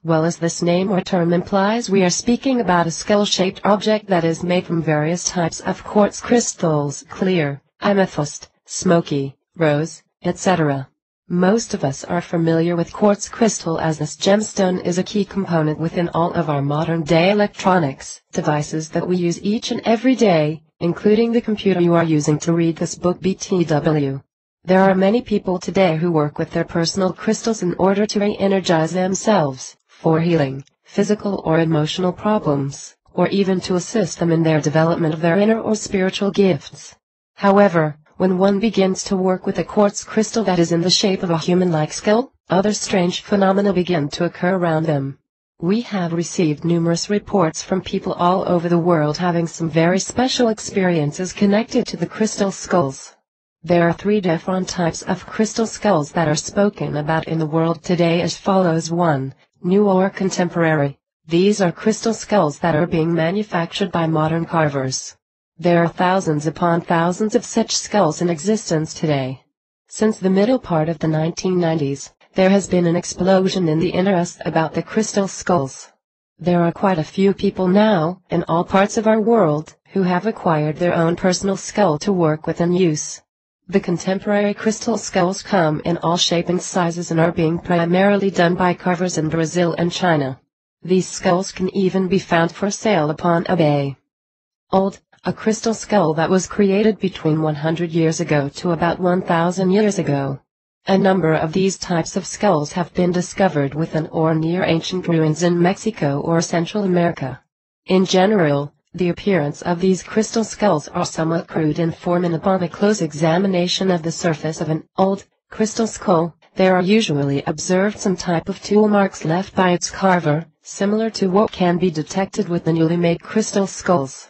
Well, as this name or term implies, we are speaking about a skull-shaped object that is made from various types of quartz crystals: clear, amethyst, smoky, rose, etc. Most of us are familiar with quartz crystal, as this gemstone is a key component within all of our modern-day electronics devices that we use each and every day, including the computer you are using to read this book, BTW. There are many people today who work with their personal crystals in order to re-energize themselves, for healing, physical or emotional problems, or even to assist them in their development of their inner or spiritual gifts. However, when one begins to work with a quartz crystal that is in the shape of a human-like skull, other strange phenomena begin to occur around them. We have received numerous reports from people all over the world having some very special experiences connected to the crystal skulls. There are 3 different types of crystal skulls that are spoken about in the world today as follows. 1. New or contemporary. These are crystal skulls that are being manufactured by modern carvers. There are thousands upon thousands of such skulls in existence today. Since the middle part of the 1990s, there has been an explosion in the interest about the crystal skulls. There are quite a few people now, in all parts of our world, who have acquired their own personal skull to work with and use. The contemporary crystal skulls come in all shapes and sizes and are being primarily done by carvers in Brazil and China. These skulls can even be found for sale upon eBay. Old. A crystal skull that was created between 100 years ago to about 1,000 years ago. A number of these types of skulls have been discovered within or near ancient ruins in Mexico or Central America. In general, the appearance of these crystal skulls are somewhat crude in form, and upon a close examination of the surface of an old crystal skull, there are usually observed some type of tool marks left by its carver, similar to what can be detected with the newly made crystal skulls.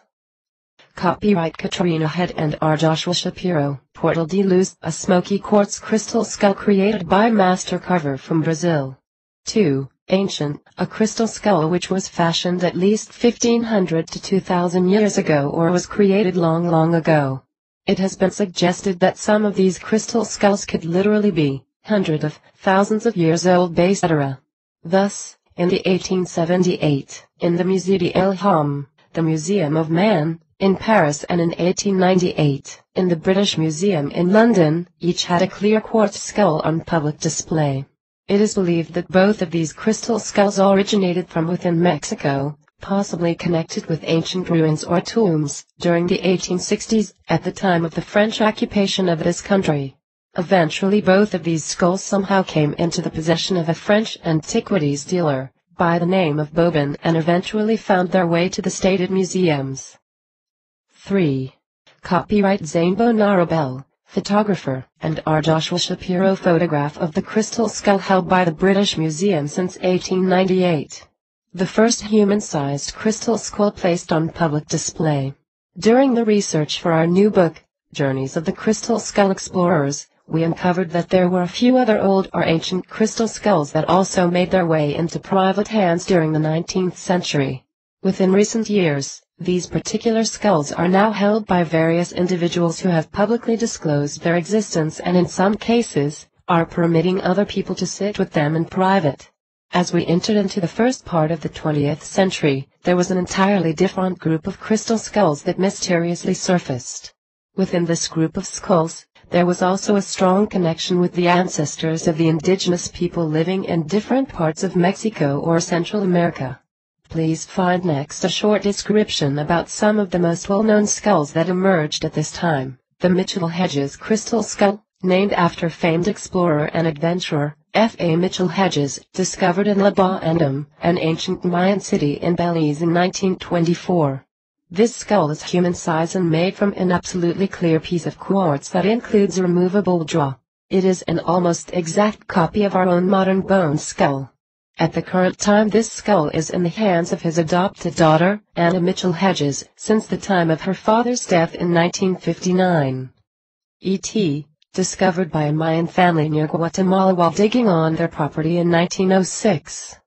Copyright Katrina Head and R. Joshua Shapiro, Portal de Luz, a smoky quartz crystal skull created by master carver from Brazil. 2. Ancient, a crystal skull which was fashioned at least 1500 to 2000 years ago or was created long ago. It has been suggested that some of these crystal skulls could literally be hundreds of thousands of years old, etc. Thus, in the 1878, in the Musée d'El-Ham, the Museum of Man, in Paris, and in 1898, in the British Museum in London, each had a clear quartz skull on public display. It is believed that both of these crystal skulls originated from within Mexico, possibly connected with ancient ruins or tombs, during the 1860s, at the time of the French occupation of this country. Eventually both of these skulls somehow came into the possession of a French antiquities dealer, by the name of Bobin, and eventually found their way to the stated museums. 3. Copyright Zainbo Narabel, photographer, and R. Joshua Shapiro photograph of the crystal skull held by the British Museum since 1898. The first human-sized crystal skull placed on public display. During the research for our new book, Journeys of the Crystal Skull Explorers, we uncovered that there were a few other old or ancient crystal skulls that also made their way into private hands during the 19th century. Within recent years, these particular skulls are now held by various individuals who have publicly disclosed their existence and in some cases, are permitting other people to sit with them in private. As we entered into the first part of the 20th century, there was an entirely different group of crystal skulls that mysteriously surfaced. Within this group of skulls, there was also a strong connection with the ancestors of the indigenous people living in different parts of Mexico or Central America. Please find next a short description about some of the most well-known skulls that emerged at this time. The Mitchell Hedges crystal skull, named after famed explorer and adventurer, F.A. Mitchell Hedges, discovered in La Bandam, an ancient Mayan city in Belize in 1924. This skull is human size and made from an absolutely clear piece of quartz that includes a removable jaw. It is an almost exact copy of our own modern bone skull. At the current time this skull is in the hands of his adopted daughter, Anna Mitchell Hedges, since the time of her father's death in 1959. E.T. discovered by a Mayan family near Guatemala while digging on their property in 1906.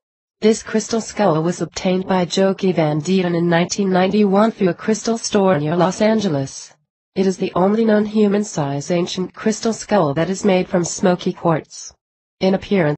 This crystal skull was obtained by Joki Van Dieten in 1991 through a crystal store near Los Angeles. It is the only known human-size ancient crystal skull that is made from smoky quartz. In appearance,